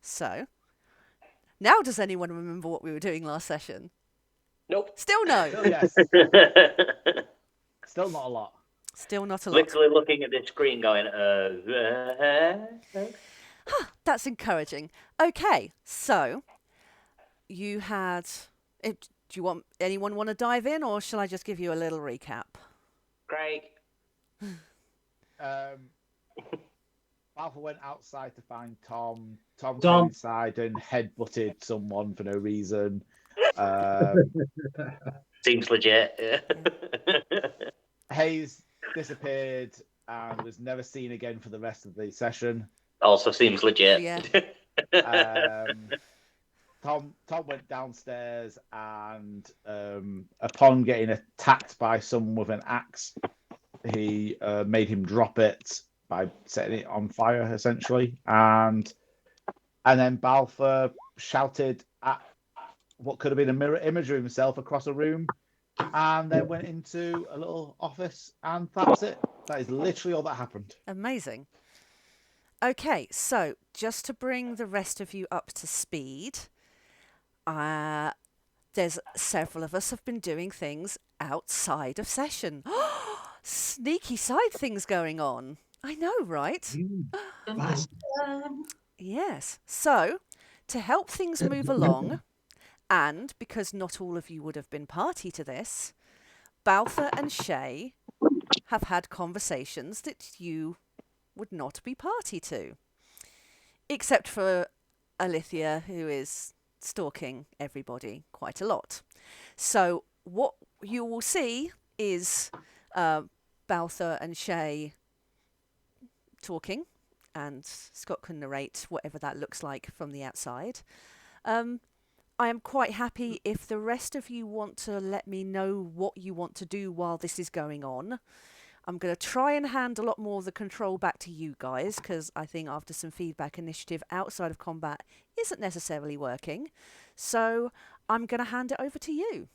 So, now does anyone remember what we were doing last session? Nope. Still no. Oh, yes. Still not a lot. Still not a lot. Literally looking at the screen going, That's encouraging. Okay, so you had. Do you want anyone want to dive in, or shall I just give you a little recap? Craig. Alpha went outside to find Tom. Tom came inside and headbutted someone for no reason. Seems legit. Hayes disappeared and was never seen again for the rest of the session. Also seems legit. Yeah. Tom went downstairs and upon getting attacked by someone with an axe, he made him drop it by setting it on fire, essentially. And then Balfour shouted at what could have been a mirror image of himself across a room, and then went into a little office, and that's it. That is literally all that happened. Amazing. Okay, so just to bring the rest of you up to speed, there's several of us have been doing things outside of session. Sneaky side things going on. I know, right? Yes. So, to help things move along, and because not all of you would have been party to this, Balfour and Shay have had conversations that you would not be party to. Except for Alitheon, who is stalking everybody quite a lot. So what you will see is Balfour and Shay talking, and Scott can narrate whatever that looks like from the outside. I am quite happy if the rest of you want to let me know what you want to do while this is going on. I'm going to try and hand a lot more of the control back to you guys, because I think after some feedback, initiative outside of combat isn't necessarily working. So I'm going to hand it over to you.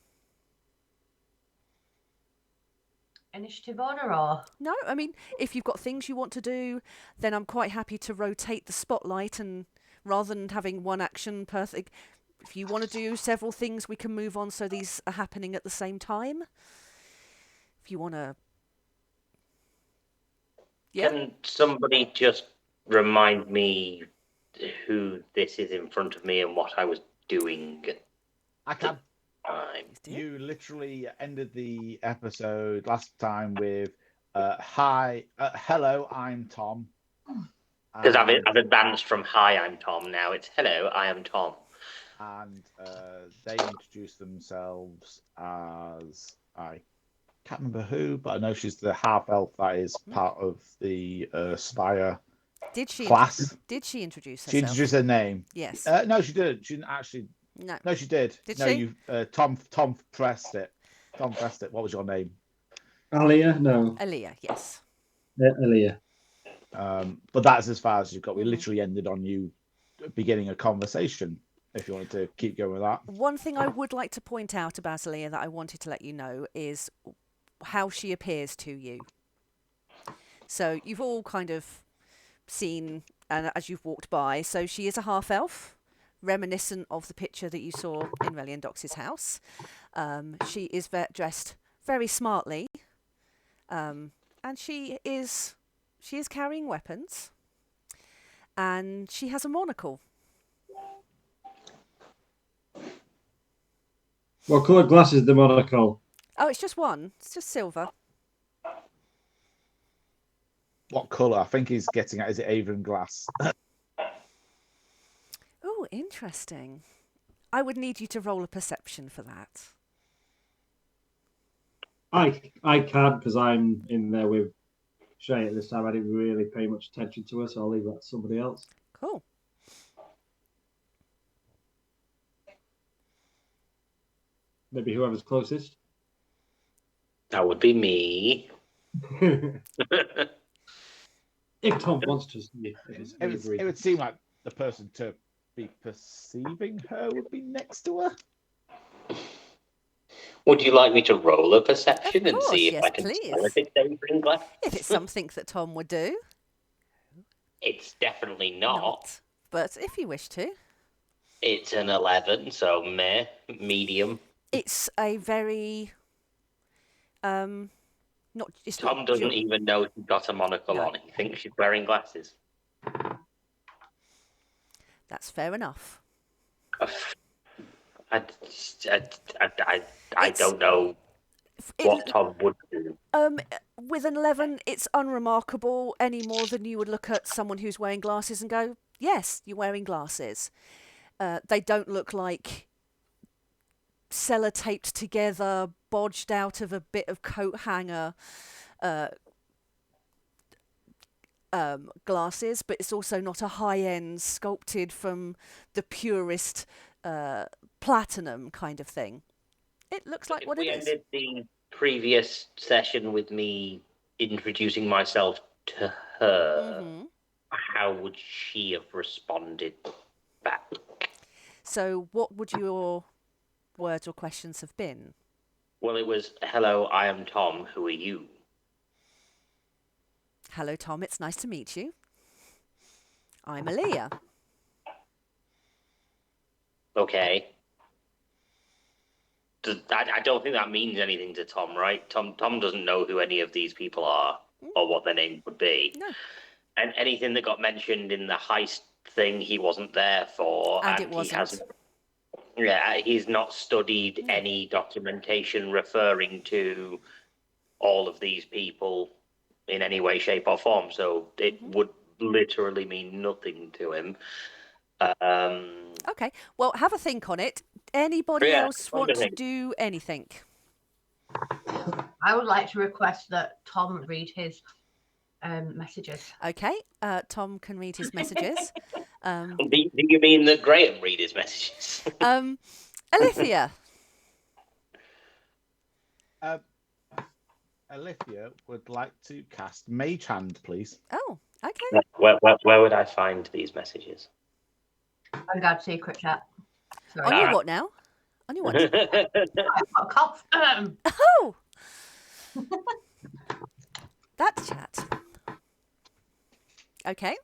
Initiative order or? No, I mean, if you've got things you want to do, then I'm quite happy to rotate the spotlight, and rather than having one action per thing, if you want to do several things, we can move on so these are happening at the same time. If you want to... Yeah. Can somebody just remind me who this is in front of me and what I was doing? I can. You literally ended the episode last time with hello, I'm Tom. Because I've advanced from hi, I'm Tom. Now it's hello, I am Tom. And they introduced themselves as, I can't remember who, but I know she's the half-elf that is part of the Spire class. Did she introduce herself? She introduced her name. Yes. No, she didn't. She didn't actually. No, she did. Did she? No, Tom pressed it. Tom pressed it. What was your name? Alia? No. Alia, yes. Alia. But that's as far as you've got. We literally ended on you beginning a conversation, if you wanted to keep going with that. One thing I would like to point out about Alia that I wanted to let you know is how she appears to you. So you've all kind of seen, and as you've walked by, so she is a half-elf, reminiscent of the picture that you saw in Relian Dox's house. She is dressed very smartly, and she is carrying weapons, and she has a monocle. What colour glass is the monocle? Oh, it's just one. It's just silver. What colour? I think he's getting at, is it Avon glass? Oh, interesting. I would need you to roll a perception for that. I can't, because I'm in there with Shay at this time. I didn't really pay much attention to her, so I'll leave that to somebody else. Cool. Maybe whoever's closest. That would be me. If Tom wants to see it would seem like the person to be perceiving her would be next to her. Would you like me to roll a perception Of course, and see if yes, I can please. smell if it's Avon glass? If it's something that Tom would do. It's definitely not. but if you wish to. It's an 11, so medium. It's a very not. It's Tom not doesn't even know she's got a monocle No. on. He thinks she's wearing glasses. That's fair enough. I It's- don't know what Tom would do. With an 11, it's unremarkable any more than you would look at someone who's wearing glasses and go, "Yes, you're wearing glasses." They don't look like sellotaped together, bodged out of a bit of coat hanger glasses, but it's also not a high-end sculpted from the purest platinum kind of thing. It looks like If what we it is. ended the previous session with me introducing myself to her, Mhm. how would she have responded back? So what would your words or questions have been? Well, it was, "Hello, I am Tom. Who are you?" Hello, Tom. It's nice to meet you. I'm Aaliyah. Okay. I don't think that means anything to Tom, right? Tom doesn't know who any of these people are or what their name would be. No. And anything that got mentioned in the heist thing, he wasn't there for, And it he wasn't. hasn't. Yeah, he's not studied any documentation referring to all of these people in any way, shape, or form. So it would literally mean nothing to him. Okay. Well, have a think on it. Anybody Yeah, else want to wondering. do anything? I would like to request that Tom read his messages. Okay. Tom can read his messages. Do you mean that Graham read his messages? Alithia. Alithia would like to cast Mage Hand, please. Oh, okay. Where would I find these messages? Vanguard secret chat. Sorry. On your what now? On your what? I've got confirm. Oh! That chat. Okay.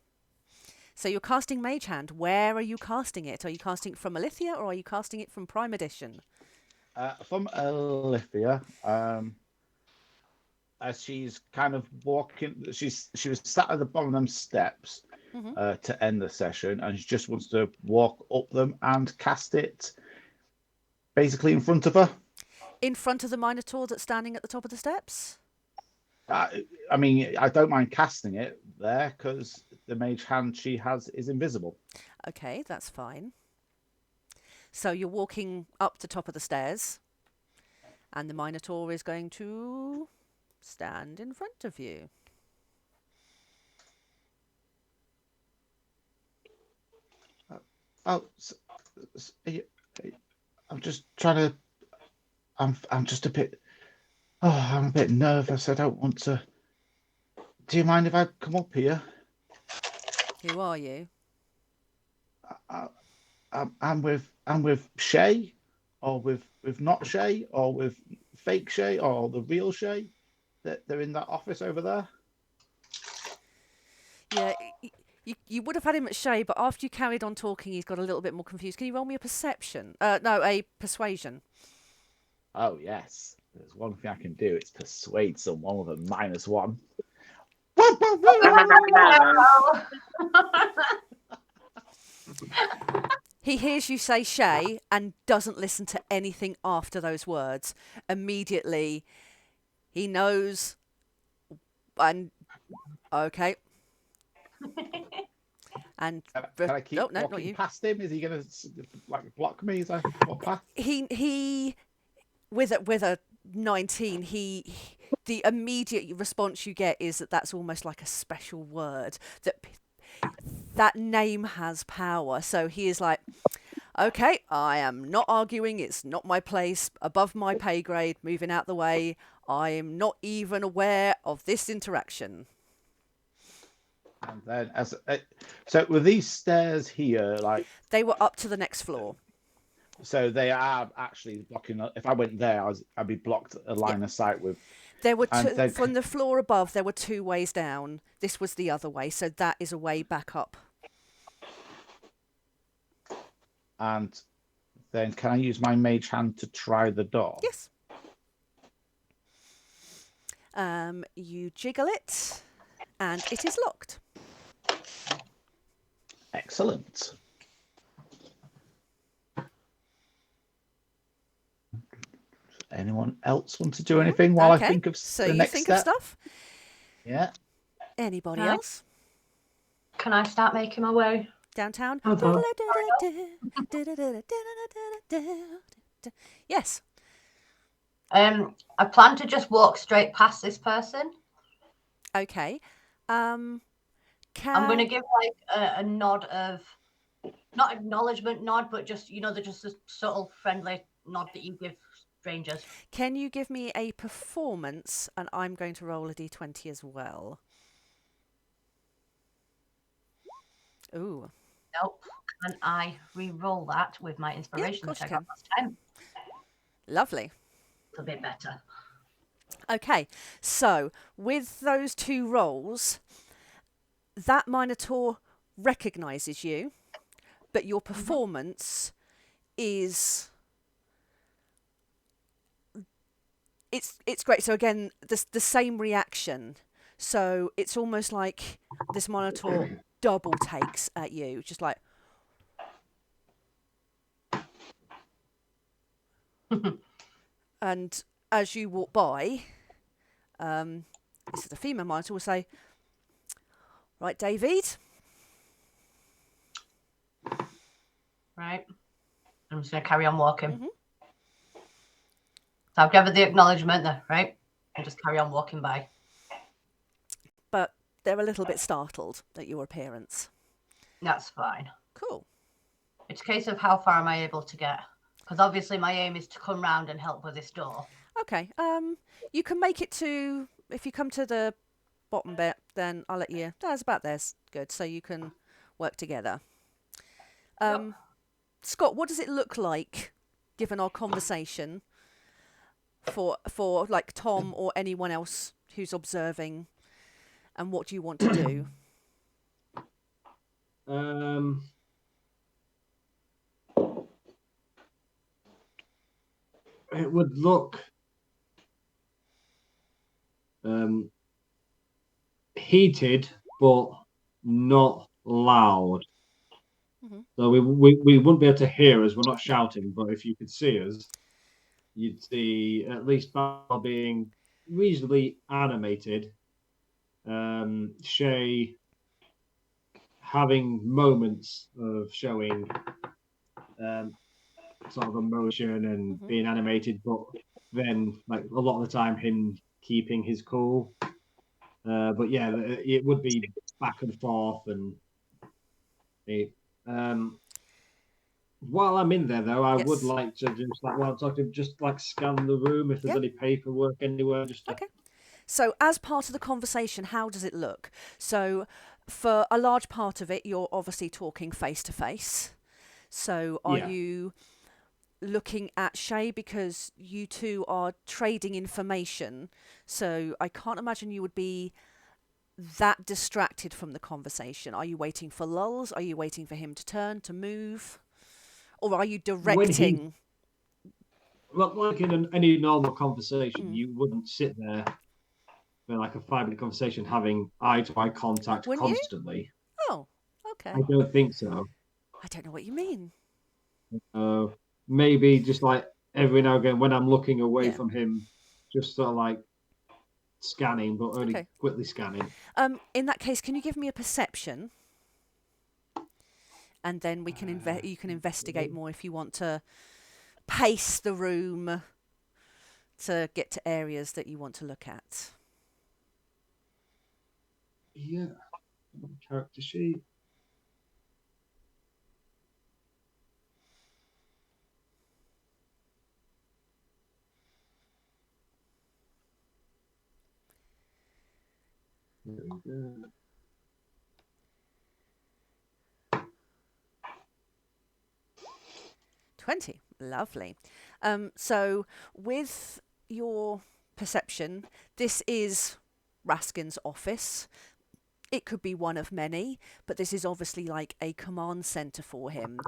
So you're casting Mage Hand. Where are you casting it? Are you casting it from Alithia or are you casting it from Prime Edition? From Alithia, as she's kind of walking, she was sat at the bottom of them steps to end the session, and she just wants to walk up them and cast it basically in front of her. In front of the Minotaur that's standing at the top of the steps? I mean, I don't mind casting it there because the Mage Hand she has is invisible. Okay, that's fine. So you're walking up the top of the stairs, and the Minotaur is going to stand in front of you. I'm just trying to. I'm just a bit. Oh, I'm a bit nervous. I don't want to. Do you mind if I come up here? Who are you? I'm with Shay, or with not Shay, or with fake Shay, or the real Shay. They're in that office over there. Yeah, you would have had him at Shay, but after you carried on talking, he's got a little bit more confused. Can you roll me a perception? No, a persuasion. Oh yes, there's one thing I can do. It's persuade someone with a -1. He hears you say Shay and doesn't listen to anything after those words. Immediately, he knows. And okay. And Can I keep no, not walking you. past him? Is he going to block me as I walk past? He with a 19, the immediate response you get is that that's almost like a special word, that name has power. So he is like, okay, I am not arguing. It's not my place, above my pay grade, moving out the way. I am not even aware of this interaction. And then, so were these stairs here, like They were up to the next floor. so they are actually blocking? If I went there, I'd be blocked a line of sight with. There were And two then- from the floor above. There were 2 ways down. This was the other way, so that is a way back up. And then can I use my mage hand to try the door? Yes. You jiggle it, and it is locked. Excellent. Anyone else want to do anything while I think of so the you next think step? of stuff. Yeah. Anybody Right. else? Can I start making my way? Downtown? Uh-huh. Yes. I plan to just walk straight past this person. Okay. I'm going to give like a nod of, not acknowledgement nod, but just, just a subtle friendly nod that you give strangers. Can you give me a performance? And I'm going to roll a d20 as well. Ooh. Nope. Can I re-roll that with my inspiration course that I you got can. last time? Lovely. It's a bit better. Okay, so with those 2 rolls, that Minotaur recognises you, but your performance is... It's great. So again, the same reaction. So it's almost like this Minotaur double takes at you, just like... And as you walk by, this is the female Minotaur, will say, "Right, David." Right. I'm just going to carry on walking. Mhm. So I've gathered the acknowledgement there, right? And just carry on walking by. But they're a little bit startled at your appearance. That's fine. Cool. It's a case of how far am I able to get? Because obviously my aim is to come round and help with this door. Okay. You can make it to... If you come to the bottom bit, then I'll let you... That's about there's good. So you can work together. Yep. Scott, what does it look like, given our conversation, for like Tom or anyone else who's observing, and what do you want to do? It would look heated, but not loud. Mm-hmm. So we wouldn't be able to hear us. We're not shouting, but if you could see us, you'd see at least Val being reasonably animated. Shay having moments of showing sort of emotion and being animated, but then like a lot of the time him keeping his cool. But yeah, it would be back and forth, and while I'm in there though, I would like to just like while I'm talking, just like scan the room if there's any paperwork anywhere. Just Okay. So as part of the conversation, how does it look? So for a large part of it, you're obviously talking face to face. So are you looking at Shay, because you two are trading information? So I can't imagine you would be that distracted from the conversation. Are you waiting for lulls? Are you waiting for him to turn, to move? Or are you directing? Well, like in any normal conversation, you wouldn't sit there for like a 5-minute conversation having eye-to-eye contact constantly. You? Oh, okay. I don't think so. I don't know what you mean. Maybe just like every now and again when I'm looking away from him, just sort of like scanning, but only quickly scanning. In that case, can you give me a perception? And then we can you can investigate more if you want to pace the room to get to areas that you want to look at. Yeah. Character sheet. There we go. $20. Lovely. So with your perception, this is Raskin's office. It could be one of many, but this is obviously like a command center for him.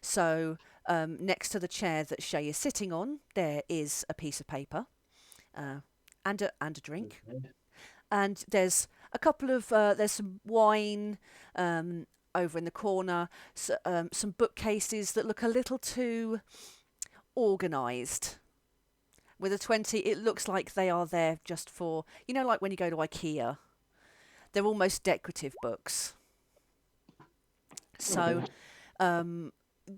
So next to the chair that Shay is sitting on, there is a piece of paper and a drink. Okay. And there's a couple of there's some wine over in the corner, some bookcases that look a little too organised. With a 20, it looks like they are there just for, you know, like when you go to IKEA. They're almost decorative books. So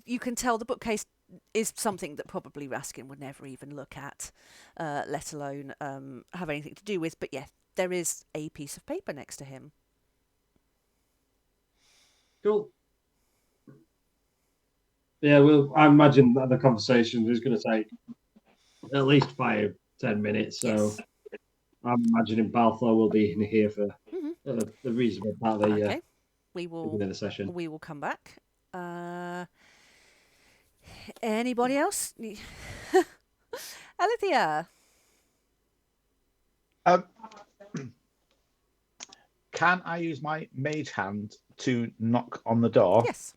you can tell the bookcase is something that probably Raskin would never even look at, let alone have anything to do with. But yeah, there is a piece of paper next to him. Cool. Yeah, well, I imagine that the conversation is going to take at least 5-10 minutes. So Yes. I'm imagining Balthor will be in here for the reasonable part of the, Okay, we will. the session. We will come back. Anybody else? Alitheon. Can I use my mage hand to knock on the door? Yes.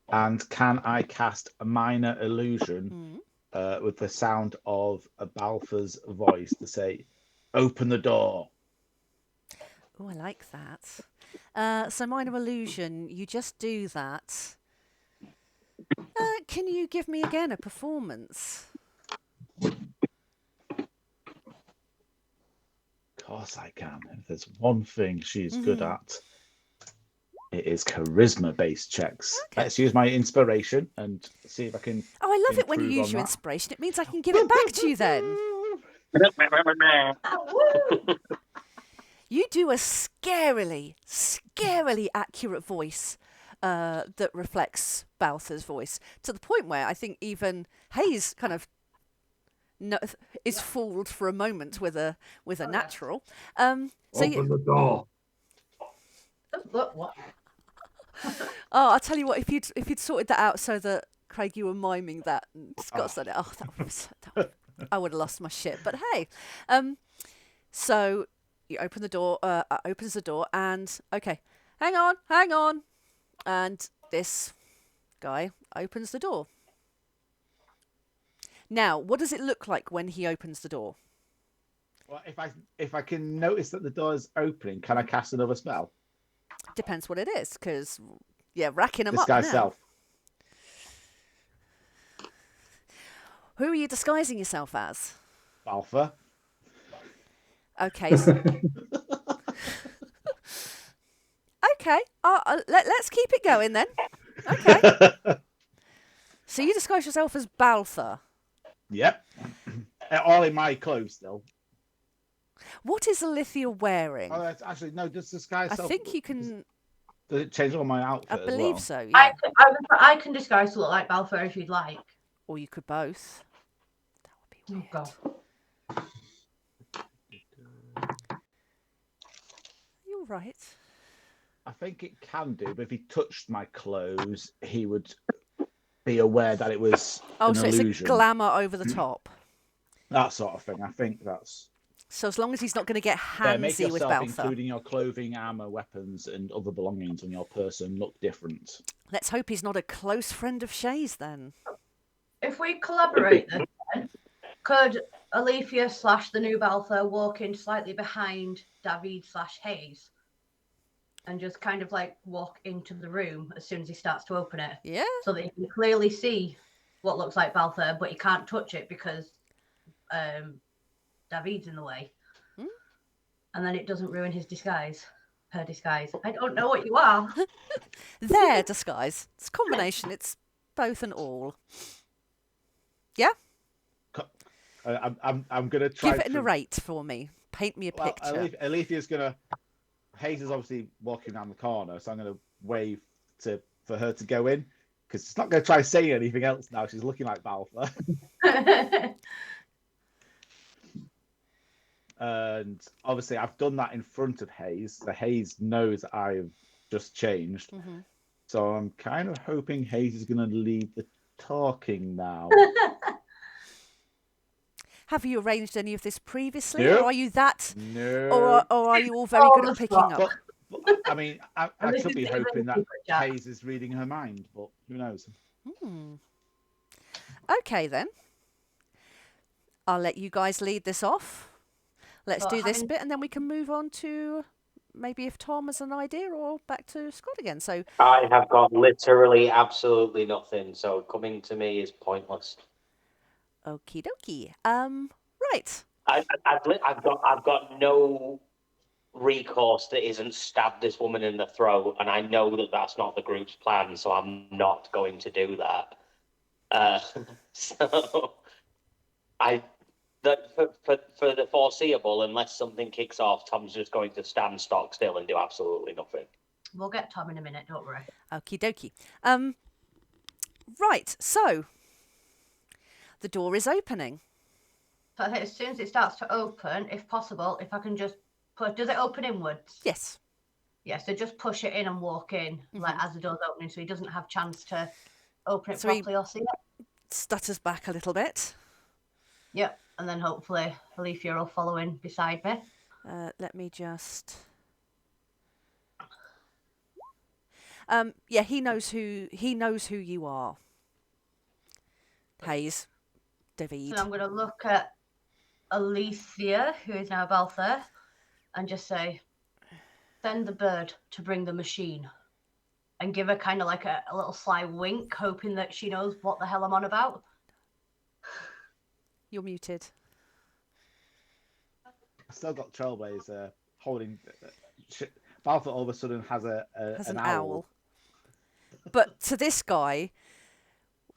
And can I cast a minor illusion with the sound of a Balthor's voice to say, "Open the door"? Oh, I like that. So minor illusion, you just do that. Can you give me again a performance? Of course I can. If there's one thing she's good at, it is charisma-based checks. Okay. Let's use my inspiration and see if I can. Oh, I love it when you improve use on your that. inspiration. It means I can give it back to you then. You do a scarily accurate voice that reflects Balthor's voice, to the point where I think even Hayes kind of is fooled for a moment with a natural. Open the door. What? Oh, I'll tell you what, if you'd sorted that out so that Craig, you were miming that and Scott said it, I would have lost my shit. But hey, so you open the door, opens the door, and okay, hang on, and this guy opens the door. Now, what does it look like when he opens the door? Well, if I can notice that the door is opening, can I cast another spell? Depends what it is, because racking them Disguise up now. self. Who are you disguising yourself as? Balthor. Okay. Okay. Let's keep it going then. Okay. So you disguise yourself as Balthor. Yep. All in my clothes still. What is Alitheon wearing? Oh, that's actually no. Just disguise I self. think you can. Does it change all my outfit? I as believe well? so. Yeah. I can disguise to look like Balthor if you'd like. Or you could both. That would be weird. Oh, God. You're right. I think it can do, but if he touched my clothes, he would be aware that it was Oh, an so illusion. it's a glamour over the top. That sort of thing. I think that's. So as long as he's not going to get Make handsy with yourself, Balthor. including your clothing, armor, weapons, and other belongings on your person, look different. Let's hope he's not a close friend of Shay's then. If we collaborate then, could Alitheon / the new Balthor walk in slightly behind David / Hayes and just kind of like walk into the room as soon as he starts to open it? Yeah. So that he can clearly see what looks like Balthor, but he can't touch it because David's in the way. And then it doesn't ruin his disguise. Her disguise. I don't know what you are. Their disguise. It's a combination. It's both and all. Yeah? I'm gonna try. Give it a narrate for me. Paint me a picture. Alethea's gonna. Hayes is obviously walking around the corner, so I'm gonna wave for her to go in because she's not gonna try saying anything else now. She's looking like Balthor. And obviously, I've done that in front of Hayes. So Hayes knows I've just changed. Mm-hmm. So I'm kind of hoping Hayes is going to lead the talking now. Have you arranged any of this previously? No. Or are you that? No. Or are you all very good at picking up? But I mean, I And this could is be the other hoping that secret, Jack. Hayes is reading her mind, but who knows? Okay, then. I'll let you guys lead this off. Let's But do this having- bit, and then we can move on to maybe if Tom has an idea, or back to Scott again. So, I have got literally absolutely nothing, so coming to me is pointless. okie dokie. Right. I've got no recourse that isn't stab this woman in the throat, and I know that that's not the group's plan, so I'm not going to do that. So for the foreseeable, unless something kicks off, Tom's just going to stand stock still and do absolutely nothing. We'll get Tom in a minute, don't worry. Okie dokie. Right. So, the door is opening. So I think as soon as it starts to open, if possible, if I can just push. Does it open inwards? Yes. Yeah, so just push it in and walk in, like as the door's opening, so he doesn't have chance to open it So he- properly or see it. Stutters back a little bit. Yep, and then hopefully Alethea will follow in beside me. Let me just. Yeah, he knows who you are. Hayes, David. So I'm going to look at Alethea, who is now Baltha, and just say, send the bird to bring the machine. And give her kind of like a little sly wink, hoping that she knows what the hell I'm on about. You're muted. I've still got Trailblazer holding. Balfour all of a sudden has Has an an owl. owl. But to this guy,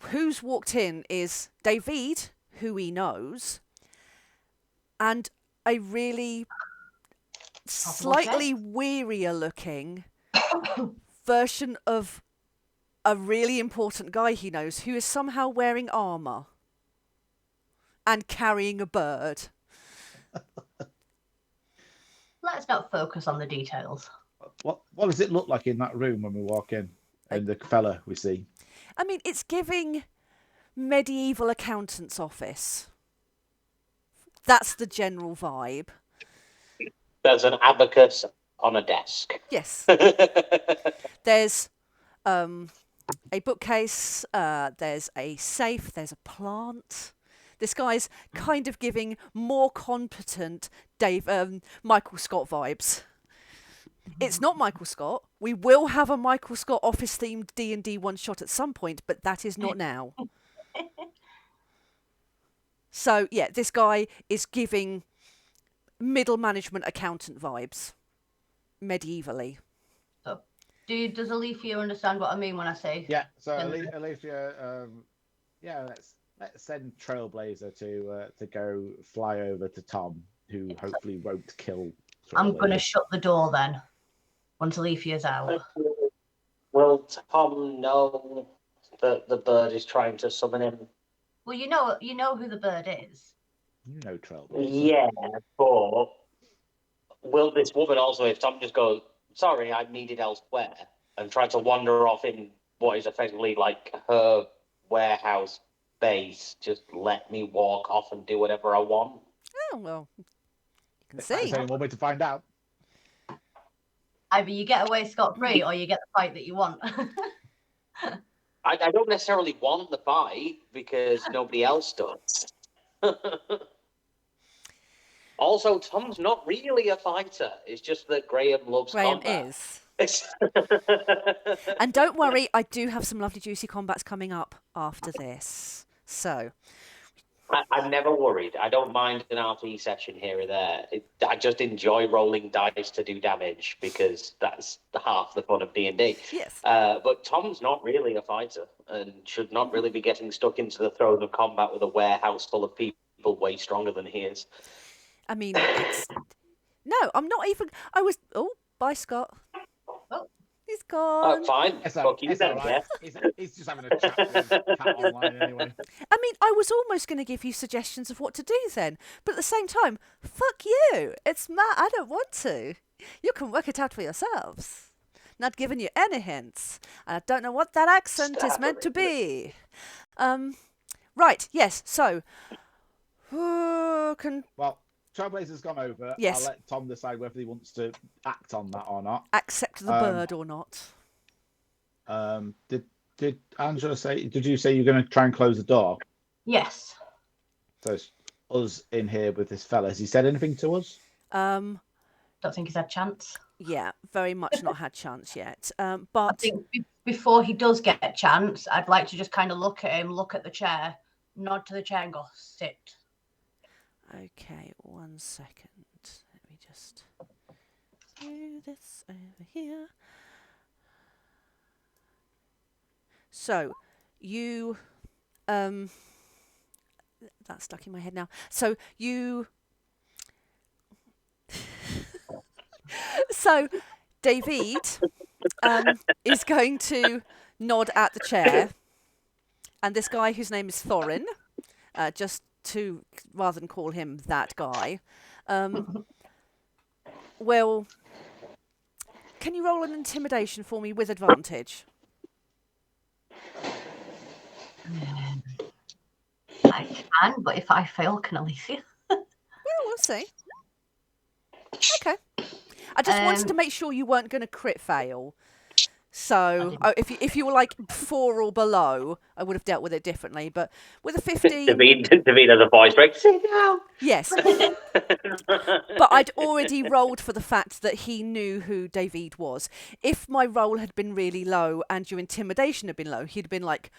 who's walked in is David, who he knows, and a really slightly wearier looking version of a really important guy he knows, who is somehow wearing armour and carrying a bird. Let's not focus on the details. What does it look like in that room when we walk in? And the fella we see. I mean, it's giving medieval accountant's office. That's the general vibe. There's an abacus on a desk. Yes. There's a bookcase, there's a safe, there's a plant. This guy's kind of giving more competent Michael Scott vibes. It's not Michael Scott. We will have a Michael Scott office-themed D&D one-shot at some point, but that is not now. So, yeah, this guy is giving middle management accountant vibes, medievally. So, does Alethea understand what I mean when I say? Yeah. So Then- Alicia, let's send Trailblazer to go fly over to Tom, who hopefully won't kill. I'm going to Trailblazer. shut the door then, once Alethea's out. Will Tom know that the bird is trying to summon him? Well, you know who the bird is. You know Trailblazer. Yeah, but will this woman also, if Tom just goes, sorry, I'm needed elsewhere, and try to wander off in what is effectively like her warehouse base, just let me walk off and do whatever I want? Oh, well, you can There's see. only one way to find out. Either you get away scot-free or you get the fight that you want. I don't necessarily want the fight because nobody else does. Also, Tom's not really a fighter. It's just that Graham loves Graham combat. is. And don't worry, I do have some lovely juicy combats coming up after this. So, I'm never worried. I don't mind an RP session here or there. I just enjoy rolling dice to do damage because that's half the fun of D&D. yes. But Tom's not really a fighter and should not really be getting stuck into the throes of combat with a warehouse full of people way stronger than he is. I mean, it's... No, I'm not even... Oh, bye, Scott. Oh. He's gone. Fine. Fuck you It's then, all right. He's just having a chat with his cat online anyway. I mean, I was almost going to give you suggestions of what to do then. But at the same time, fuck you. It's Matt. I don't want to. You can work it out for yourselves. Not giving you any hints. I don't know what that accent is meant to be. Right, yes, so... Well, Trailblazer's gone over. Yes. I'll let Tom decide whether he wants to act on that or not. Accept the bird or not. Did Angela say? Did you say you're going to try and close the door? Yes. So it's us in here with this fella. Has he said anything to us? Don't think he's had chance. Yeah, very much not had chance yet. I But think before he does get a chance, I'd like to just kind of look at him, look at the chair, nod to the chair, and go sit. okay, 1 second. Let me just do this over here. So you that's stuck in my head now. So you so David is going to nod at the chair, and this guy whose name is Thorin, just to rather than call him that guy, will. Can you roll an intimidation for me with advantage? I can, but if I fail, can Alicia? Well, we'll see. Okay. I just wanted to make sure you weren't going to crit fail. So if you were like 4 or below, I would have dealt with it differently. But with a 15... David has a voice break. Sit down. Yes. But I'd already rolled for the fact that he knew who David was. If my roll had been really low and your intimidation had been low, he'd been like,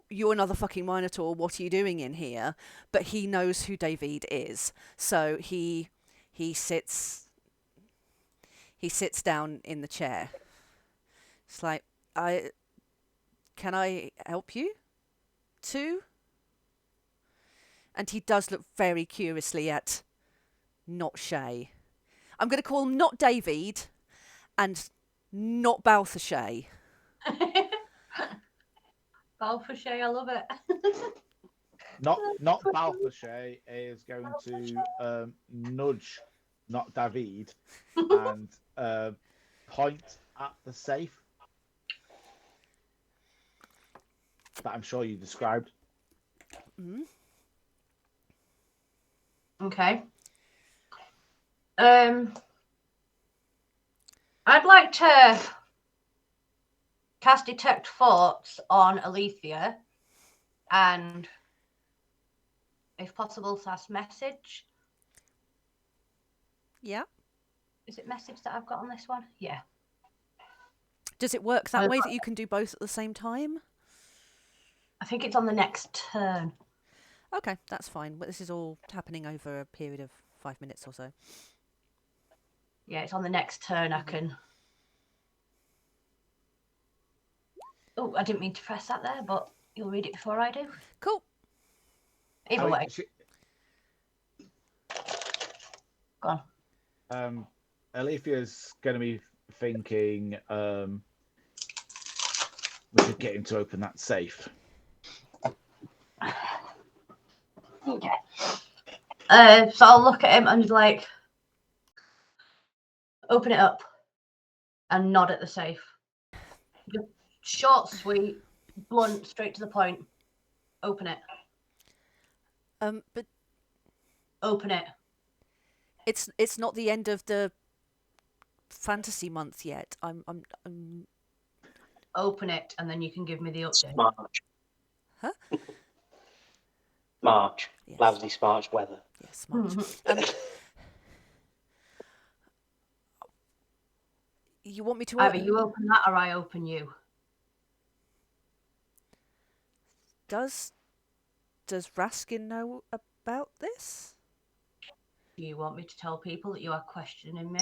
you're another fucking Minotaur, what are you doing in here? But he knows who David is. So he sits down in the chair. It's like, can I help you too? And he does look very curiously at not Shay. I'm going to call him not David and not Balthasar. Balthasar, I love it. Not Balthasar is going to nudge, not David, and point at the safe that I'm sure you described. Mm-hmm. Okay. I'd like to cast Detect Thoughts on Alethea and, if possible, cast Message. Yeah. Is it Message that I've got on this one? Yeah. Does it work that way that you can do both at the same time? I think it's on the next turn. Okay, that's fine. But this is all happening over a period of 5 minutes or so. Yeah, it's on the next turn. I can. Oh, I didn't mean to press that there, but you'll read it before I do. Cool. Either way. Go on. Alethea's going to be thinking we should get him to open that safe. Okay. So I'll look at him and be like, open it up and nod at the safe. Just short, sweet, blunt, straight to the point. Open it. But Open it. it's not the end of the fantasy month yet. I'm Open it, and then you can give me the update. March. Huh? March. Yes. Lousy March weather. Yes, March. You want me to Either you open that or I open you. Does Raskin know about this? Do you want me to tell people that you are questioning me?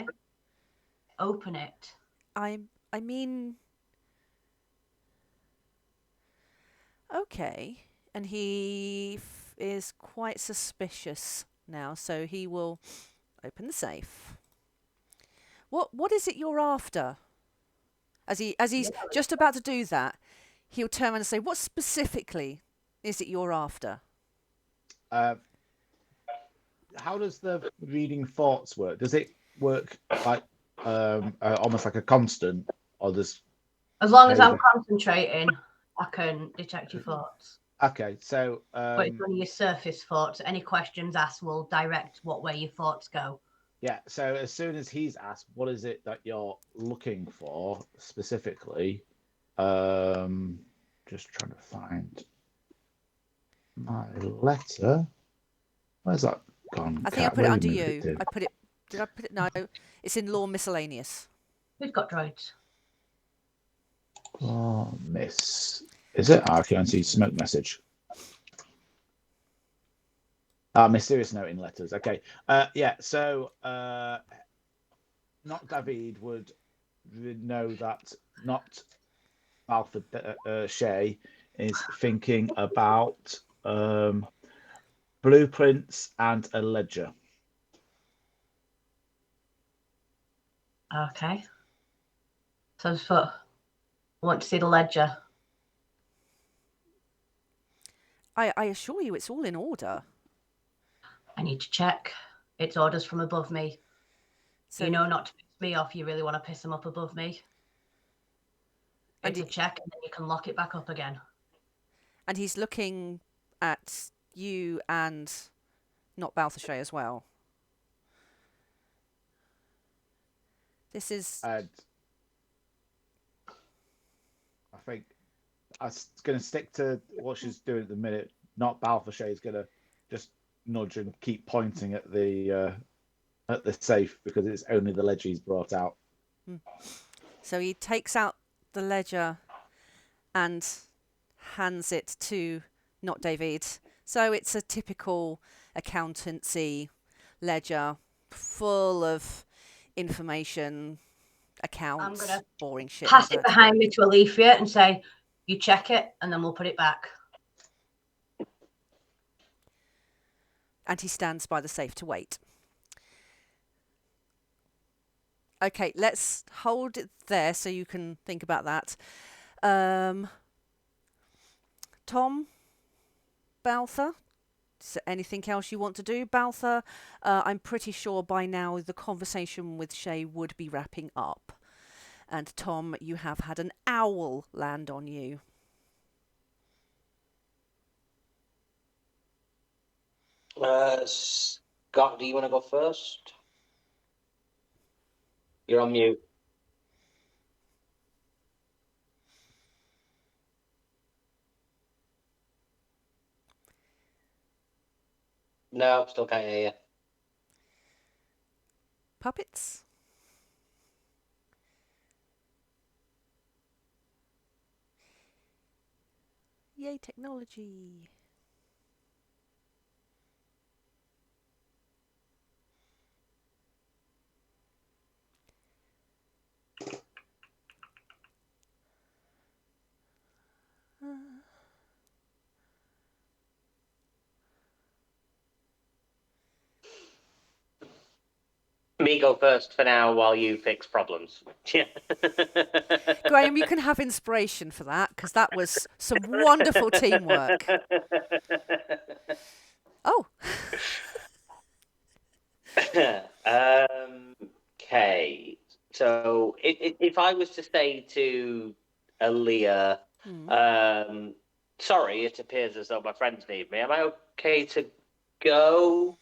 Open it. I mean, okay. And he is quite suspicious now, so he will open the safe. What is it you're after? As he's just about to do that, he'll turn around and say, "What specifically is it you're after?" How does the reading thoughts work? Does it work like almost like a constant, or does? As long as I'm concentrating, I can detect your thoughts. Okay, so But it's only your surface thoughts. Any questions asked will direct what way your thoughts go. yeah, so as soon as he's asked, what is it that you're looking for specifically? Just trying to find my letter. Where's that gone? I think I Cat? put it Where under moved it you. to? I put it. Did I put it? No, it's in law miscellaneous. Who's got droids? Oh, miss. Is it? I can't see smoke message. Mysterious note in letters. Okay. Yeah. So, not David would know that not Alfred Shea is thinking about blueprints and a ledger. Okay. So I want to see the ledger. I assure you, it's all in order. I need to check. It's orders from above me. So you know not to piss me off. You really want to piss them up above me. And It's a check, and then you can lock it back up again. And he's looking at you and not Balthasar as well. This is. And I think I'm going to stick to what she's doing at the minute. Not Balthasar is going to just nudge and keep pointing at the safe because it's only the ledger he's brought out. So he takes out the ledger and hands it to not David. So it's a typical accountancy ledger full of information, accounts, boring shit. Pass it behind me to Alethea and say, you check it and then we'll put it back. And he stands by the safe to wait. Okay, let's hold it there so you can think about that. Tom, Balthar, is there anything else you want to do? Balthar, I'm pretty sure by now the conversation with Shay would be wrapping up. And Tom, you have had an owl land on you. Scott, do you want to go first? You're on mute. No, still can't hear you. Puppets? Yay, technology. Me go first for now while you fix problems. Graham, you can have inspiration for that because that was some wonderful teamwork. Oh. Okay. So if I was to say to Aaliyah, sorry, it appears as though my friends need me. Am I okay to go?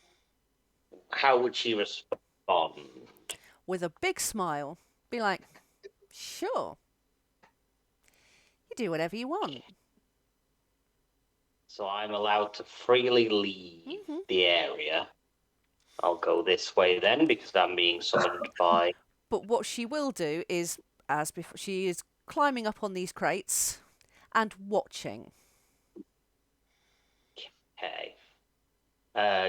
How would she respond? With a big smile. Be like, sure. You do whatever you want. So I'm allowed to freely leave the area. I'll go this way then because I'm being summoned by... But what she will do is, as before, she is climbing up on these crates and watching. Okay.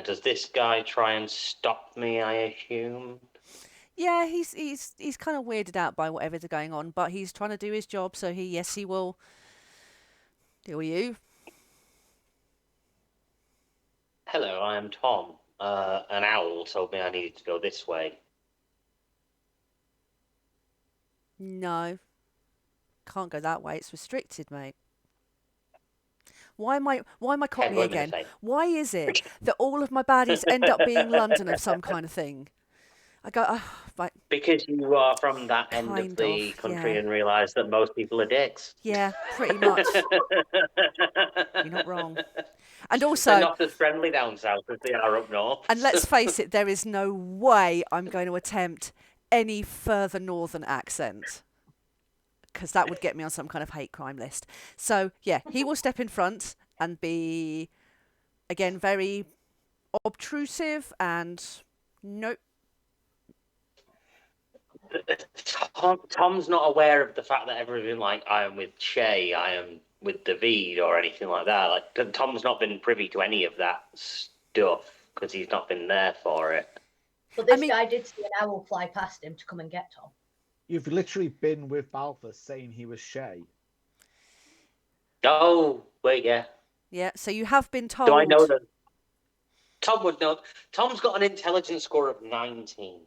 Does this guy try and stop me, I assume? Yeah, he's kind of weirded out by whatever's going on, but he's trying to do his job, so he will deal with you. Hello, I am Tom. An owl told me I needed to go this way. No. Can't go that way, it's restricted, mate. Why am I Cockney again? Why is it that all of my baddies end up being London of some kind of thing? I go, oh, right, Because you are from that end Kind of the of, country yeah. and realise that most people are dicks. yeah, pretty much. You're not wrong. And They're also, not as friendly down south as they are up north. and let's face it, there is no way I'm going to attempt any further northern accent, because that would get me on some kind of hate crime list. So yeah, he will step in front and be, again, very obtrusive and nope. Tom's not aware of the fact that everything like I am with Shay, I am with David or anything like that. Like Tom's not been privy to any of that stuff because he's not been there for it. But this guy did see an owl fly past him to come and get Tom. You've literally been with Balfour saying he was Shay. Oh, wait, yeah. Yeah, so you have been told. Do I know that? Tom would know. Tom's got an intelligence score of 19.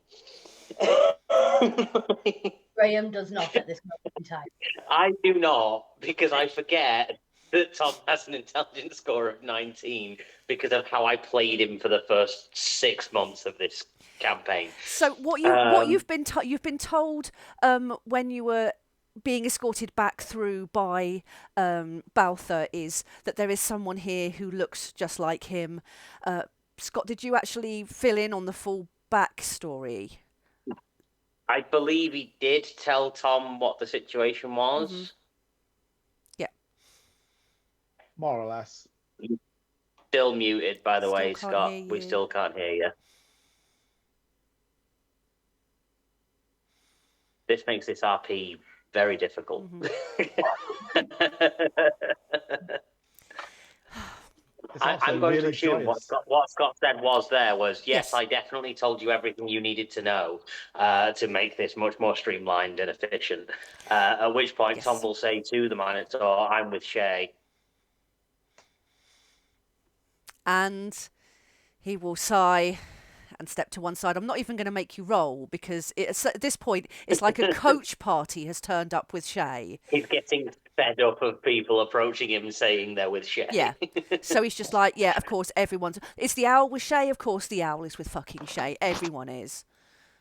Graham does not at this moment in time. I do not, because I forget that Tom has an intelligence score of 19 because of how I played him for the first 6 months of this campaign. So what you've been told when you were being escorted back through by Balfour is that there is someone here who looks just like him. Scott, did you actually fill in on the full backstory? I believe he did tell Tom what the situation was. Mm-hmm. Yeah. More or less. Still muted, by the Still way, can't Scott. hear We you. still can't hear you. This makes this RP very difficult. I'm going to assume what Scott said was yes, I definitely told you everything you needed to know to make this much more streamlined and efficient. At which point Tom will say to the Minotaur, I'm with Shay. And he will sigh and step to one side. I'm not even going to make you roll because at this point it's like a coach party has turned up with Shay. He's getting fed up of people approaching him saying they're with Shay. Yeah. So he's just like, yeah, of course, everyone's... It's the owl with Shay? Of course the owl is with fucking Shay. Everyone is.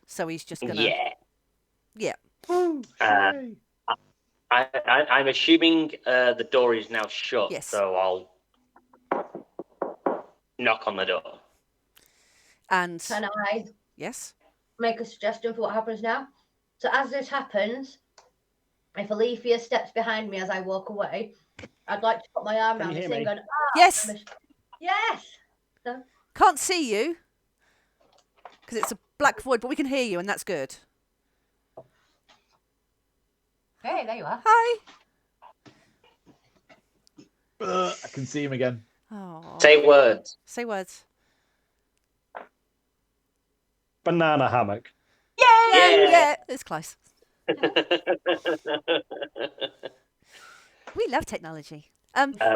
So he's just going to... Yeah. Yeah. I'm assuming the door is now shut, Yes. so I'll knock on the door. And... Can I make a suggestion for what happens now? So as this happens, if Alethea steps behind me as I walk away, I'd like to put my arm around his thing and go, yes! Yes! So, can't see you because it's a black void, but we can hear you and that's good. hey, there you are. Hi! I can see him again. Oh. Say words. Say words. Banana hammock. Yeah, it's close. We love technology.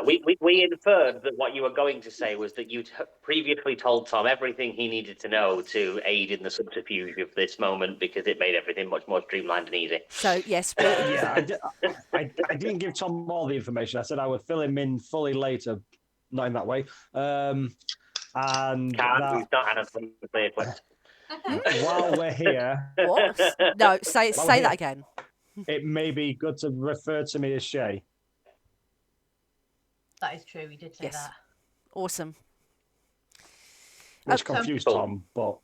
We inferred that what you were going to say was that you'd previously told Tom everything he needed to know to aid in the subterfuge of this moment because it made everything much more streamlined and easy. So, yes. I didn't give Tom all the information. I said I would fill him in fully later, not in that way. He's not anatomically equipped. While we're here... What? No, say that again. It may be good to refer to me as Shay. That is true, he did say that. Awesome. Which confused Tom, but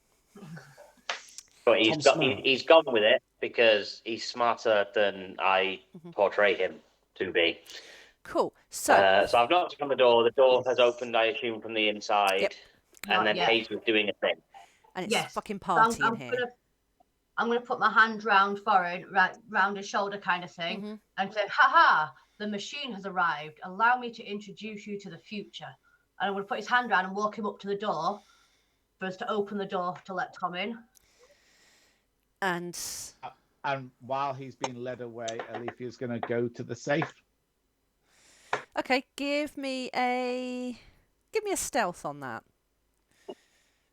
he's gone with it because he's smarter than I portray him to be. Cool. So I've knocked on the door. The door has opened, I assume, from the inside. Yep. And then Hayes was doing a thing. And it's a fucking party in here. I'm going to put my hand round his shoulder kind of thing and say, ha, the machine has arrived. Allow me to introduce you to the future. And I'm going to put his hand round and walk him up to the door for us to open the door to let Tom in. And while he's being led away, Alethea's going to go to the safe. Okay, give me a stealth on that.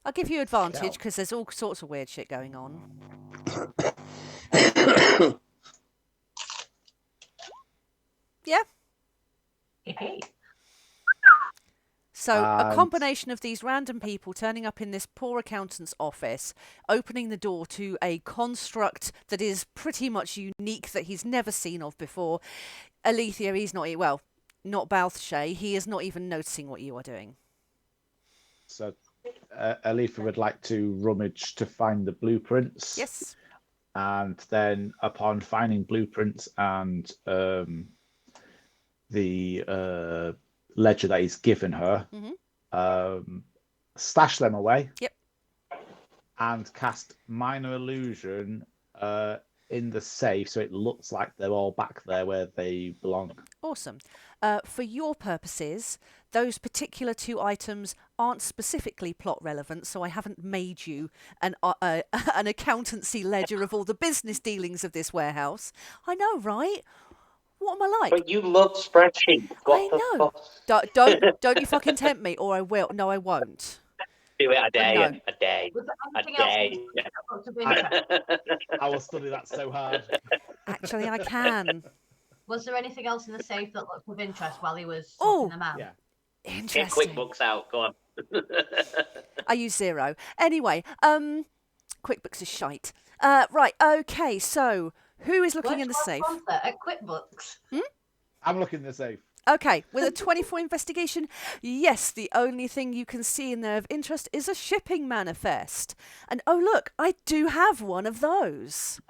I'll give you advantage because there's all sorts of weird shit going on. Yeah. So a And- combination of these random people turning up in this poor accountant's office, opening the door to a construct that is pretty much unique that he's never seen of before. Alethea, he's not, well, not Balthshay, he is not even noticing what you are doing. So Alethea would like to rummage to find the blueprints. Yes. And then upon finding blueprints and the ledger that he's given her, stash them away. Yep. And cast minor illusion in the safe, so it looks like they're all back there where they belong. Awesome. For your purposes, those particular 2 items aren't specifically plot relevant, so I haven't made you an accountancy ledger of all the business dealings of this warehouse. I know, right? What am I like? But you love spreadsheets. I know. Don't you fucking tempt me, or I will. No, I won't. Do it a day, No. a day, Was there a anything else day. that looked of interest? I will study that so hard. Actually, I can. Was there anything else in the safe that looked of interest while he was Oh. sorting them out? Yeah. Get Interesting. QuickBooks out. Go on. I use 0. Anyway, QuickBooks is shite. Right, okay, so who is looking in the safe? At QuickBooks. I'm looking in the safe. Okay, with a 24 investigation, yes, the only thing you can see in there of interest is a shipping manifest. And oh look, I do have one of those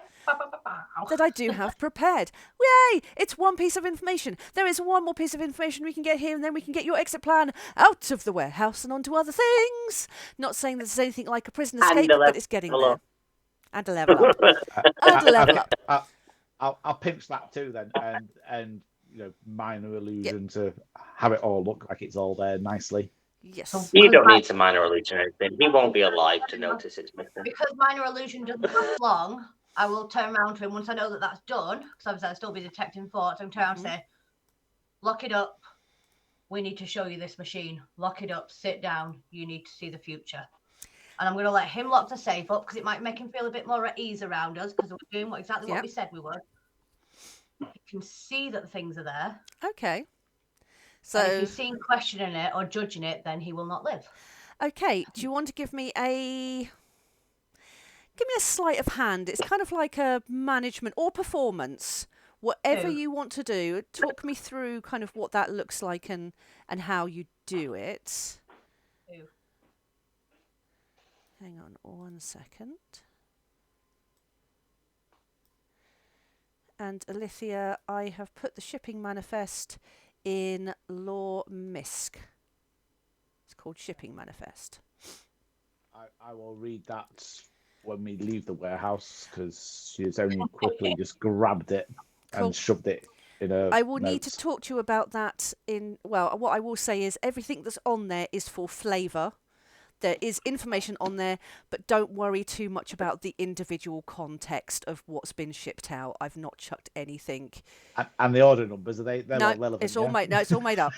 that I do have prepared. Yay! It's one piece of information. There is one more piece of information we can get here, and then we can get your exit plan out of the warehouse and onto other things. Not saying there's anything like a prison escape, but it's getting there. And a level up. And a level up. I'll pinch that too then, and minor illusion to have it all look like it's all there nicely. Yes. You don't need to minor illusion anything. He won't be alive to notice it's missing. Because minor illusion doesn't last long, I will turn around to him once I know that that's done, because obviously I'll still be detecting thoughts. I'm turn around and say, lock it up. We need to show you this machine. Lock it up. Sit down. You need to see the future. And I'm going to let him lock the safe up because it might make him feel a bit more at ease around us because we're doing exactly what we said we would. You can see that things are there. Okay. So So if he's seen questioning it or judging it, then he will not live. okay, do you want to give me a sleight of hand? It's kind of like a management or performance. Whatever you want to do, talk me through kind of what that looks like and how you do it. Ooh. Hang on 1 second. And Alithia, I have put the shipping manifest in Law Misk. It's called Shipping Manifest. I will read that when we leave the warehouse because she's only quickly just grabbed it and shoved it in her I will need notes. to talk to you about that what I will say is everything that's on there is for flavour. There is information on there, but don't worry too much about the individual context of what's been shipped out. I've not chucked anything. And the order numbers, they're no, not relevant. It's all made. No, it's all made up.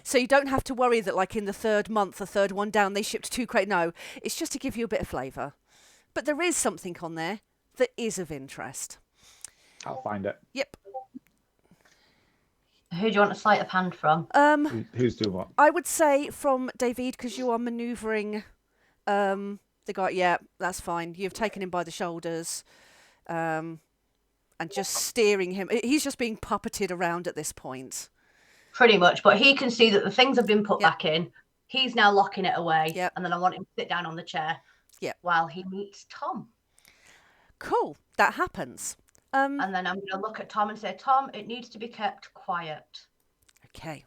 So you don't have to worry that, like in the 3rd month, the 3rd one down, they shipped 2 crates. No, it's just to give you a bit of flavour. But there is something on there that is of interest. I'll find it. Yep. Who do you want a sleight of hand from? Who's doing what? I would say from David, because you are manoeuvring the guy. Yeah, that's fine. You've taken him by the shoulders and just steering him. He's just being puppeted around at this point. Pretty much, but he can see that the things have been put back in. He's now locking it away, and then I want him to sit down on the chair while he meets Tom. Cool, that happens. And then I'm going to look at Tom and say, Tom, it needs to be kept quiet. Okay.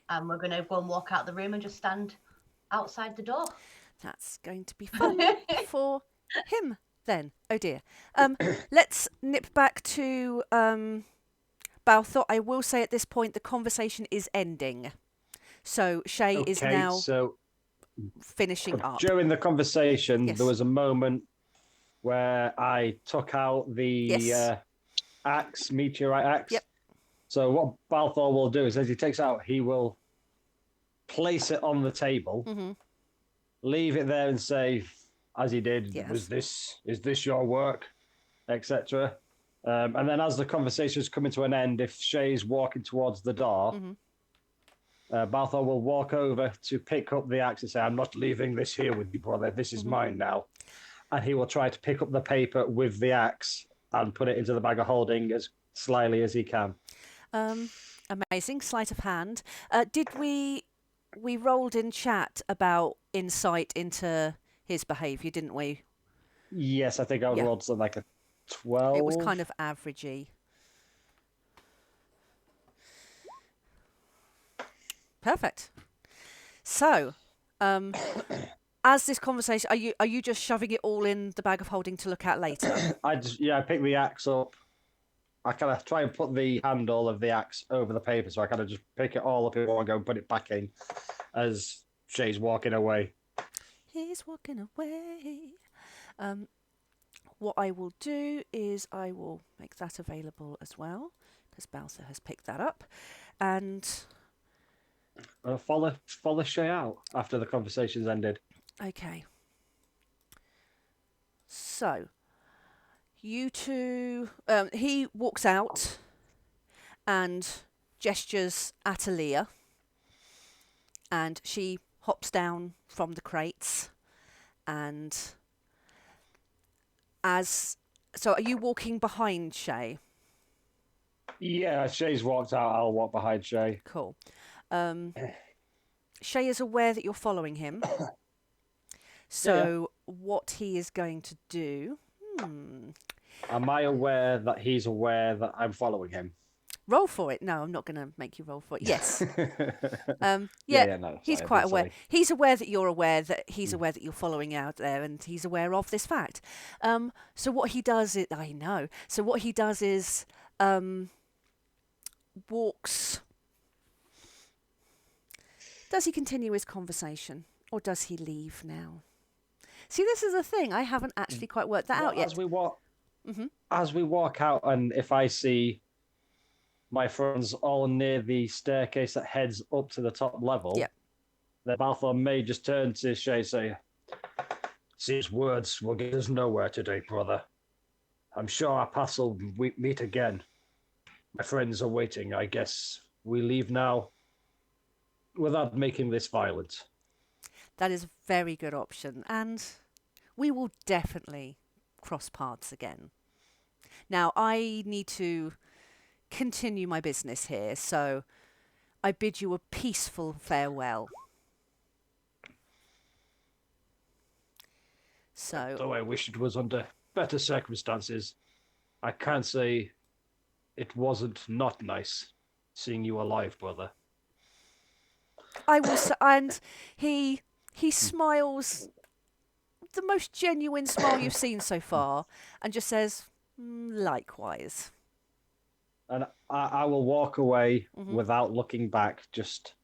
And we're going to go and walk out the room and just stand outside the door. That's going to be fun for him then. Oh dear. Let's nip back to Balthor. I will say at this point the conversation is ending. So Shay is now finishing up. During the conversation, there was a moment where I took out the axe, meteorite axe. Yep. So what Balthor will do is, as he takes out, he will place it on the table, leave it there, and say, as he did, is this your work, etc. And then, as the conversation is coming to an end, if Shay's walking towards the door, Balthor will walk over to pick up the axe and say, "I'm not leaving this here with you, brother. This is mine now." And he will try to pick up the paper with the axe and put it into the bag of holding as slyly as he can. Amazing. Sleight of hand. Did we rolled in chat about insight into his behaviour, didn't we? Yes, I think I rolled something like a 12. It was kind of averagey. Perfect. So, as this conversation, are you just shoving it all in the bag of holding to look at later? I pick the axe up. I kind of try and put the handle of the axe over the paper, so I kind of just pick it all up in one go and put it back in as Shay's walking away. He's walking away. What I will do is I will make that available as well, because Balthor has picked that up, and follow Shay out after the conversation's ended. Okay. So, you two, he walks out and gestures at Aaliyah, and she hops down from the crates, and so are you walking behind Shay? Yeah, Shay's walked out, I'll walk behind Shay. Cool. Shay is aware that you're following him. So what he is going to do... Am I aware that he's aware that I'm following him? Roll for it. No, I'm not going to make you roll for it. Yes. No, he's quite aware. He's aware that you're aware that he's aware that you're following out there, and he's aware of this fact. So what he does is... I know. So what he does is walks... Does he continue his conversation, or does he leave now? See, this is the thing. I haven't actually quite worked that out yet. As we walk out, and if I see my friends all near the staircase that heads up to the top level, then Balthor may just turn to Shay and say, "These words will get us nowhere today, brother. I'm sure our paths will meet again. My friends are waiting. I guess we leave now without making this violent." That is a very good option, and we will definitely cross paths again. Now, I need to continue my business here, so I bid you a peaceful farewell. So, though I wish it was under better circumstances, I can't say it wasn't not nice seeing you alive, brother. I will, and he smiles, the most genuine smile you've seen so far, and just says, "Likewise." And I will walk away without looking back, just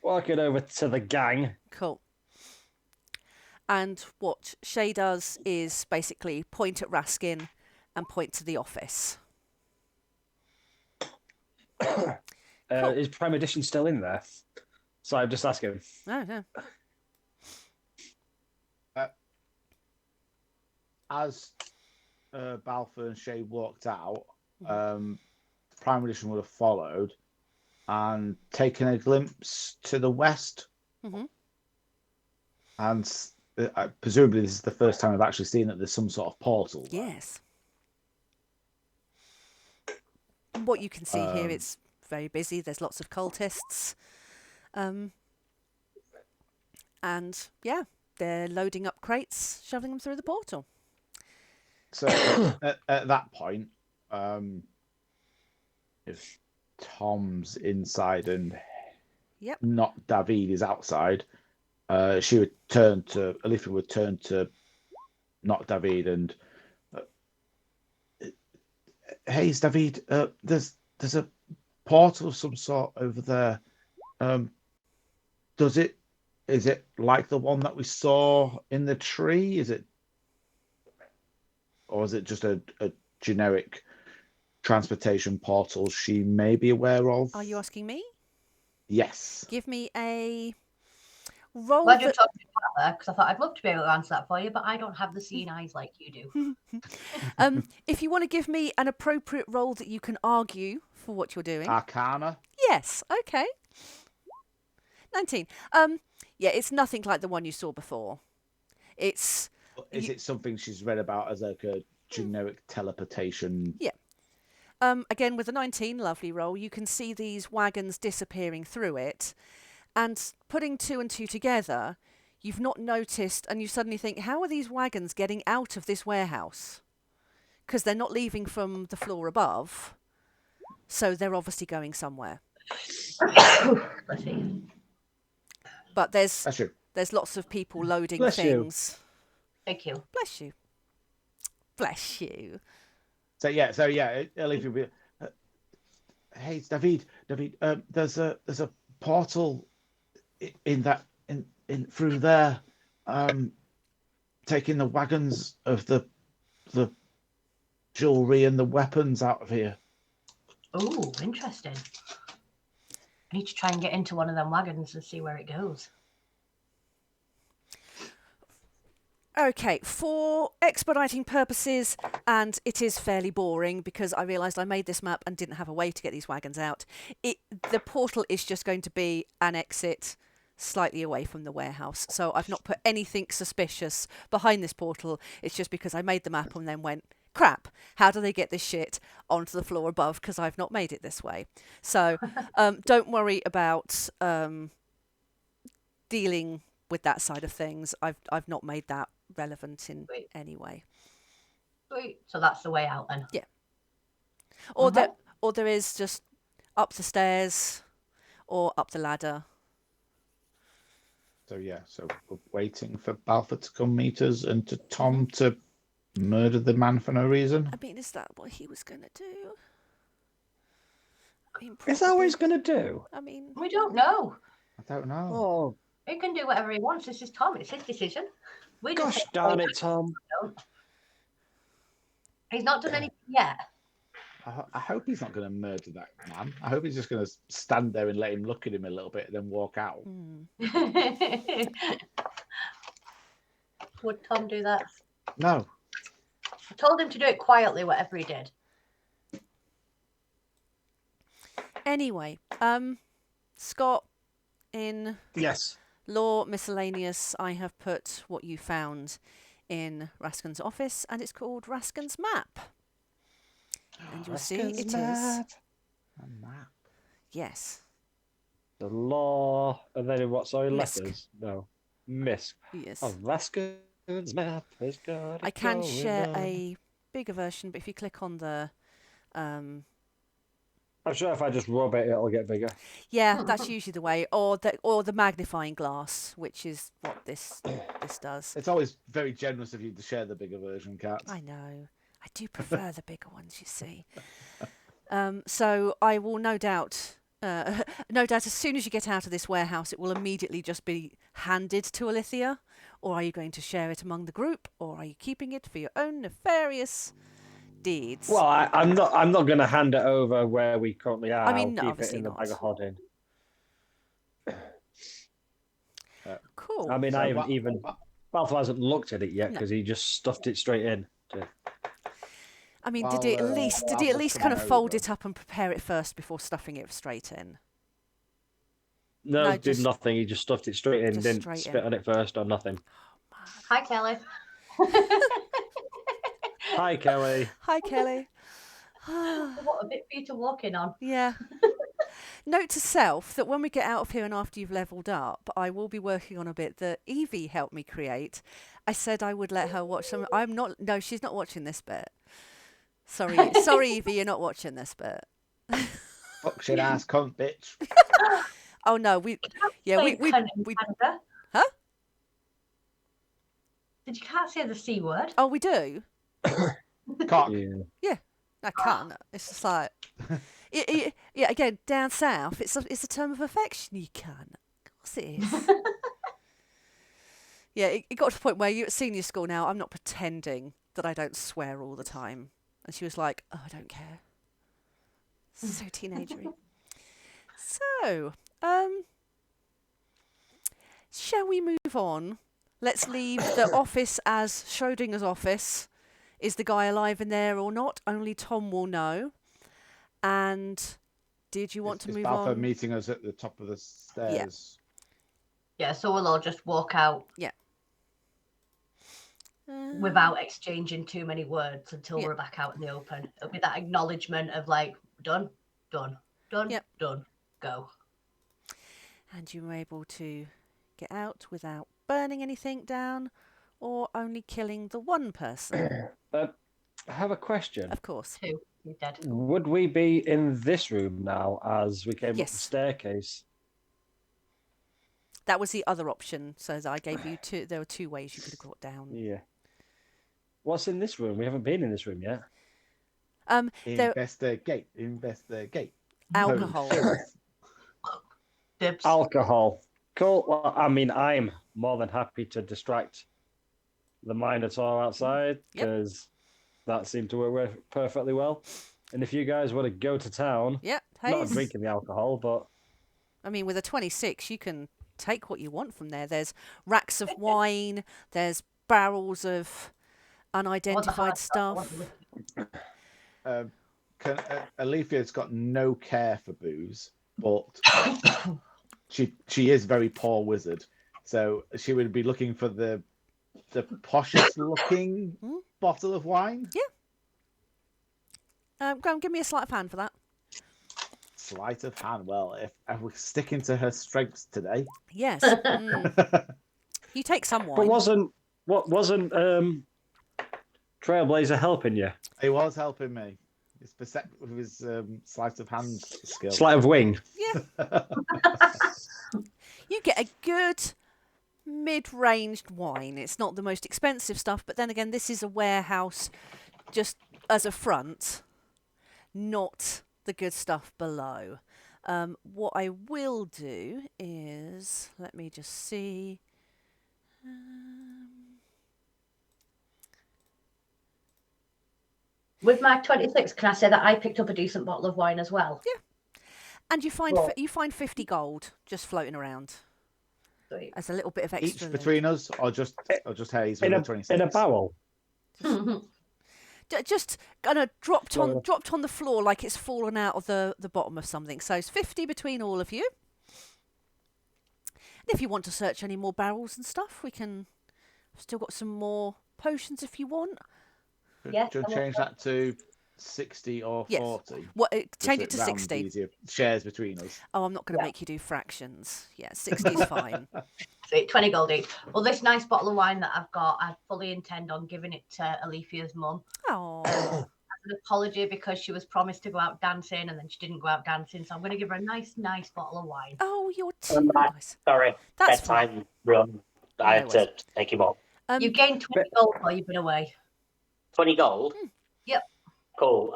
walking over to the gang. Cool. And what Shay does is basically point at Raskin and point to the office. Cool. Is Prime Edition still in there? So I'm just asking. No. As Balfour and Shay walked out, Prime Edition would have followed and taken a glimpse to the west. And presumably this is the first time I've actually seen that there's some sort of portal. Yes. What you can see here, it's very busy. There's lots of cultists. And they're loading up crates, shoving them through the portal. So at that point, if Tom's inside and not David is outside, she would turn to Alitheon would turn to not David and hey, it's David. There's a portal of some sort over there. Is it like the one that we saw in the tree? Or is it just a generic transportation portal she may be aware of? Are you asking me? Yes. Give me a roll. Glad you're talking about that, because I thought I'd love to be able to answer that for you, but I don't have the seeing eyes like you do. If you want to give me an appropriate role that you can argue for what you're doing. Arcana. Yes, okay. 19. Yeah, it's nothing like the one you saw before. It's... Is it something she's read about as like a generic teleportation? Yeah. Again, with a 19, lovely roll, you can see these wagons disappearing through it. And putting 2 and 2 together, you've not noticed, and you suddenly think, how are these wagons getting out of this warehouse? Because they're not leaving from the floor above. So they're obviously going somewhere. But there's lots of people loading Bless things. You. Thank you. Bless you. Bless you. So yeah, Alitheon. Hey, David. There's a portal in through there, taking the wagons of the jewelry and the weapons out of here. Oh, interesting. I need to try and get into one of them wagons and see where it goes. Okay, for expediting purposes, and it is fairly boring because I realised I made this map and didn't have a way to get these wagons out. The portal is just going to be an exit slightly away from the warehouse. So I've not put anything suspicious behind this portal. It's just because I made the map and then went, crap, how do they get this shit onto the floor above? Because I've not made it this way. So don't worry about dealing with that side of things. I've not made that relevant in any way. Sweet. So that's the way out then. Yeah. Or there is just up the stairs or up the ladder. So we're waiting for Balfour to come meet us and to Tom to murder the man for no reason. I mean, is that what he was going to do? I mean, is that what he's going to do? I mean, we don't know. I don't know. Oh, he can do whatever he wants. This is Tom. It's his decision. Gosh darn it, Tom. He's not done anything yet. I hope he's not going to murder that man. I hope he's just going to stand there and let him look at him a little bit and then walk out. Would Tom do that? No. I told him to do it quietly, whatever he did. Anyway, Scott, in yes, Law Miscellaneous, I have put what you found in Raskin's office, and it's called Raskin's Map. And you'll see it is a map. Yes. The law, and then in what? Sorry, Misk. letters. No, Misk. Yes. Oh, Raskin's map has got. I can share a bigger version, but if you click on the, I'm sure if I just rub it, it'll get bigger. yeah, that's usually the way, or the magnifying glass, which is what this does. It's always very generous of you to share the bigger version, Kat. I know. I do prefer the bigger ones, you see. So I will no doubt, as soon as you get out of this warehouse, it will immediately just be handed to Alithia. Or are you going to share it among the group, or are you keeping it for your own nefarious deeds? Well, I'm not going to hand it over where we currently are. I mean, I'll keep obviously it in the not. bag of holding. Cool. I mean, So I haven't even. Balfour hasn't looked at it yet because he just stuffed it straight in. I mean, Well, did he at least kind of over. fold it up and prepare it first before stuffing it straight in? No, No, did just- nothing. He just stuffed it straight in. just Didn't straight spit in. on it first or nothing. Hi, Kelly. Hi, Kelly. Hi, Kelly. What a bit for you to walk in on. Yeah. Note to self that when we get out of here and after you've leveled up, I will be working on a bit that Evie helped me create. I said I would let her watch some. No, she's not watching this bit. Sorry, Evie, you're not watching this bit. Fuck shit ass cunt bitch. Oh no, we Canada. Huh? Did you can't say the C word? Oh, we do. Cock. Yeah. I can't. It's just like, yeah. Again, down south, it's a term of affection. You can. Of course it is. Yeah, it got to the point where you're at senior school now. I'm not pretending that I don't swear all the time. And she was like, "Oh, I don't care." So teenagery. So, shall we move on? Let's leave the office as Schrodinger's office. Is the guy alive in there or not? Only Tom will know. And did you want to Is move Balfour on? meeting us at the top of the stairs? Yeah, so we'll all just walk out Yeah. without exchanging too many words until Yeah. we're back out in the open. It'll be that acknowledgement of like, done, done, done, Yep. done, go. And you were able to get out without burning anything down or only killing the one person. I have a question. Of course. 2, you're dead. Would we be in this room now as we came up the Yes. staircase? That was the other option. So I gave you two. There were 2 ways you could have got down. Yeah. What's in this room? We haven't been in this room yet. There Investigate. alcohol. Dibs. Alcohol. Cool. Well, I mean, I'm more than happy to distract the Minotaur outside because that seemed to work perfectly well. And if you guys want to go to town, Yep. not drinking the alcohol, but I mean, with a 26, you can take what you want from there. There's racks of wine. There's barrels of unidentified stuff. Alethea's got no care for booze, but she is very poor wizard, so she would be looking for the poshest looking bottle of wine. Yeah. Go and give me a sleight of hand for that. Sleight of hand. Well, if we're sticking to her strengths today. Yes. You take some wine. But wasn't Trailblazer helping you? He was helping me. His with his sleight of hand skill. Sleight of wing. Yeah. You get a good mid-ranged wine. It's not the most expensive stuff, but then again, this is a warehouse just as a front, not the good stuff below. What I will do is, let me just see. With my 26, can I say that I picked up a decent bottle of wine as well? Yeah. And you find 50 gold just floating around. Sweet. As a little bit of extra. Each between us, or just Hayes with In the a 26? in a barrel. Just kind of dropped on the floor like it's fallen out of the bottom of something. So it's 50 between all of you. And if you want to search any more barrels and stuff, we can. I've still got some more potions if you want. Yes, Do you change that to 60 or Yes. 40? What? Change it Just to round 60. easier. Shares between us. Oh, I'm not going to make you do fractions. Yeah, 60 is fine. Sweet, 20 gold each. Well, this nice bottle of wine that I've got, I fully intend on giving it to Alethea's mum. Oh. As an apology because she was promised to go out dancing and then she didn't go out dancing. So I'm going to give her a nice bottle of wine. Oh, you're too nice. Sorry, That's bedtime run. I had to take him up. You gained 20 gold while you've been away. 20 gold? Yep. Cool.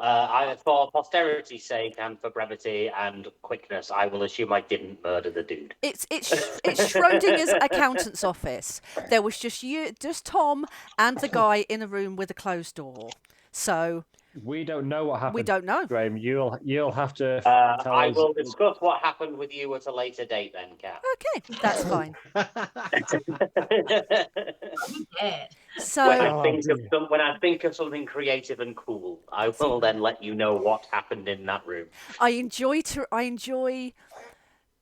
For posterity's sake and for brevity and quickness, I will assume I didn't murder the dude. It's Schrodinger's accountant's office. There was just Tom and the guy in a room with a closed door. So We don't know what happened. we don't know. Graham, you'll have to tell I us. will discuss what happened with you at a later date then, Kat. Okay, that's fine. Yeah. So When I think of something creative and cool, I will then let you know what happened in that room. I enjoy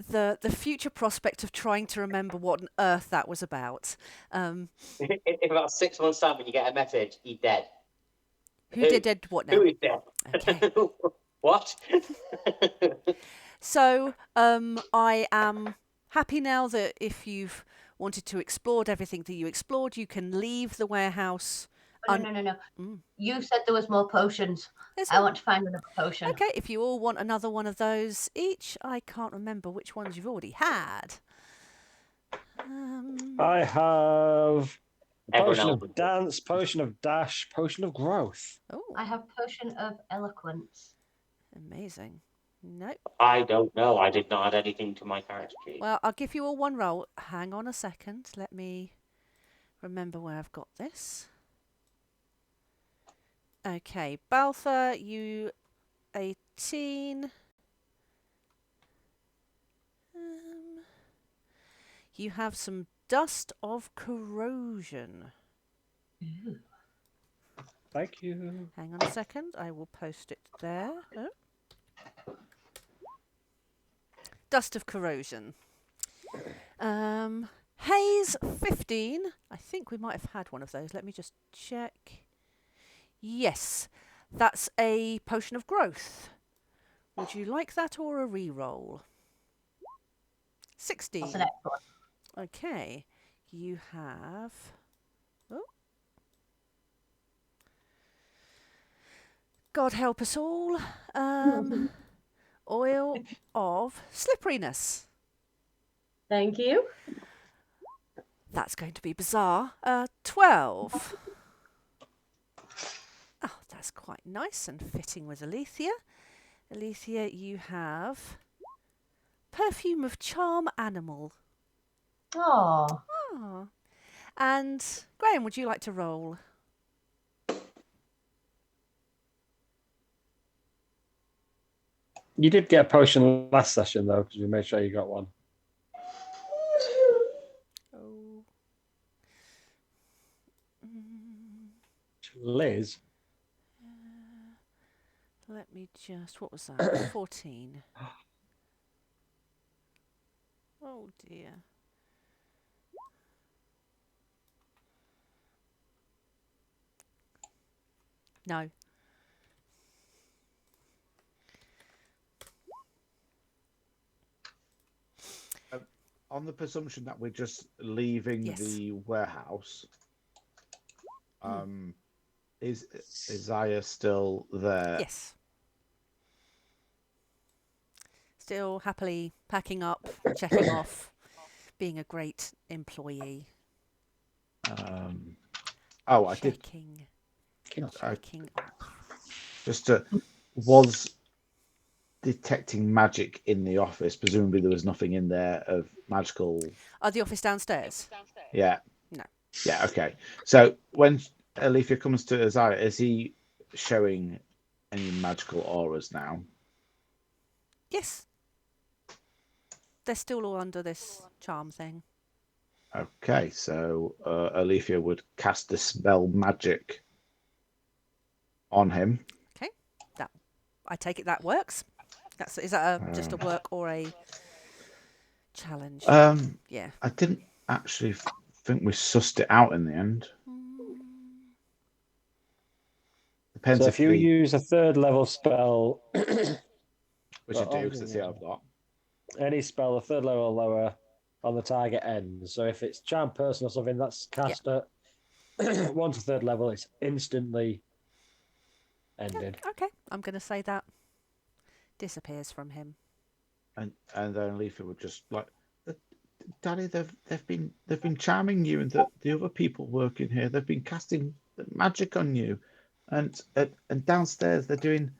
the future prospect of trying to remember what on earth that was about. In about 6 months' time, when you get a message, he's dead. Who did what now? Who is dead? Okay. What? So I am happy now that if you've wanted to explore everything that you explored, you can leave the warehouse. No. You said there was more potions. Is I there? want to find another potion. Okay, if you all want another one of those each, I can't remember which ones you've already had. I have a Everyone potion else of dance, potion of dash, potion of growth. Oh, I have potion of eloquence. amazing. Nope. I don't know. I did not add anything to my character sheet. Well, I'll give you all one roll. Hang on a second. Let me remember where I've got this. Okay, Balfour, you 18. You have some dust of corrosion. Thank you. Hang on a second. I will post it there. Oh. Dust of corrosion. Haze 15. I think we might have had one of those. Let me just check. Yes, that's a potion of growth. Would you like that or a re-roll? 16. That's an excellent. Okay, you have... Oh. God help us all. Oil of slipperiness. Thank you. That's going to be bizarre. 12. Oh, that's quite nice and fitting with Alethea. Alethea, you have perfume of charm animal. Oh. Ah. And Graham, would you like to roll? You did get a potion last session, though, because we made sure you got one. Oh. Liz? Let me just... What was that? 14. Oh, dear. No. On the presumption that we're just leaving Yes. the warehouse, is Isaiah still there? Yes. Still happily packing up, checking off, being a great employee. I did. Checking off. Just was detecting magic in the office. Presumably there was nothing in there of magical. Oh, the office downstairs? Yeah. No. Yeah. Okay. So when Alethea comes to Isaiah, is he showing any magical auras now? Yes. They're still all under this charm thing. Okay, so Alethea would cast Dispel Magic on him. Okay. I take it that works. Is that just a work or a challenge? Yeah. I didn't actually think we sussed it out in the end. Depends so if you use a 3rd level spell, which I do because that's the I've got. Any spell a 3rd level or lower on the target ends. So if it's charm person or something that's cast at 1 to 3rd level, it's instantly ended. Yeah, okay, I'm going to say that disappears from him. And then Alethea would just like, Daddy, they've been charming you, and the other people working here, they've been casting magic on you, and downstairs they're doing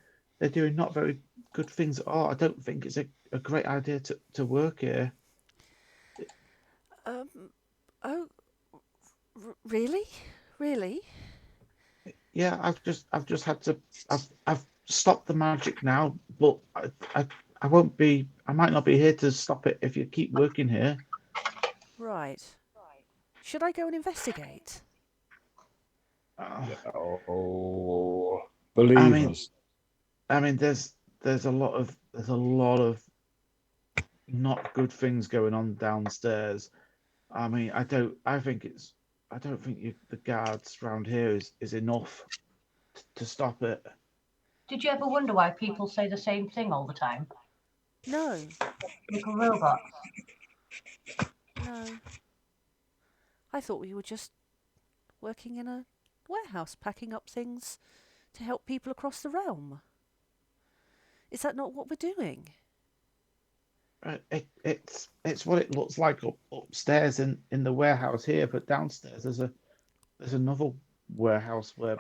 not very good things at all. I don't think it's a great idea to work here. Really? Yeah, I've just had to. I've stopped the magic now, but I won't be. I might not be here to stop it if you keep working here. Right. Should I go and investigate? Believe us. I mean, there's a lot of not good things going on downstairs. I mean, I don't think the guards around here is enough to stop it. Did you ever wonder why people say the same thing all the time? No. Little robots. No. I thought we were just working in a warehouse, packing up things to help people across the realm. Is that not what we're doing? It's what it looks like upstairs in the warehouse here, but downstairs there's another warehouse where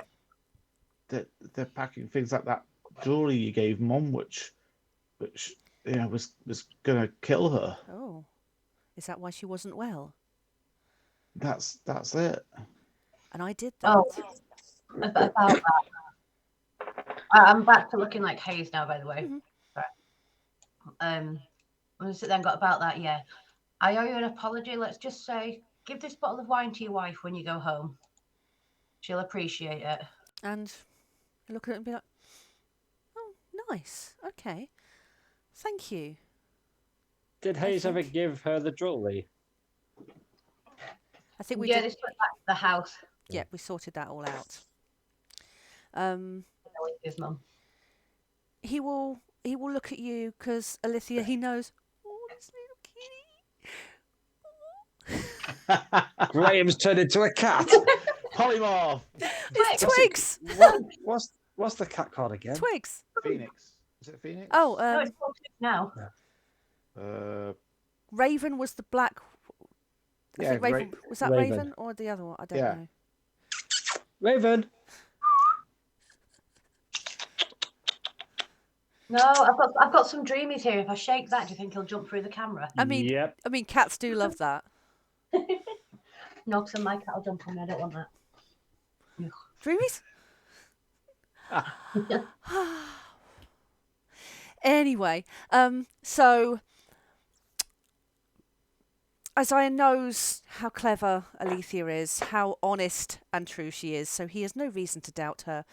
they're packing things like that jewelry you gave Mum, which was gonna kill her. Oh, is that why she wasn't well? That's it. And I did that. Oh, about that. I'm back to looking like Hayes now, by the way. Mm-hmm. Was it then got about that? Yeah. I owe you an apology. Let's just say, give this bottle of wine to your wife when you go home. She'll appreciate it. And look at it and be like, oh, nice. Okay. Thank you. Did Hayes ever think. give her the jewelry? I think we Yeah, did. they split back to the house. Yeah, we sorted that all out. His mum. He will look at you because Alithia, he knows. Oh, this little kitty. Graham's turned into a cat. Polymorph. It's Twigs. What's the cat called again? Twigs. Phoenix. Is it Phoenix? Oh, No, it's called Twigs now. Raven was the black. I think Raven was that Raven. Raven or the other one? I don't Yeah. know. Raven. No, I've got some dreamies here. If I shake that, do you think he'll jump through the camera? I mean, Yep. Cats do love that. No, because my cat will jump on me. I don't want that. Dreamies. Anyway, so Isaiah knows how clever Alethea is, how honest and true she is, so he has no reason to doubt her.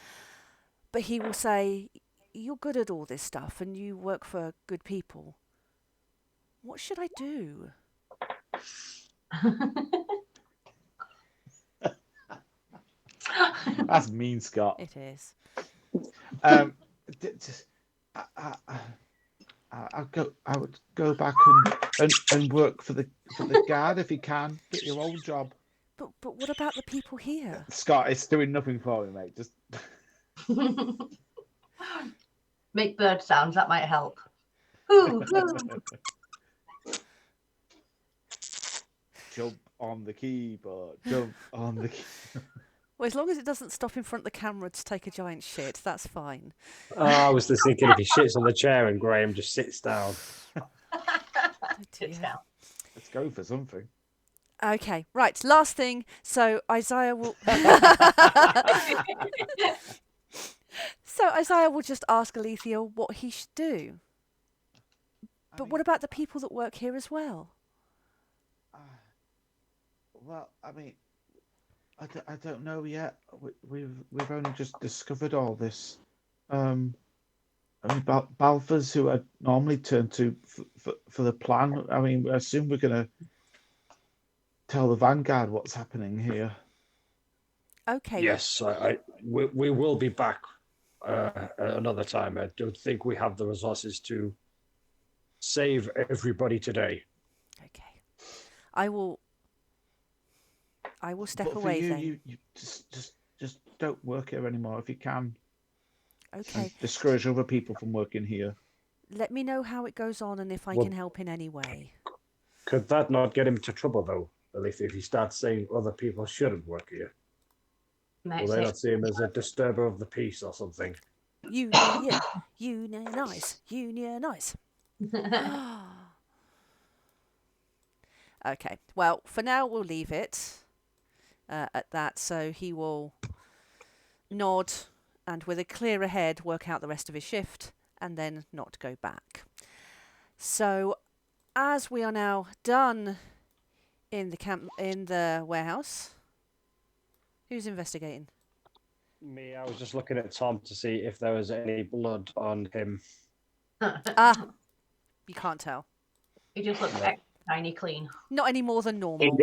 But he will say, "You're good at all this stuff, and you work for good people. What should I do?" That's mean, Scott. It is. I would go back and work for the guard if you can. Get your old job. But what about the people here? Scott, it's doing nothing for me, mate. Just Make bird sounds. That might help. Ooh, ooh. jump on the keyboard. Jump on the keyboard. Well, as long as it doesn't stop in front of the camera to take a giant shit, that's fine. I was just thinking if he shits on the chair and Graham just sits down. Sits down. Let's go for something. Okay, right. Last thing. So Isaiah will. So Isaiah will just ask Alethea what he should do. But what about the people that work here as well? Well, I mean, I don't know yet. We've only just discovered all this. I mean, Balfours, who I normally turn to for the plan. I mean, I assume we're going to tell the Vanguard what's happening here. Okay. Yes, we will be back another time. I don't think we have the resources to save everybody today. Okay. I will step But away for then. you just don't work here anymore if you can. Okay. And discourage other people from working here. Let me know how it goes on and if I can help in any way. Could that not get him into trouble, though? At least if he starts saying other people shouldn't work here. Will they not see him as a disturber of the peace or something? Unionize. Okay. Well, for now we'll leave it at that. So he will nod and with a clearer head work out the rest of his shift and then not go back. So as we are now done in the warehouse, who's investigating? Me, I was just looking at Tom to see if there was any blood on him. You can't tell. He just looks tiny clean. Not any more than normal.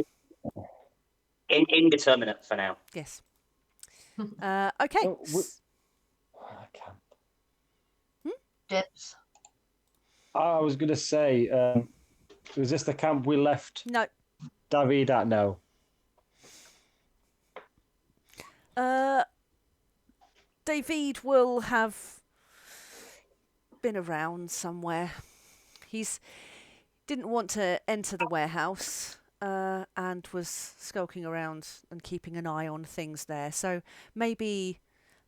Indeterminate for now. Yes. Okay. I can't. Dips. I was going to say, was this the camp we left No. David at? No. David will have been around somewhere. He's didn't want to enter the warehouse and was skulking around and keeping an eye on things there. So maybe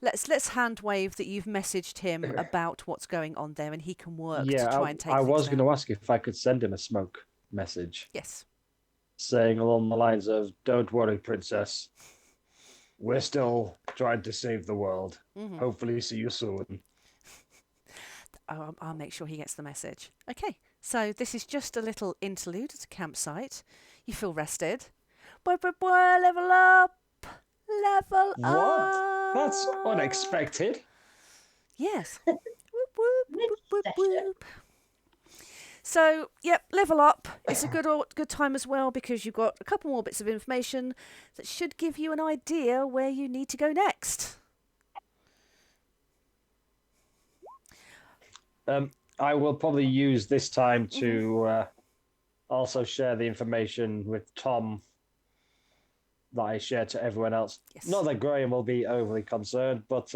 let's hand wave that you've messaged him about what's going on there and he can work to try and take I things was going down. to ask if I could send him a smoke message. Yes. Saying along the lines of, "Don't worry, princess. We're still trying to save the world. Mm-hmm. Hopefully see you soon." I'll make sure he gets the message. Okay, so this is just a little interlude at a campsite. You feel rested. Boy, level up! Level What? up! That's unexpected. Yes. Whoop, whoop, whoop, whoop, whoop. So, yep, level up. It's a good time as well because you've got a couple more bits of information that should give you an idea where you need to go next. I will probably use this time to also share the information with Tom that I shared to everyone else. Yes. Not that Graham will be overly concerned, but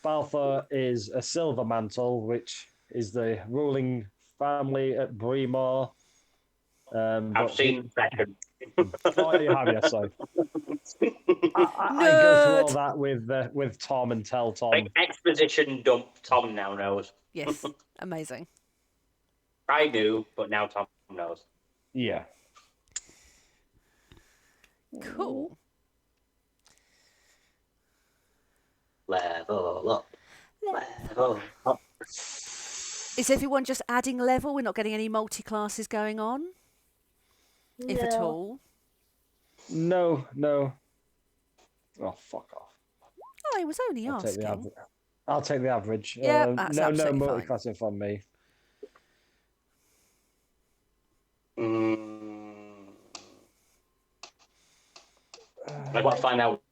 Balthor is a silver mantle, which is the ruling family at Bremore. I've seen second. Oh, you have, yes, sorry. I go through all that with Tom and tell Tom. Like exposition dump, Tom now knows. Yes, amazing. I knew, but now Tom knows. Yeah. Cool. Level up. Level up. Is everyone just adding level? We're not getting any multi-classes going on? No. If at all? No. Oh, fuck off. Oh, I was only asking. I'll take the average. Yeah, that's no absolutely fine. multi-classing from me. I want to find out what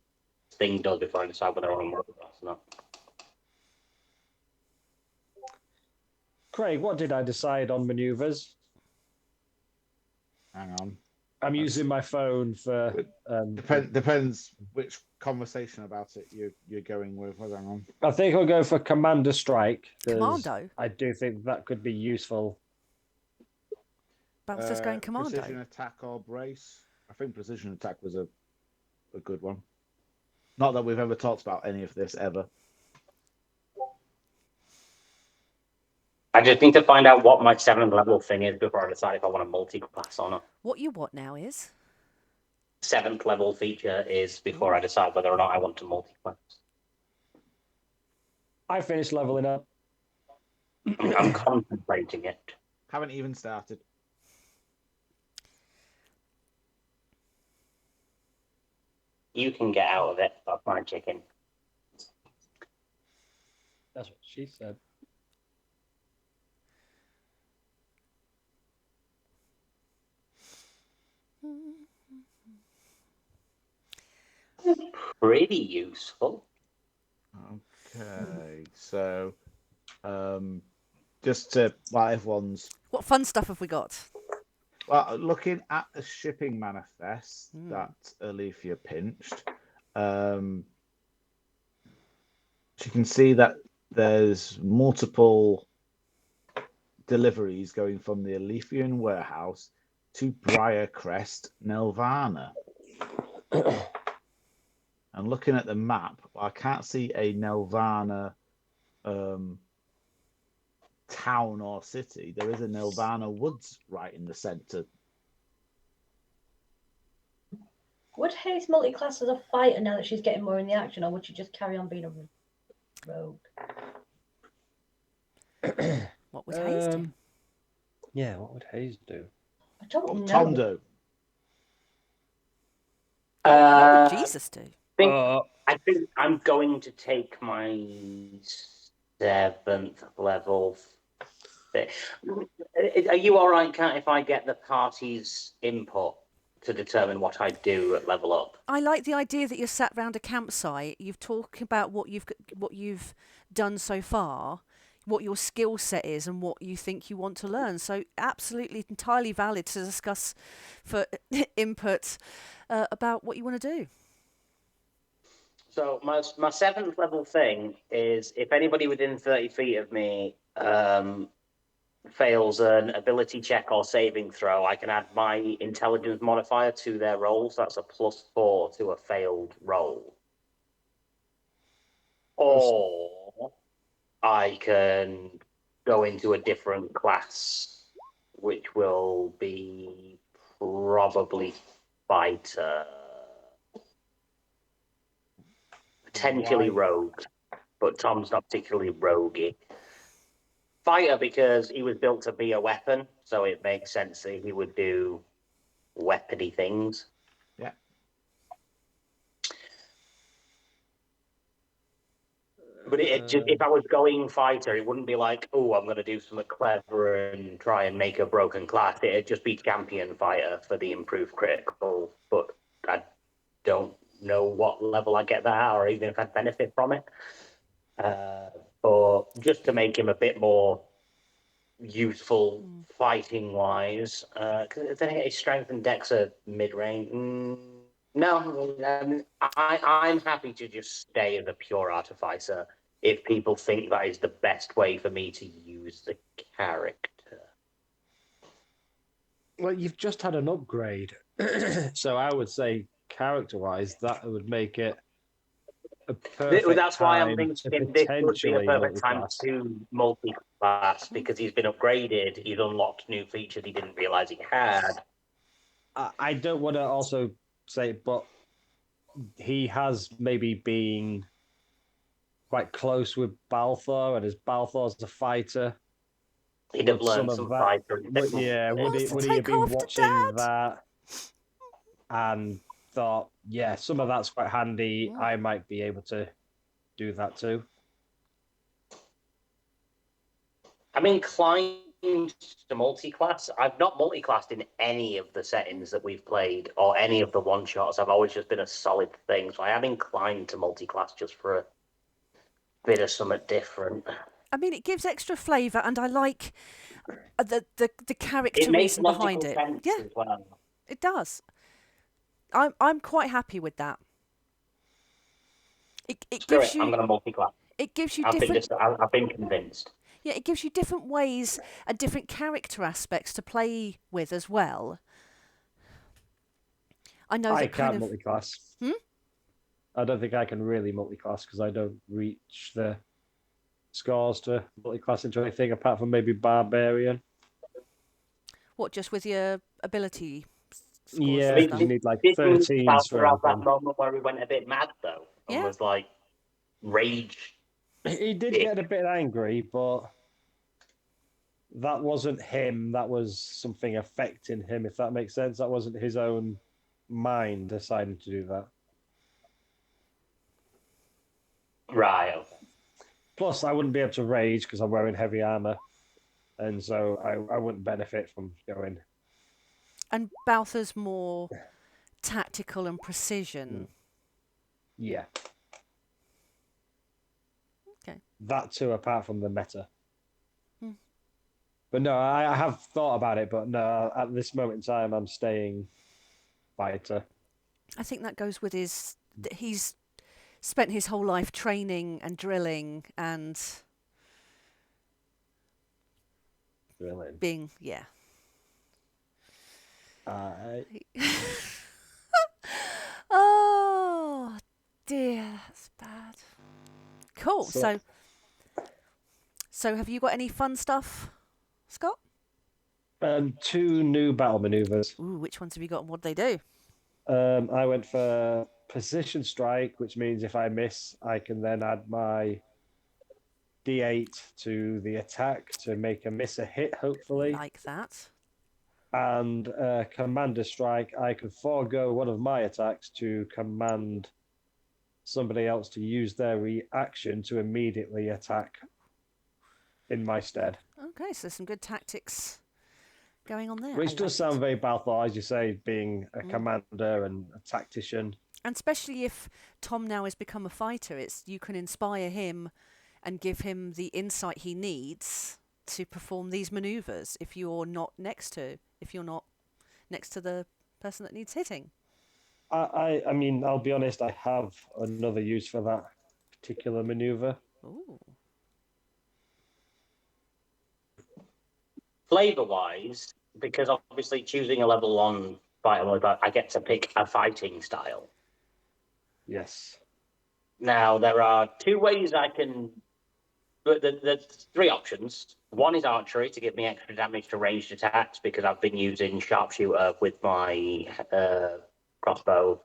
this thing does before I decide whether I want to work with us or not. Craig, what did I decide on maneuvers? Hang on. I'm using my phone for. Depends which conversation about it you're going with. Hang on. I think I'll go for Commander Strike. Commando? I do think that could be useful. Balthor's going commando. Precision attack or brace. I think precision attack was a good one. Not that we've ever talked about any of this ever. I just need to find out what my 7th level thing is before I decide if I want a multi-class or not. What you what now is? 7th level feature is before I decide whether or not I want to multi-class. I finished leveling up. I'm contemplating it. Haven't even started. You can get out of it. That's my chicken. That's what she said. Pretty useful. Okay, so just to everyone's. What fun stuff have we got? Well, looking at the shipping manifest that Alethea pinched, she can see that there's multiple deliveries going from the Alitheon warehouse to Briarcrest, Nelvana. And looking at the map, I can't see a Nelvana town or city. There is a Nelvana woods right in the centre. Would Hayes multi-class as a fighter now that she's getting more in the action, or would she just carry on being a rogue? What would Hayes do? Yeah, what would Hayes do? I don't What know. would Tom do? What would Jesus do? I think I'm going to take my 7th level. Are you all right, Kat, if I get the party's input to determine what I do at level up? I like the idea that you're sat round a campsite. You've talked about what you've done so far, what your skill set is, and what you think you want to learn. So absolutely, entirely valid to discuss for input about what you want to do. So my 7th level thing is if anybody within 30 feet of me fails an ability check or saving throw, I can add my intelligence modifier to their rolls. That's a +4 to a failed roll. Or I can go into a different class, which will be probably fighter. Potentially rogue, but Tom's not particularly roguey. Fighter because he was built to be a weapon, so it makes sense that he would do weapony things. Yeah. But if I was going fighter, it wouldn't be like, oh, I'm going to do something clever and try and make a broken class. It'd just be champion fighter for the improved critical. But I don't know what level I get that at, or even if I'd benefit from it. But just to make him a bit more useful fighting wise, because then his strength and dex are mid range. No, I'm happy to just stay as a pure artificer if people think that is the best way for me to use the character. Well, you've just had an upgrade, so I would say character-wise that would make it a perfect That's why I'm time thinking to this would be a potentially perfect time multi-class. to multi-class because he's been upgraded, he's unlocked new features he didn't realize he had. I don't want to also say, but he has maybe been quite close with Balthor, and as Balthor's a fighter, He'd have learned some fighter. Would he have been watching that and thought, yeah, some of that's quite handy. I might be able to do that too. I'm inclined to multi-class. I've not multi-classed in any of the settings that we've played or any of the one-shots. I've always just been a solid thing, so I am inclined to multi-class just for a bit of something different. I mean, it gives extra flavour, and I like the character reason behind it. Yeah, as well. It does. I'm quite happy with that. It gives you. I'm going to multi-class. It gives you different. I've been convinced. Yeah, it gives you different ways and different character aspects to play with as well. I know that can't multi-class. I don't think I can really multi-class because I don't reach the scores to multi-class into anything apart from maybe Barbarian. What, just with your ability scores? Yeah, you need like 13s for around that moment where he went a bit mad though and was like rage. He did get a bit angry, but that wasn't him. That was something affecting him, if that makes sense. That wasn't his own mind deciding to do that. Right. Okay. Plus, I wouldn't be able to rage because I'm wearing heavy armor, and so I wouldn't benefit from going. And Balthor's more tactical and precision. Yeah. Okay. That too, apart from the meta. But no, I have thought about it, but no, at this moment in time, I'm staying fighter. I think that goes with he's spent his whole life training and drilling and being, yeah. Oh dear, that's bad. Cool. So have you got any fun stuff, Scott? 2 new battle maneuvers. Ooh, which ones have you got and what do they do? I went for position strike, which means if I miss, I can then add my D8 to the attack to make a miss a hit, hopefully. Like that. And commander strike, I could forego one of my attacks to command somebody else to use their reaction to immediately attack in my stead. Okay, so some good tactics going on there. Which does sound very Balthor, as you say, being a commander and a tactician. And especially if Tom now has become a fighter, you can inspire him and give him the insight he needs to perform these maneuvers if you're not next to the person that needs hitting. I mean, I'll be honest, I have another use for that particular maneuver. Ooh. Flavor-wise, because obviously choosing a level 1 fighter mode, I get to pick a fighting style. Yes. Now, there are 2 ways I can... There's 3 options. One is archery to give me extra damage to ranged attacks because I've been using sharpshooter with my crossbow.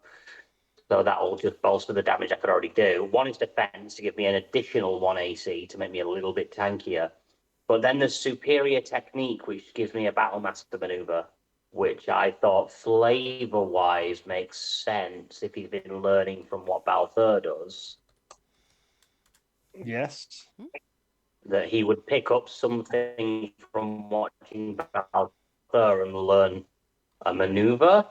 So that'll just bolster the damage I could already do. One is defense to give me an additional 1 AC to make me a little bit tankier. But then there's superior technique, which gives me a battle master maneuver, which I thought flavor-wise makes sense if he's been learning from what Balthor does. Yes. That he would pick up something from watching Balthur and learn a maneuver.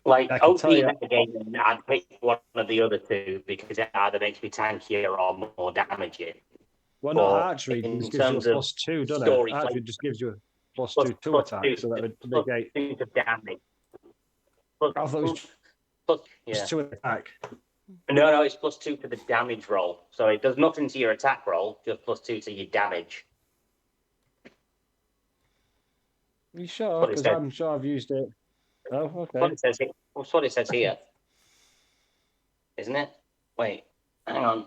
Like, I can OP tell you. metagaming, I'd pick one of the other two because it either makes me tankier or more damaging. Well, no, But archery in just gives you a terms of +2, doesn't it? story, Archery just gives you a +2 plus to attack, so that would plus negate. 2 to damage. Plus, I thought it was plus, yeah. +2 attack. No, it's +2 to the damage roll. So it does nothing to your attack roll, just +2 to your damage. Are you sure? What it Because says. I'm sure I've used it. Oh, okay. That's what it says here. Isn't it? Wait, hang on.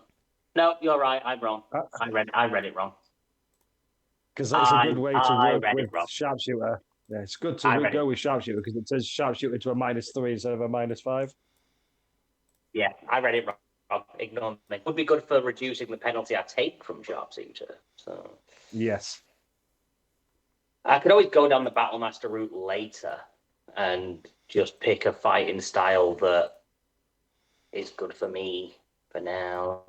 No, you're right. I'm wrong. I read it wrong. Because that's a good way to work read with it wrong. sharpshooter. Yeah, it's good I to read go it. with sharpshooter because it says sharpshooter to a -3 instead of a -5. Yeah, I read it wrong. Ignore me. Would be good for reducing the penalty I take from sharpshooter. So Yes. I could always go down the Battlemaster route later and just pick a fighting style that is good for me for now.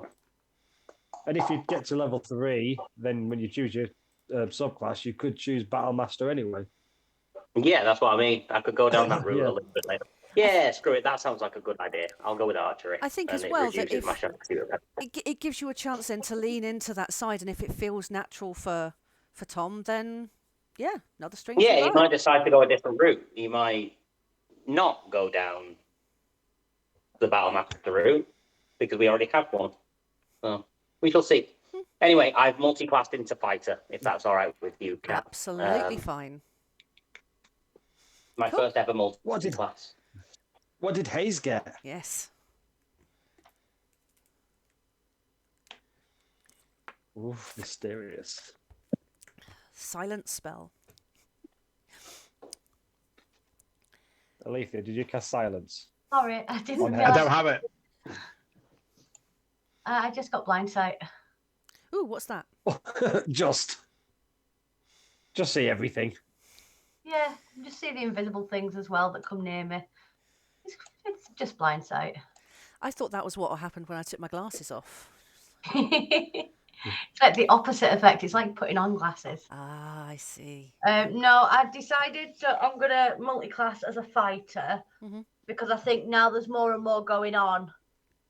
And if you get to level 3, then when you choose your subclass, you could choose Battlemaster anyway. Yeah, that's what I mean. I could go down that route Yeah. a little bit later. Yeah, screw it. That sounds like a good idea. I'll go with archery. I think and as it well that reduces if my sharpshooter. it gives you a chance then to lean into that side, and if it feels natural for Tom, then yeah, another string. Yeah, he might decide to go a different route. He might not go down the Battlemaster route because we already have one. So we shall see. Anyway, I've multi-classed into fighter, if that's all right with you, Kat. Absolutely fine. My first ever multi-class. What did Hayes get? Yes. Oof, mysterious. Silent spell. Alethea, did you cast silence? Sorry, I didn't. I don't have it. I just got blind sight. Ooh, what's that? Just see everything. Yeah, just see the invisible things as well that come near me. It's just blind sight. I thought that was what happened when I took my glasses off. It's like the opposite effect. It's like putting on glasses. Ah, I see. No, I decided that I'm gonna multi-class as a fighter because I think now there's more and more going on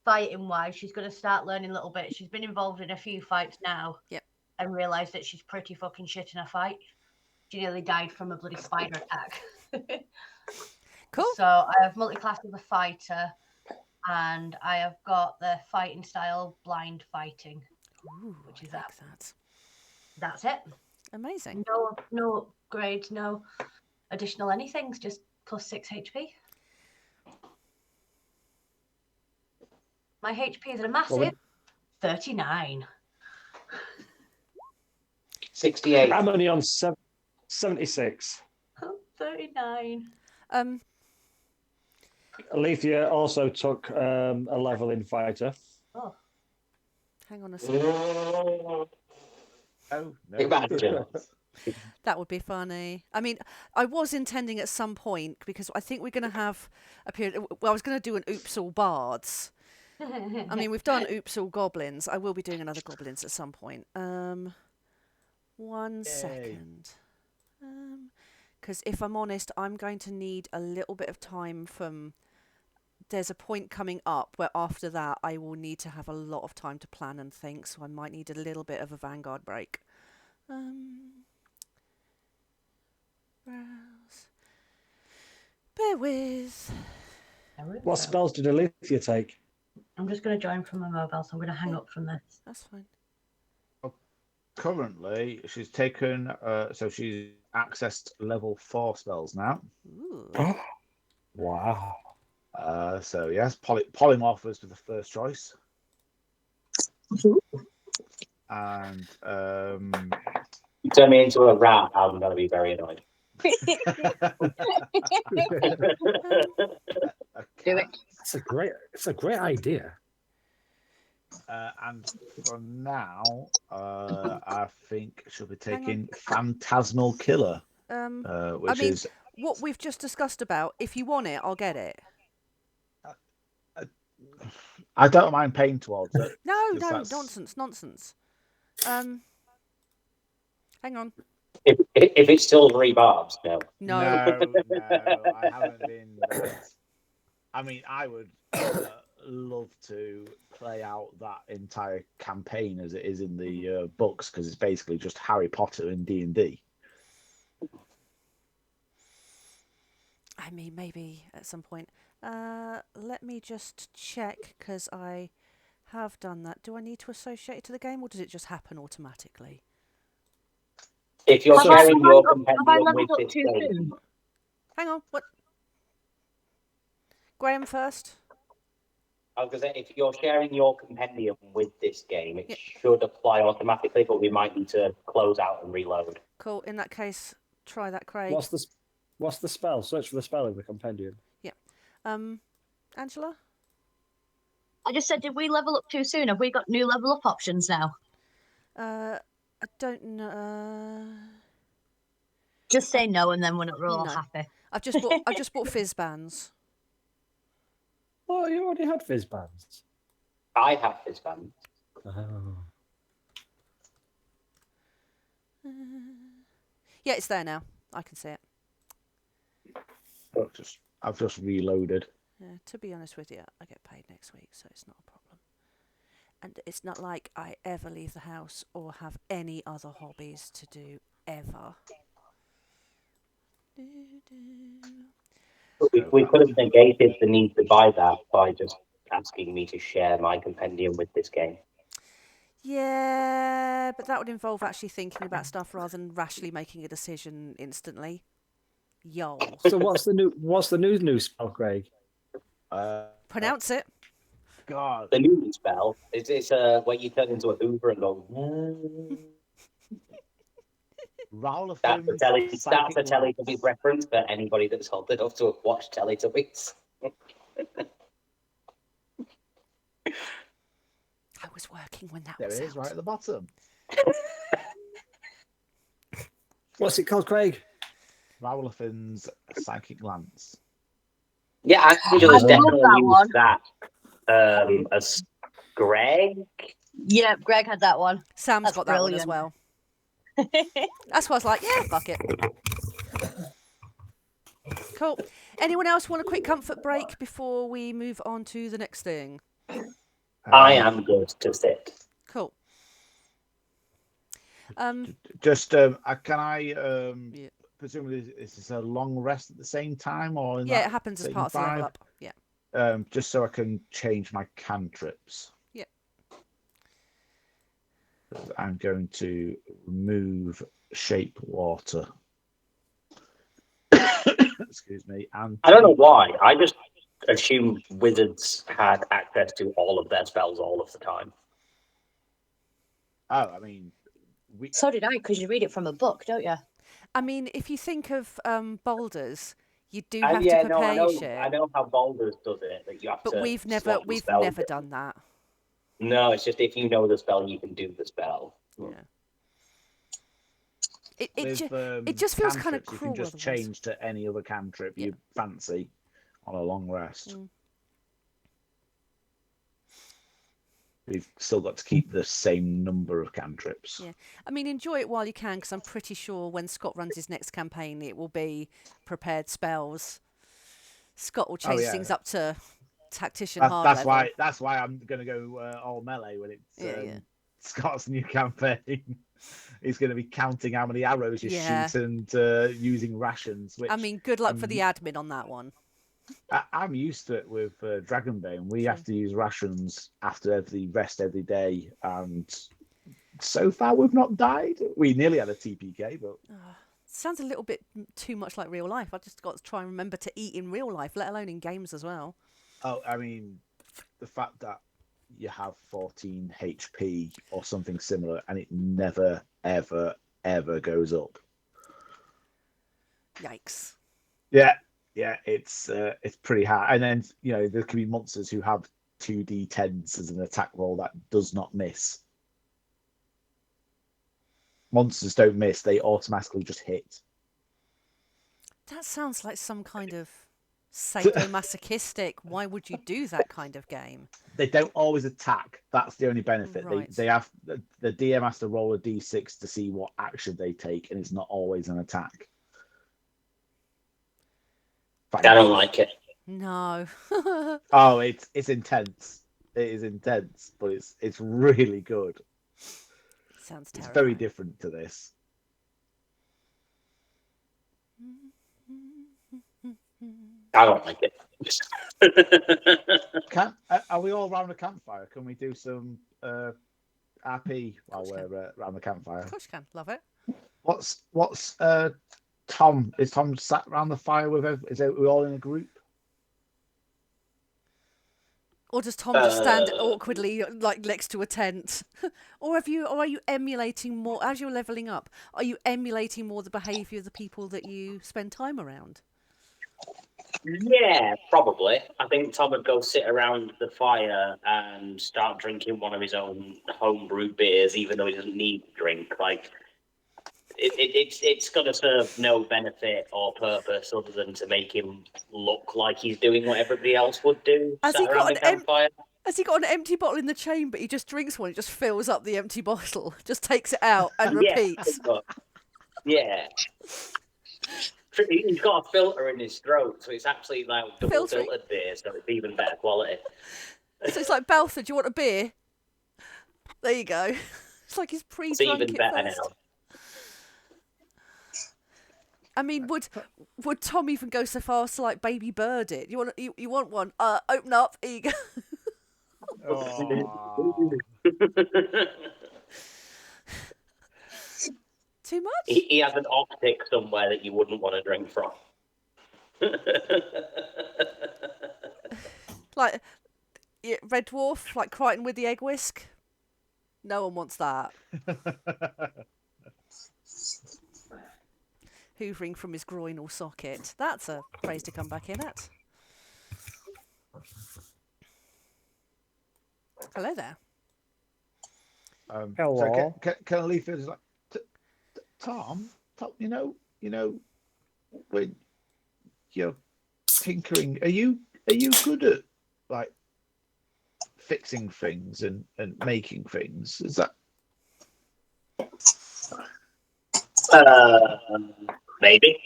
fighting wise. She's gonna start learning a little bit. She's been involved in a few fights now. Yep. And realised that she's pretty fucking shit in a fight. She nearly died from a bloody spider attack. Cool. So I have multi-class as a fighter, and I have got the fighting style blind fighting. Ooh, which is I like that. that. That's it. Amazing. No upgrades, no additional anythings, just +6 HP. My HP is a massive 39. 68. I'm only on 76. 39. Alethea also took a level in fighter. Oh. Hang on a second. Oh, no. Imagine. That would be funny. I mean, I was intending at some point, because I think we're going to have a period. Well, I was going to do an Oops All Bards. I mean, we've done Oops All Goblins. I will be doing another Goblins at some point. One second. Because if I'm honest, I'm going to need a little bit of time from... There's a point coming up where after that I will need to have a lot of time to plan and think, so I might need a little bit of a Vanguard break. Browse. Bear with. What spells did Alethea take? I'm just going to join from my mobile, so I'm going to hang up from this. That's fine. Currently, she's taken, so she's accessed level 4 spells now. Ooh. Oh, wow. So yes, polymorphers for the first choice. And Turn me into a rat, I'm going to be very annoyed. Do it. It's a great idea. And for now, I think she'll be taking Phantasmal Killer, which is what we've just discussed about. If you want it, I'll get it. I don't mind paying towards it. No, 'cause no, that's- nonsense. Hang on. If it's silvery barbs, no. No. No, I haven't been that. I mean, I would love to play out that entire campaign as it is in the books, because it's basically just Harry Potter and D&D. I mean, maybe at some point. Let me just check, because I have done that. Do I need to associate it to the game, or does it just happen automatically? If you're Have I sharing your leveled compendium with up this too game, soon? Hang on, what? Graham first. I was going to say, if you're sharing your compendium with this game, it should apply automatically, but we might need to close out and reload. Cool. In that case, try that, Craig. What's the spell? Search for the spell in the compendium. Yeah. Angela? I just said, did we level up too soon? Have we got new level up options now? I don't know. Just say no, and then we're all happy. I've just bought fizz bands. Oh, you already had fizz bands. I have fizz bands. Oh. Yeah, it's there now. I can see it. I've just reloaded. Yeah, to be honest with you, I get paid next week, so it's not a problem. And it's not like I ever leave the house or have any other hobbies to do, ever. We could have negated the need to buy that by just asking me to share my compendium with this game. Yeah, but that would involve actually thinking about stuff rather than rashly making a decision instantly. Yo. So what's the new spell, Craig? Pronounce it. God. The new spell is where you turn into a Hoover and go. That's a Teletubbies reference for anybody that's old enough to have watched Teletubbies. I was working when that There was it is, out. right at the bottom. What's it called, Craig? Rowlithan's Psychic Lance. Yeah, Angela's I love definitely that used one. that as Greg. Yeah, Greg had that one. Sam's That's got that one as brilliant. well. That's why I was like, yeah, fuck it. Cool. Anyone else want a quick comfort break before we move on to the next thing? I am good to sit. Cool. Just can I presumably this is a long rest at the same time, or in yeah, that it happens as same part of the level vibe? up. Yeah. Just so I can change my cantrips. Yeah. I'm going to remove shape water. Excuse me. And I don't know why. I just assumed wizards had access to all of their spells all of the time. Oh, I mean, So did I, because you read it from a book, don't you? I mean, if you think of boulders, you do have to prepare your shit. I know how Boulders does it, that you have to. But we've never done that. No, it's just if you know the spell, you can do the spell. Yeah. It just feels kind of cruel. You can just change to any other cantrip you fancy on a long rest. We've still got to keep the same number of cantrips. Yeah, I mean, enjoy it while you can, because I'm pretty sure when Scott runs his next campaign, it will be prepared spells. Scott will change things up to tactician hard level. That's why I'm going to go all melee when it's Scott's new campaign. He's going to be counting how many arrows you shoot and using rations. Which, I mean, good luck for the admin on that one. I'm used to it with Dragonbane. We have to use rations after every day, and so far we've not died. We nearly had a TPK, but sounds a little bit too much like real life. I just got to try and remember to eat in real life, let alone in games as well. Oh, I mean, the fact that you have 14 HP or something similar, and it never, ever, ever goes up. Yikes! Yeah, it's pretty hard. And then there can be monsters who have 2d10s as an attack roll that does not miss. Monsters don't miss; they automatically just hit. That sounds like some kind of sadomasochistic. Why would you do that kind of game? They don't always attack. That's the only benefit. Right. They have the DM has to roll a d6 to see what action they take, and it's not always an attack. I don't like it. No. Oh, it's intense. It is intense, but it's really good. Sounds It's terrifying. very different to this. I don't like it. Are we all around the campfire? Can we do some RP while we're around the campfire? Of course you can. Love it. What's Tom? Is Tom sat around the fire with? We all in a group? Or does Tom just stand awkwardly, like next to a tent? Or are you emulating more as you're leveling up? Are you emulating more the behaviour of the people that you spend time around? Yeah, probably. I think Tom would go sit around the fire and start drinking one of his own homebrewed beers, even though he doesn't need to drink. Like, it's going to serve no benefit or purpose other than to make him look like he's doing what everybody else would do. Has sat around the campfire. Has he got an empty bottle in the chamber? He just drinks one. He just fills up the empty bottle, just takes it out and repeats. Yeah. He's got a filter in his throat, so it's actually like double filtered beer, so it's even better quality. So it's like, Balfour, do you want a beer? There you go. It's like he's pre-drunk. It's even better now. I mean, would Tom even go so far as to like baby bird it? You want one? Open up. Here you go. Oh. Too much? He has an optic somewhere that you wouldn't want to drink from. Like Red Dwarf, like Crichton with the egg whisk. No one wants that. Hoovering from his groinal socket. That's a phrase to come back in at. Hello there. Hello. So can Alitheon is like, Tom, you know, when you're tinkering, are you good at like fixing things and making things? Is that maybe?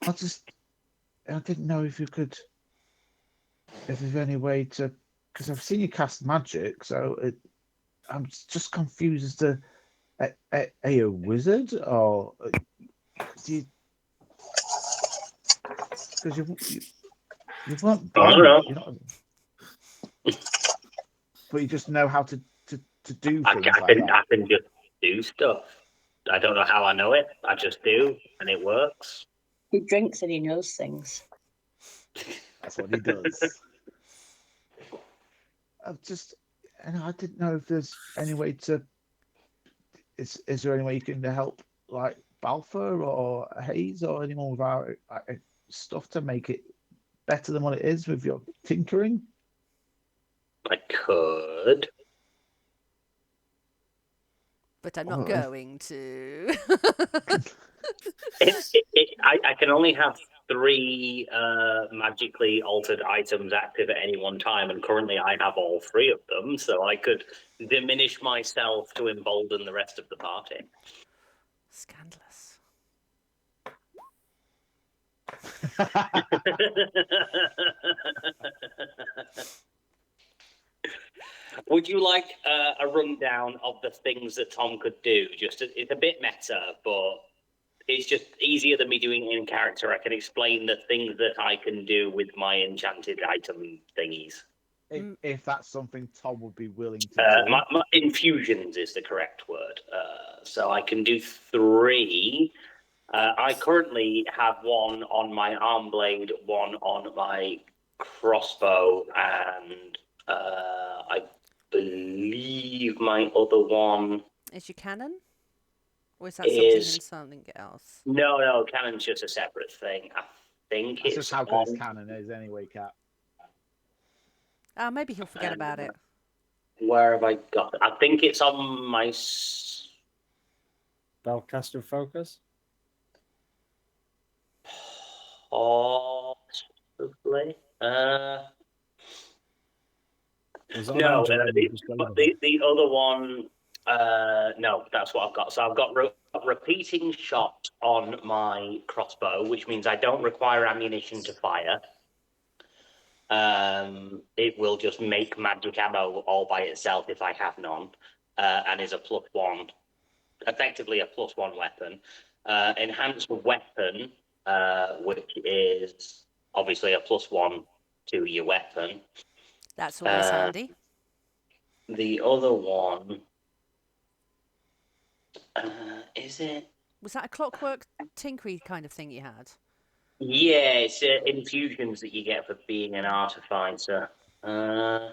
I didn't know if there's any way to, because I've seen you cast magic, so I'm just confused as to, are you a wizard or do you? Because you weren't blind, I don't know. you're not, but you just know how to do things I that. can just do stuff. I don't know how I know it. I just do, and it works. He drinks and he knows things. That's what he does. I didn't know if there's any way to. Is there any way you can help, like Balfour or Hayes or anyone with our stuff to make it better than what it is with your tinkering? I could. But I'm not going to. I can only have 3 magically altered items active at any one time, and currently I have all 3 of them, so I could diminish myself to embolden the rest of the party. Scandalous. Would you like a rundown of the things that Tom could do? It's a bit meta, but it's just easier than me doing it in character. I can explain the things that I can do with my enchanted item thingies. If that's something Tom would be willing to do. My infusions is the correct word. So I can do 3. I currently have 1 on my arm blade, 1 on my crossbow, and I believe my other one is your cannon? Or is that something else? No, cannon's just a separate thing. I think That's it's just how good his cannon is anyway, Cat. Maybe he'll forget about it. Where have I got it? I think it's on my Spellcaster focus? Possibly. Is that No, an engine or just a lever? the other one, no, that's what I've got. So I've got repeating shot on my crossbow, which means I don't require ammunition to fire. It will just make magic ammo all by itself if I have none, and is a +1, effectively a +1 weapon. Enhanced weapon, which is obviously a +1 to your weapon. That's always handy. The other one, is it? Was that a clockwork tinkery kind of thing you had? Yeah, it's infusions that you get for being an artificer. I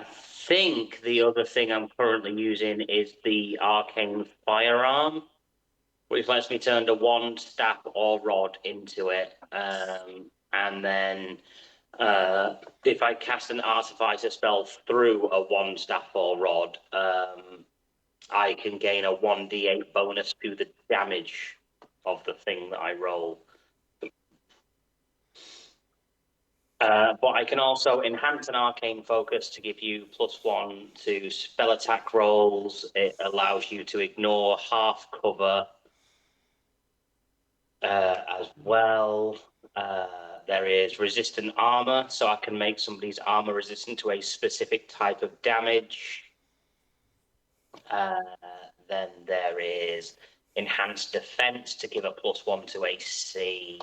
think the other thing I'm currently using is the arcane firearm, which lets me turn a wand, staff, or rod into it. And then if I cast an artificer spell through a wand, staff, or rod, I can gain a 1d8 bonus to the damage of the thing that I roll. But I can also enhance an arcane focus to give you +1 to spell attack rolls. It allows you to ignore half cover as well. There is resistant armor, so I can make somebody's armor resistant to a specific type of damage. Then there is enhanced defense to give a +1 to AC.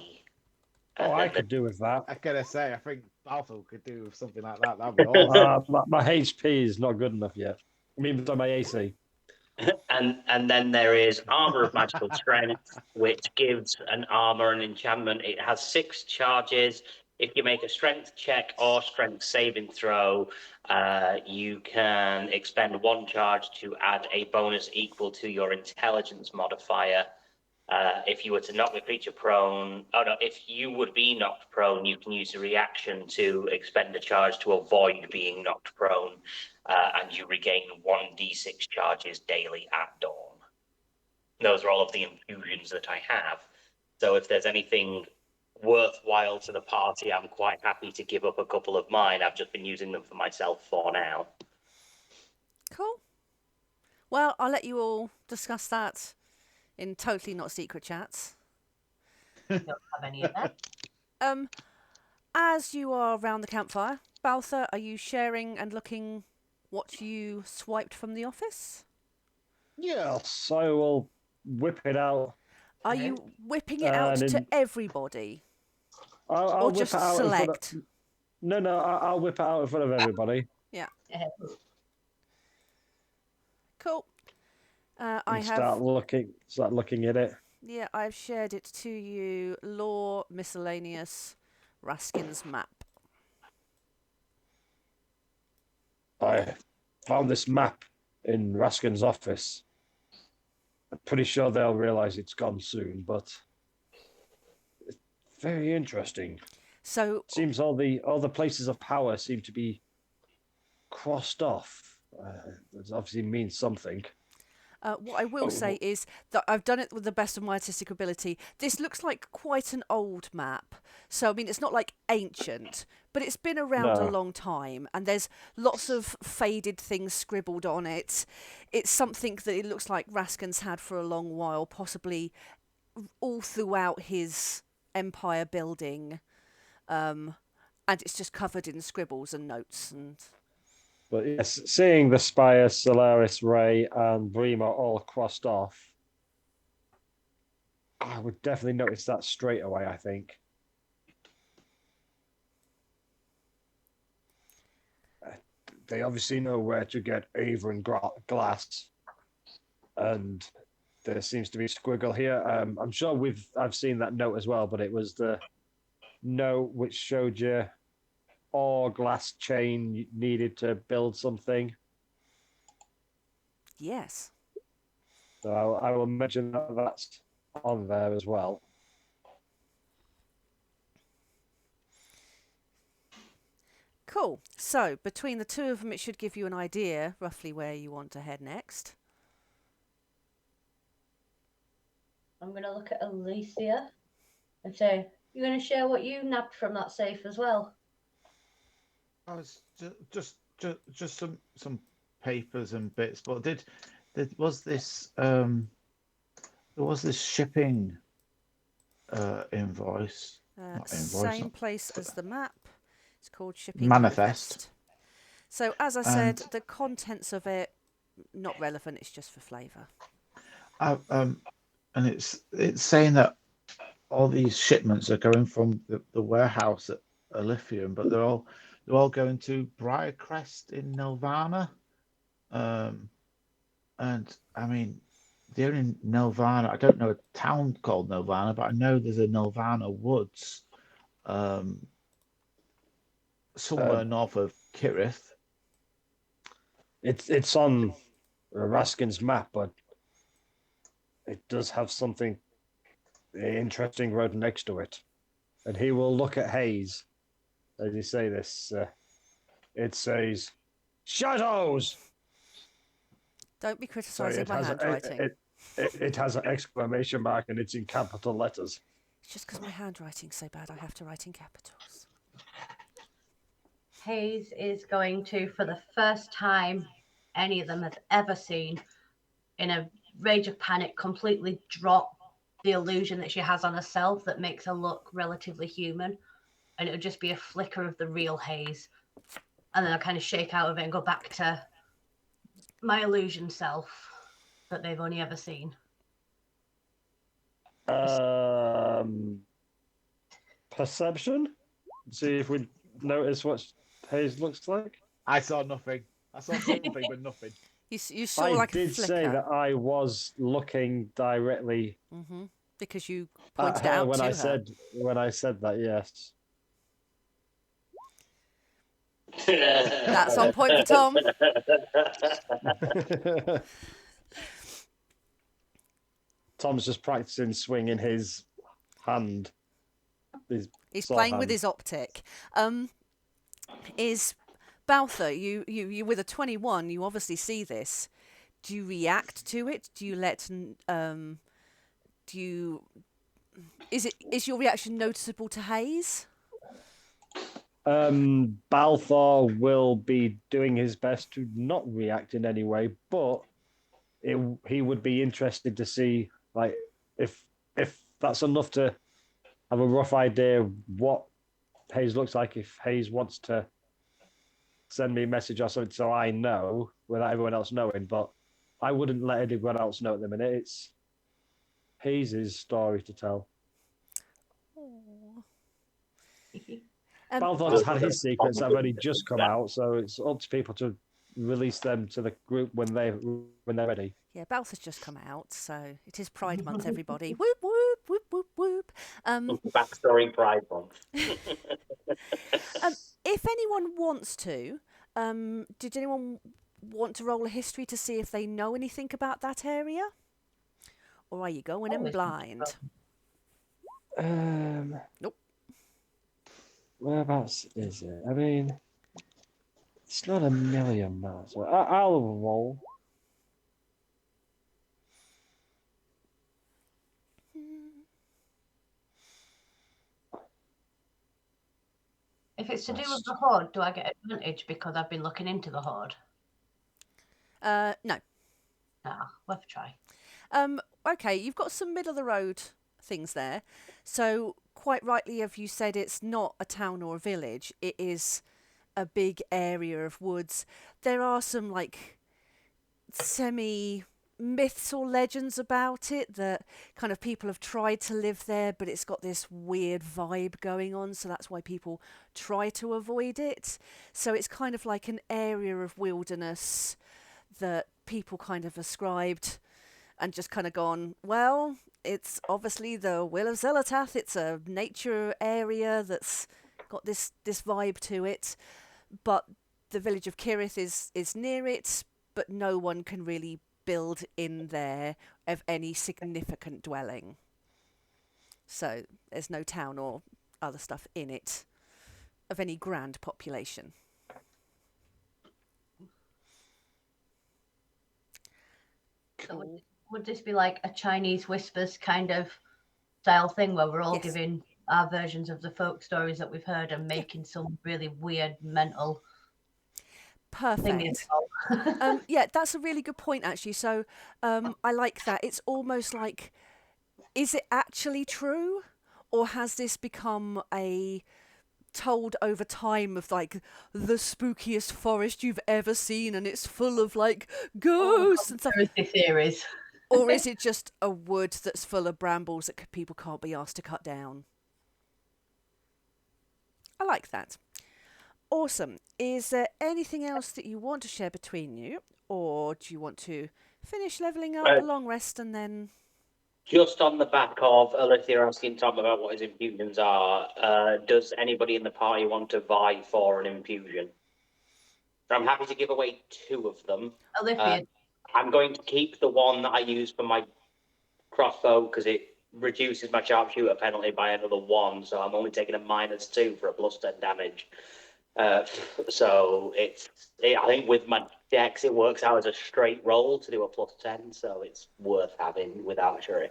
I could do with that. I gotta say, I think Balthal could do with something like that. That'd be awesome. My HP is not good enough yet. I mean, my AC. And then there is Armor of Magical Strength, which gives an armor an enchantment. It has 6 charges. If you make a strength check or strength saving throw, you can expend 1 charge to add a bonus equal to your intelligence modifier. If you were to knock the creature prone, if you would be knocked prone, you can use a reaction to expend a charge to avoid being knocked prone, and you regain 1d6 charges daily at dawn. Those are all of the infusions that I have. So if there's anything worthwhile to the party, I'm quite happy to give up a couple of mine. I've just been using them for myself for now. Cool. Well, I'll let you all discuss that in totally not secret chats. Don't have any of that. As you are round the campfire, Balthar, are you sharing and looking what you swiped from the office? Yes, I will whip it out. Are you whipping it out to everybody? I'll or whip just it out select? No, I'll whip it out in front of everybody. Yeah. Cool. I have start looking at it. Yeah, I've shared it to you. Law miscellaneous Raskin's map. I found this map in Raskin's office. I'm pretty sure they'll realize it's gone soon, but it's very interesting. So seems all the places of power seem to be crossed off. That obviously means something. What I will say is that I've done it with the best of my artistic ability. This looks like quite an old map. So, I mean, it's not like ancient, but it's been around a long time. And there's lots of faded things scribbled on it. It's something that it looks like Raskin's had for a long while, possibly all throughout his empire building. And it's just covered in scribbles and notes and... But yes, seeing the Spire, Solaris, Ray, and Bremer all crossed off, I would definitely notice that straight away, I think. They obviously know where to get Ava and Glass. And there seems to be a squiggle here. I'm sure I've seen that note as well, but it was the note which showed you or glass chain needed to build something. Yes. So I will mention that that's on there as well. Cool. So between the two of them, it should give you an idea roughly where you want to head next. I'm going to look at Alicia. and say, "You're going to share what you nabbed from that safe as well." I was just some papers and bits, but was this there was this shipping invoice, not invoice, Same not place as the map. It's called Shipping manifest. So, as I And said, the contents of it, not relevant, it's just for flavour. and it's saying that all these shipments are going from the warehouse at Alitheon, but they're all going to Briarcrest in Nelvana. And I mean, the only Nelvana, I don't know a town called Nelvana, but I know there's a Nelvana Woods somewhere north of Kirith. It's on Raskin's map, but it does have something interesting road next to it. And he will look at Hayes as you say this. It says, "Shadows!" Don't be So criticising it my has handwriting. it has an exclamation mark and it's in capital letters. It's just because my handwriting's so bad, I have to write in capitals. Hayes is going to, for the first time any of them have ever seen, in a rage of panic, completely drop the illusion that she has on herself that makes her look relatively human. And it would just be a flicker of the real Hayes. And then I'll kind of shake out of it and go back to my illusion self that they've only ever seen. Perception? See if we notice what Hayes looks like. I saw nothing. I saw something, but nothing. You saw like a did flicker. say that I was looking directly because you at pointed her it out when to I her. when I said that. Yes. That's on point for Tom. Tom's just practicing swinging his hand. He's playing with his optic. Is Baltha, you with a 21, you obviously see this. Do you react to it? Do you let is your reaction noticeable to Hayes? Balthor will be doing his best to not react in any way, but he would be interested to see, like, if that's enough to have a rough idea what Hayes looks like. If Hayes wants to send me a message or something, so I know without everyone else knowing. But I wouldn't let anyone else know at the minute. It's Hayes' story to tell. Balthor's had his secrets that have only just come out, so it's up to people to release them to the group when they're ready. Yeah, Balthor's just come out, so it is Pride Month, everybody. Whoop, whoop, whoop, whoop, whoop. Backstory Pride Month. If anyone wants to, did anyone want to roll a history to see if they know anything about that area? Or are you going in blind? Nope. Whereabouts is it? I mean, it's not a million miles. I'll roll. If it's to do with the Horde, do I get advantage because I've been looking into the Horde? No. Worth a try. Okay, you've got some middle of the road things there. So quite rightly have you said it's not a town or a village. It is a big area of woods. There are some like semi myths or legends about it that kind of people have tried to live there, but it's got this weird vibe going on, so that's why people try to avoid it. So it's kind of like an area of wilderness that people kind of ascribed and just kind of gone, well, it's obviously the Will of Zelatath. It's a nature area that's got this vibe to it, but the village of Kirith is near it, but no one can really build in there of any significant dwelling. So there's no town or other stuff in it of any grand population. Cool. So would this be like a Chinese whispers kind of style thing where we're all Yes. giving our versions of the folk stories that we've heard and making some really weird mental Perfect. Yeah, that's a really good point, actually. So I like that. It's almost like, is it actually true? Or has this become a told over time of like the spookiest forest you've ever seen and it's full of like ghosts and stuff? Conspiracy theories. Or is it just a wood that's full of brambles that people can't be asked to cut down? I like that. Awesome. Is there anything else that you want to share between you? Or do you want to finish levelling up, a long rest, and then... Just on the back of Alitheon asking Tom about what his infusions are, does anybody in the party want to vie for an infusion? I'm happy to give away 2 of them. Alitheon. I'm going to keep the one that I use for my crossbow because it reduces my sharpshooter penalty by another 1, so I'm only taking a -2 for a +10 damage. So I think with my dex it works out as a straight roll to do a +10, so it's worth having without jury.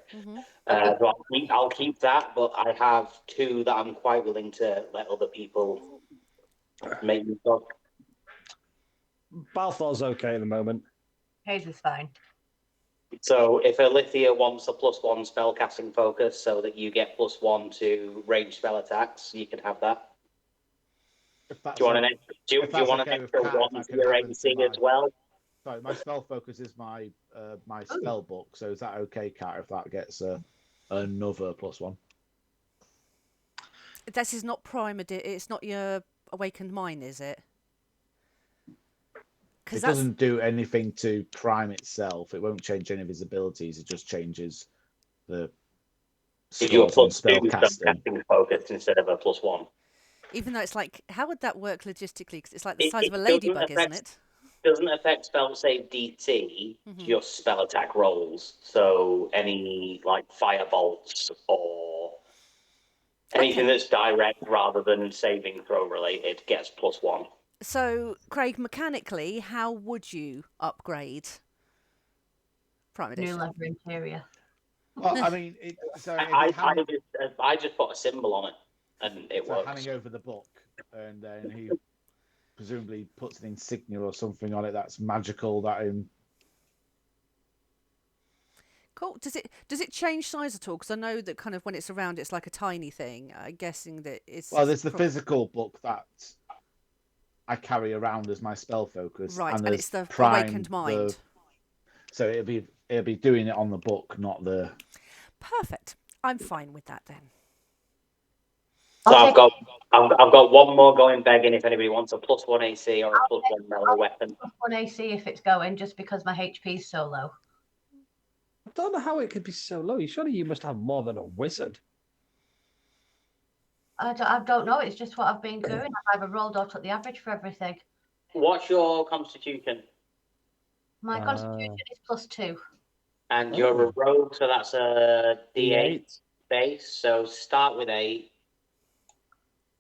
So I'll keep that, but I have 2 that I'm quite willing to let other people make me talk. Balthor's okay at the moment. Hayes is fine. So if Alithia wants a +1 spellcasting focus so that you get +1 to range spell attacks, you can have that. Do you want an extra 1 to your AC as well? Sorry, my spell focus is my spell book. So is that okay, Kat, if that gets another +1? This is not Prime it's not your Awakened Mind, is it? It doesn't do anything to Prime itself. It won't change any of his abilities. It just changes the scores on spellcasting focus instead of a +1. Even though it's like, how would that work logistically? Because it's like the size of a ladybug, isn't it? Doesn't affect spell save DC, just spell attack rolls. So any like fire bolts or anything that's direct rather than saving throw related gets +1. So, Craig, mechanically, how would you upgrade Prime Edition? New leather interior. Well, I mean, I just put a symbol on it. And it works. Handing over the book, and then he presumably puts an insignia or something on it that's magical. Cool. Does it change size at all? Because I know that kind of when it's around, it's like a tiny thing. I'm guessing that it's. Well, there's the physical book that I carry around as my spell focus, right? And it's the Prime, Awakened Mind. So it'll be doing it on the book, not the. Perfect. I'm fine with that then. So I've got 1 more going begging if anybody wants a +1 AC or a +1 melee weapon. +1 AC if it's going, just because my HP is so low. I don't know how it could be so low. Surely you must have more than a wizard. I don't know. It's just what I've been doing. I've either rolled or took the average for everything. What's your constitution? My constitution is +2. And you're a rogue, so that's a D8 base. So start with 8.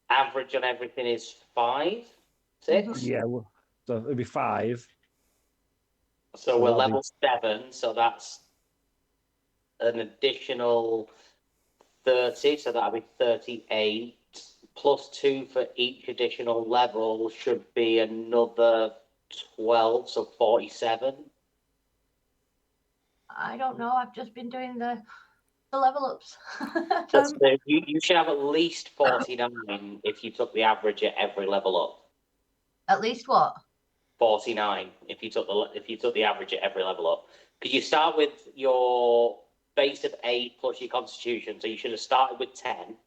Average on everything is 5, 6. Yeah, so it'd be 5. So we're level 7, so that's an additional 30, so that'll be 38. +2 for each additional level should be another 12, so 47. I don't know. I've just been doing the level ups. So you should have at least 49 if you took the average at every level up. At least what? 49 if you took the average at every level up. Because you start with your base of 8 plus your constitution, so you should have started with 10.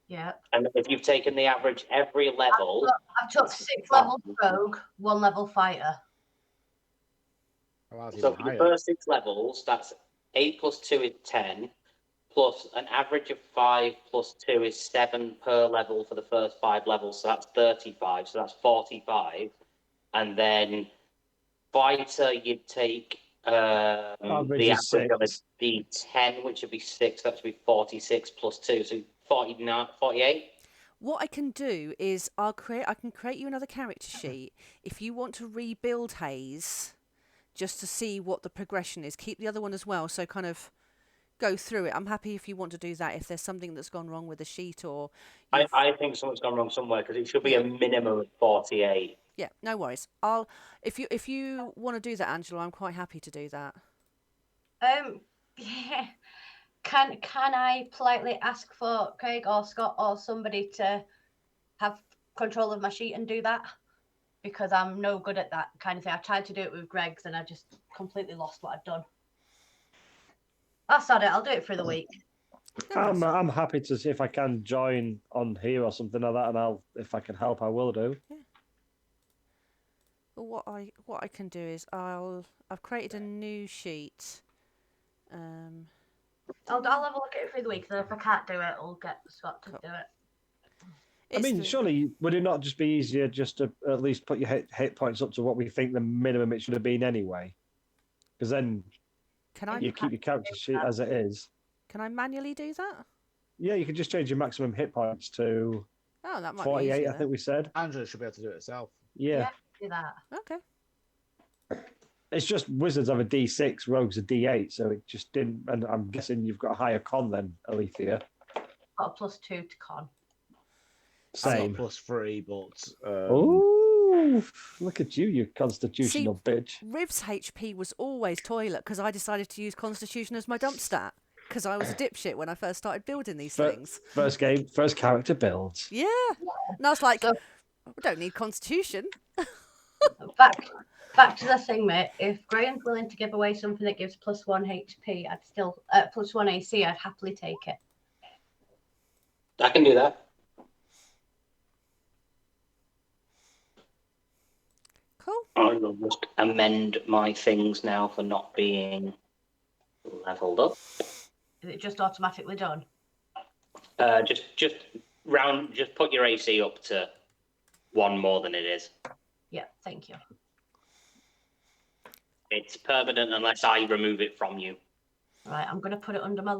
Yeah. And if you've taken the average every level, I've took 6 level rogue, 1 level fighter. So for the first 6 levels, that's 8 plus 2 is 10, plus an average of 5 plus 2 is 7 per level for the first 5 levels, so that's 35, so that's 45. And then fighter, you'd take the average of a D10, which would be 6, that would be 46 plus 2, so 49, 48. What I can do is I can create you another character sheet. If you want to rebuild Hayes, just to see what the progression is, keep the other one as well. So kind of go through it. I'm happy if you want to do that. If there's something that's gone wrong with the sheet, or I think something's gone wrong somewhere because it should be a minimum of 48. yeah, no worries. If you want to do that, Angela, I'm quite happy to do that. Yeah. Can I politely ask for Craig or Scott or somebody to have control of my sheet and do that? Because I'm no good at that kind of thing. I tried to do it with Greg's and I just completely lost what I'd done. I'll start it. I'll do it for the week. I'm happy to see if I can join on here or something like that, and if I can help, I will do. Yeah. Well, what I can do is I've created a new sheet. I'll have a look at it through the week. Then if I can't do it, I'll get Scott to do it. I mean, surely would it not just be easier just to at least put your hit points up to what we think the minimum it should have been anyway? Because then you keep your character sheet as it is. Can I manually do that? Yeah, you can just change your maximum hit points to that might 48, be easier, I think we said. Angela should be able to do it herself. Yeah. Do that. Okay. It's just wizards have a D6, rogues a D8, so it just didn't. And I'm guessing you've got a higher con than Alethea. Got a +2 to con. Same. +3, but. Oh, look at you, you constitutional bitch. Riv's HP was always toilet because I decided to use Constitution as my dump stat because I was a dipshit when I first started building these things. First game, first character builds. Yeah. And I was like, I don't need Constitution. Back to the thing, mate. If Graham's willing to give away something that gives +1 HP, I'd still +1 AC. I'd happily take it. I can do that. Cool. I will just amend my things now for not being leveled up. Is it just automatically done? Just put your AC up to 1 more than it is. Yeah, thank you. It's permanent unless I remove it from you. Right, I'm going to put it under my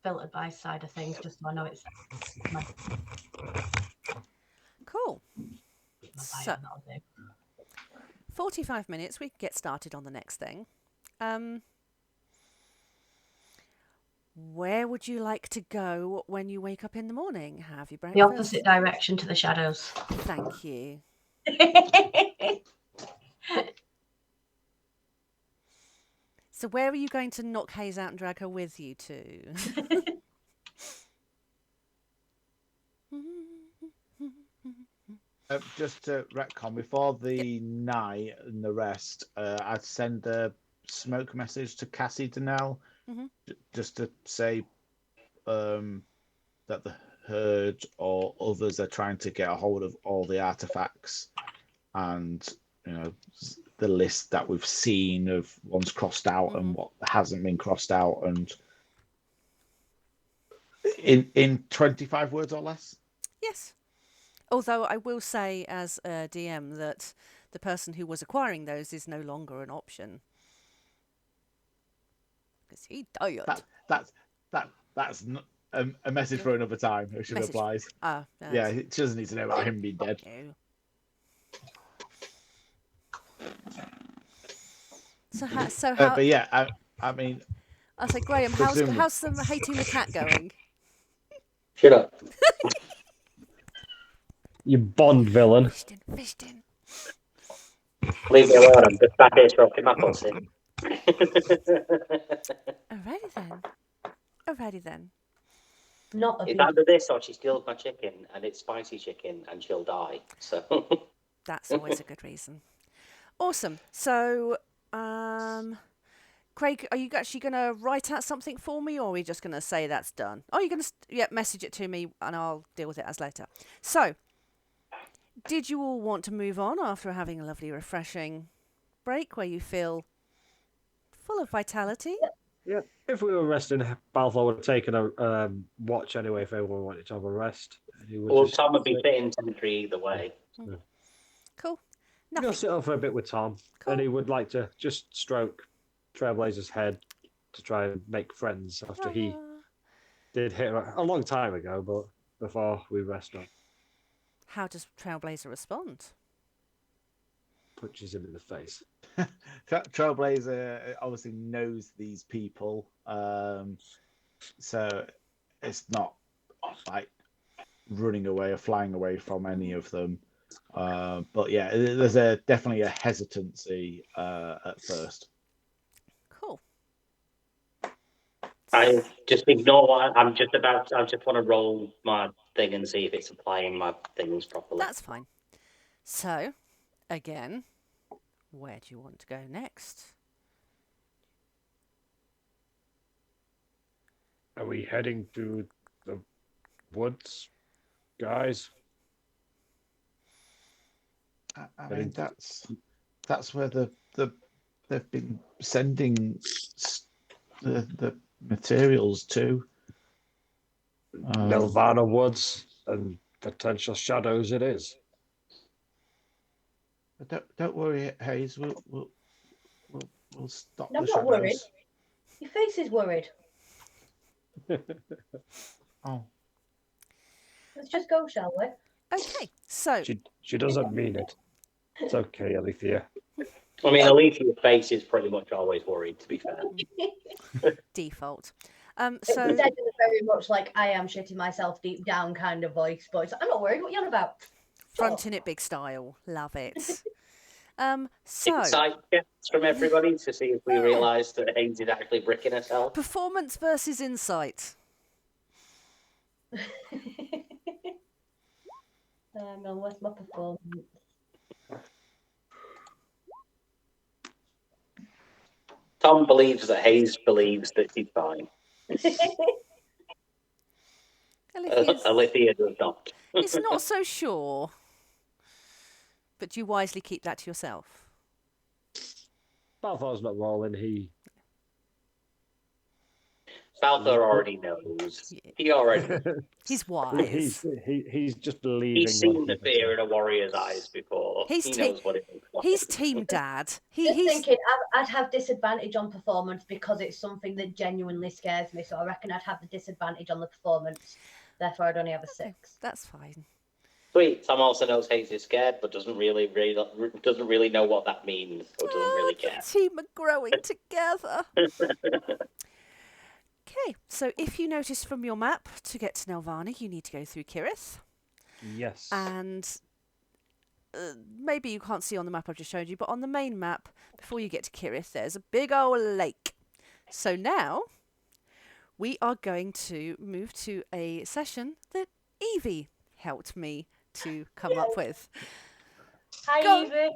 filtered by side of things, just so I know it's my... Cool. So, 45 minutes, we can get started on the next thing. Where would you like to go when you wake up in the morning? Have your breakfast? The opposite direction to the shadows. Thank you. So where are you going to knock Hayes out and drag her with you to? Just to retcon, before the night and the rest, I'd send a smoke message to Cassie Donnell, just to say that the herd or others are trying to get a hold of all the artifacts, and the list that we've seen of ones crossed out and what hasn't been crossed out, and in 25 words or less. Yes. Although I will say as a DM that the person who was acquiring those is no longer an option. Because he died. That's not a message for another time. If she replies. No, yeah, she doesn't need to know about him being dead. No. So how? But yeah, I mean. I say, Graham, how's the hating the cat going? Shut up. You Bond villain. Fished in. Leave me alone. I'm just back here stroking my pussy. Alrighty then. It's either this or she steals my chicken and it's spicy chicken and she'll die. So that's always a good reason. Awesome. So, Craig, are you actually going to write out something for me, or are we just going to say that's done? Oh, you're going to message it to me, and I'll deal with it as later. So, did you all want to move on after having a lovely, refreshing break where you feel full of vitality? Yeah. If we were resting, Balfour would have taken a watch anyway if everyone wanted to have a rest. Well, Tom would be fitting sentry either way. Mm. Cool. He'll sit up for a bit with Tom, and he would like to just stroke Trailblazer's head to try and make friends after he did hit her a long time ago, but before we rest up. How does Trailblazer respond? punches him in the face. Trailblazer obviously knows these people, so it's not like running away or flying away from any of them. But yeah, there's definitely a hesitancy at first. Cool. I just ignore what I just want to roll my thing and see if it's applying my things properly. That's fine. So, again, where do you want to go next? Are we heading to the woods, guys? I mean, that's where they've been sending the materials to. Nelvana Woods and potential shadows it is. Don't worry, Hayes. We'll stop No, the I'm shadows. not worried. Your face is worried. Oh, Let's just go, shall we? Okay, so She doesn't mean it. It's okay, Alethea. I mean, Alethea's face is pretty much always worried, to be fair. default. It's So said in a very much like I am shitting myself deep down kind of voice, but it's, I'm not worried. What are you on about? fronting it big style, love it. So Insight checks from everybody to see if we realise that Hayes is actually bricking herself. performance versus insight. No, where's my performance? Tom believes that Hayes believes that she's fine. Alethea does not. It's not so sure, but you wisely keep that to yourself. Balthor's not rolling. Balthor already knows. He already knows. He's wise. He's just believing. He's seen the fear in a warrior's eyes before. He knows what it looks like. He's team dad. Just He's thinking I'd have disadvantage on performance because it's something that genuinely scares me. So I reckon I'd have the disadvantage on the performance. Therefore, I'd only have a 6. That's fine. Sweet. Tom also knows Hayes is scared, but doesn't really know what that means, or doesn't really care. The team are growing together. Okay, so if you notice from your map, to get to Nelvana, you need to go through Kirith. Yes. And maybe you can't see on the map I've just showed you, but on the main map, before you get to Kirith, there's a big old lake. So now we are going to move to a session that Evie helped me to come up with. Hi, Evie.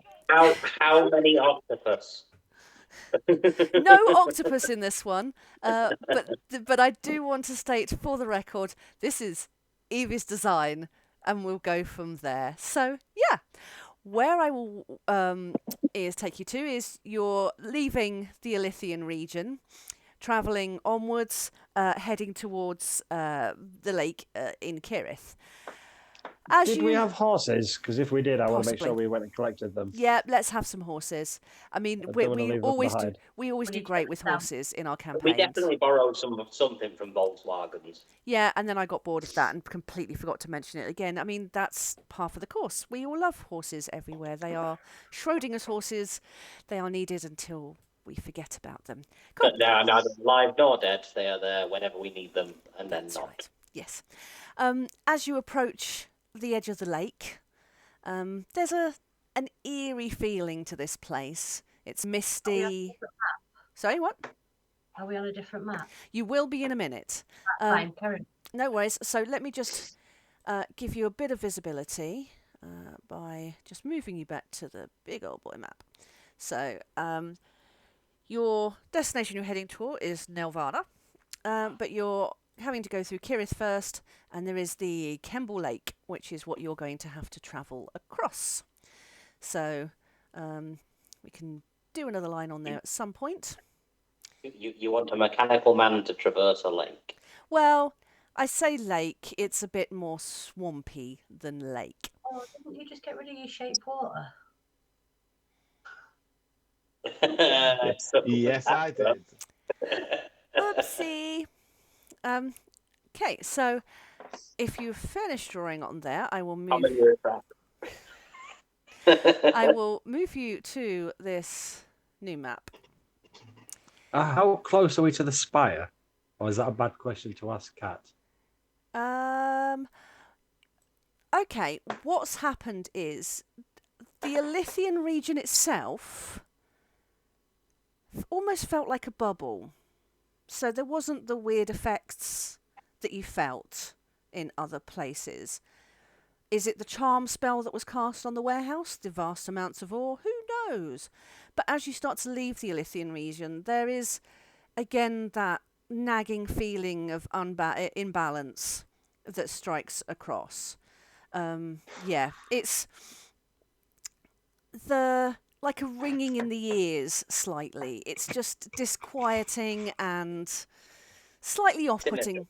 How many octopus? No octopus in this one, but I do want to state for the record, this is Evie's design, and we'll go from there. So yeah, where I will take you to is you're leaving the Alitheon region, travelling onwards, heading towards the lake in Kirith. Did we have horses? Because if we did, I want to make Possibly. sure we went and collected them. Yeah, let's have some horses. I mean, I don't we wanna leave them always do, behind. we always do great with horses in our campaigns. We definitely borrowed something from Volkswagens. Yeah, and then I got bored of that and completely forgot to mention it again. I mean, that's half of the course. We all love horses everywhere. They are Schrodinger's horses. They are needed until we forget about them. Cool. But they are neither alive nor dead. They are there whenever we need them, and then That's not. right. Yes. As you approach the edge of the lake, there's an eerie feeling to this place. It's misty. Sorry, what? Are we on a different map? You will be in a minute. Fine, Karen. No worries. So let me just give you a bit of visibility by just moving you back to the big old boy map. So your destination you're heading toward is Nelvana, but you're having to go through Kirith first, and there is the Kemble Lake, which is what you're going to have to travel across. So we can do another line on there at some point. You want a mechanical man to traverse a lake? Well, I say lake, it's a bit more swampy than lake. Oh, didn't you just get rid of your shaped water? yes, I did. Oopsie. Okay, so if you've finished drawing on there, I will move. I will move you to this new map. How close are we to the spire? Or is that a bad question to ask Kat? Okay, what's happened is the Alitheon region itself almost felt like a bubble. So there wasn't the weird effects that you felt in other places. Is it the charm spell that was cast on the warehouse? The vast amounts of ore? Who knows? But as you start to leave the Alitheon region, there is again that nagging feeling of imbalance that strikes across. It's like a ringing in the ears slightly. It's just disquieting and slightly off-putting.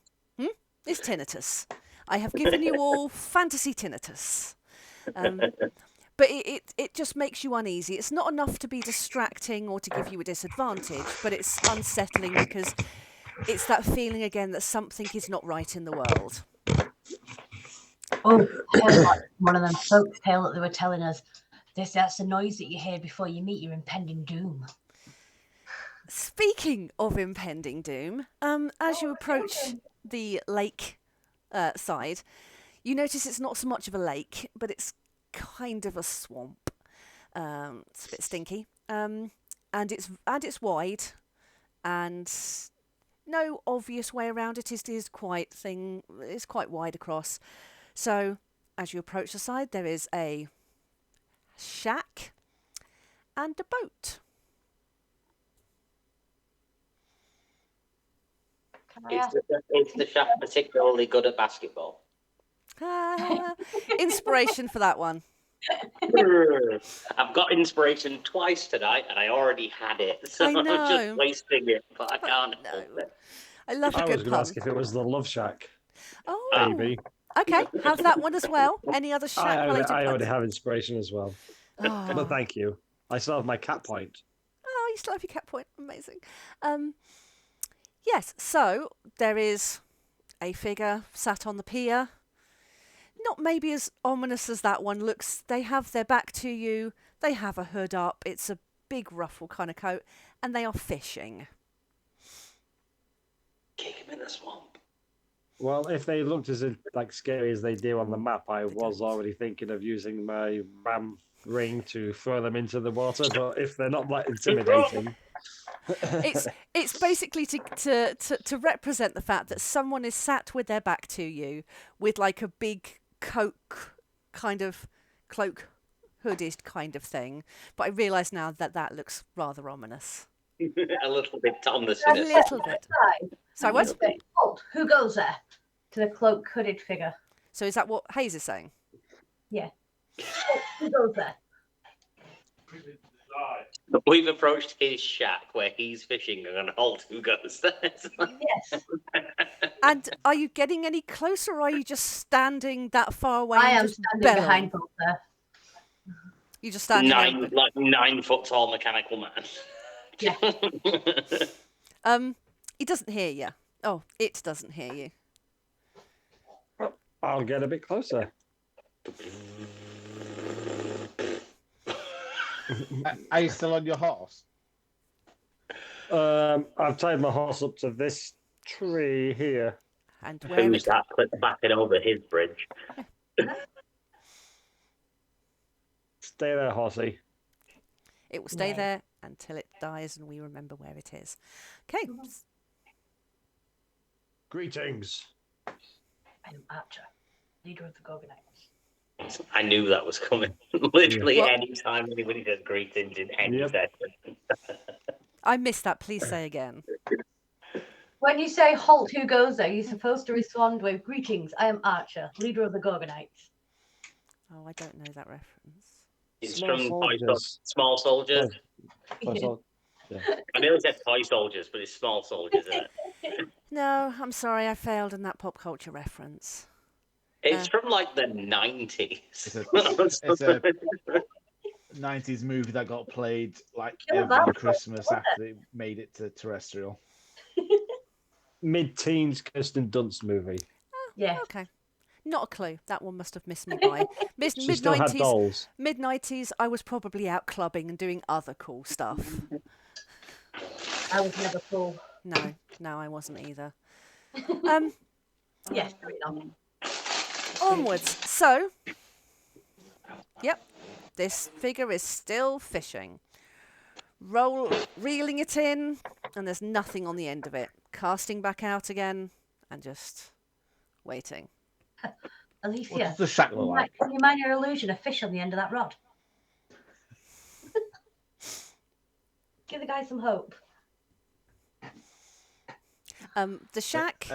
It's tinnitus. I have given you all fantasy tinnitus. But it just makes you uneasy. It's not enough to be distracting or to give you a disadvantage, but it's unsettling because it's that feeling again that something is not right in the world. Oh, one of them folks' tale that they were telling us. That's the noise that you hear before you meet your impending doom. Speaking of impending doom, as you approach the lake side, you notice it's not so much of a lake, but it's kind of a swamp. It's a bit stinky, and it's wide, and no obvious way around it. It's quite wide across. So as you approach the side, there is a shack and a boat. Is the shack particularly good at basketball? Inspiration for that one. I've got inspiration twice tonight, and I already had it, so I'm just wasting it. But I can't. No. I love a good pun. I was going to ask if it was the Love Shack. Oh, maybe. Okay, have that one as well. Any other shack-related puns? I already have inspiration as well. Oh. But thank you. I still have my cat point. Oh, you still have your cat point. Amazing. Yes, so there is a figure sat on the pier. Not maybe as ominous as that one looks. They have their back to you. They have a hood up. It's a big ruffle kind of coat. And they are fishing. Kick him in the swamp. Well, if they looked as scary as they do on the map, I was already thinking of using my ram ring to throw them into the water. But if they're not that intimidating, it's basically to represent the fact that someone is sat with their back to you, with like a big cloak hooded kind of thing. But I realise now that looks rather ominous. A little bit on the sinister. A little bit. Sorry, what? Who goes there? To the cloak hooded figure. So is that what Hayes is saying? Yeah. Who goes there? We've approached his shack where he's fishing and Holt who goes there. Yes. And are you getting any closer, or are you just standing that far away? I am standing behind Holt there. You just standing there? Like 9 foot tall mechanical man. Yeah. He doesn't hear you. Oh, it doesn't hear you. I'll get a bit closer. Are you still on your horse? I've tied my horse up to this tree here. And who's that backing over his bridge? Stay there, horsey. It will stay there until it dies and we remember where it is. Okay. Greetings. I am Archer, leader of the Gorgonites. I knew that was coming. Literally any time anybody does greetings in any session. I missed that. Please say again. When you say Holt, who goes there, you're supposed to respond with greetings. I am Archer, leader of the Gorgonites. Oh, I don't know that reference. It's from Small Soldiers. Yeah. I nearly said Toy Soldiers, but it's Small Soldiers, isn't it? No, I'm sorry, I failed in that pop culture reference. It's from like the 90s. It's a 90s movie that got played like every Christmas after it made it to terrestrial. Mid-teens Kirsten Dunst movie. Oh, yeah. Okay. Not a clue. That one must have missed me by. She still had dolls. Mid-90s, I was probably out clubbing and doing other cool stuff. I was never cool. No, I wasn't either. Yes, carry on. Onwards. So, yep, this figure is still fishing. Reeling it in, and there's nothing on the end of it. Casting back out again, and just waiting. What Alicia, does the shack look like? can you mind your illusion of fish on the end of that rod? Give the guy some hope. The shack.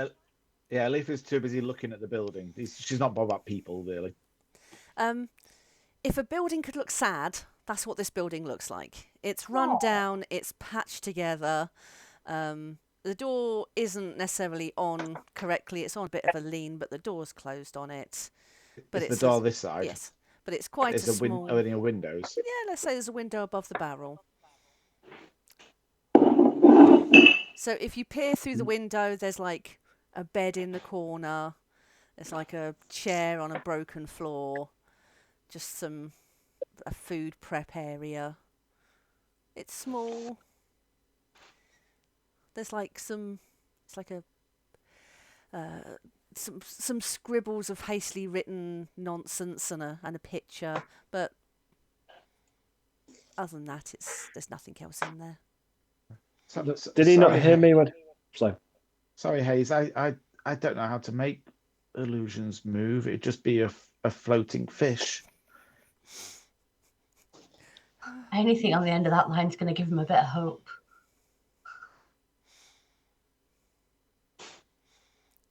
Yeah, Aletheia's too busy looking at the building. She's not bothered about people, really. If a building could look sad, that's what this building looks like. It's run down, it's patched together. The door isn't necessarily on correctly. It's on a bit of a lean, but the door's closed on it. But it's the door this side. Yes, but it's quite There's a small. Are there any windows? Yeah, let's say there's a window above the barrel. So if you peer through the window, there's like a bed in the corner. There's like a chair on a broken floor. Just a food prep area. It's small. There's like some scribbles of hastily written nonsense and a picture, but other than that, there's nothing else in there. Did he not hear me when? Sorry, Hayes. I don't know how to make illusions move. It'd just be a floating fish. Anything on the end of that line's going to give him a bit of hope.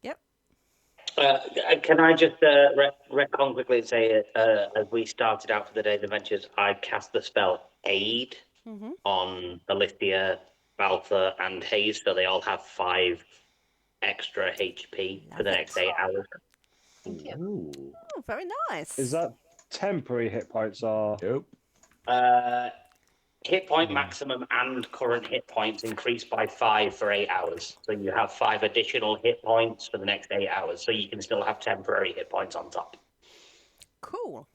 Yep. Can I just retcon quickly and say, as we started out for the Day of Adventures, I cast the spell Aid on Alithia, Baltha, and Hayes, so they all have 5 extra HP for the next 8 hours. Ooh. Oh, very nice. Is that temporary hit points or? Nope. Hit point maximum and current hit points increase by 5 for 8 hours. So you have 5 additional hit points for the next 8 hours. So you can still have temporary hit points on top. Cool.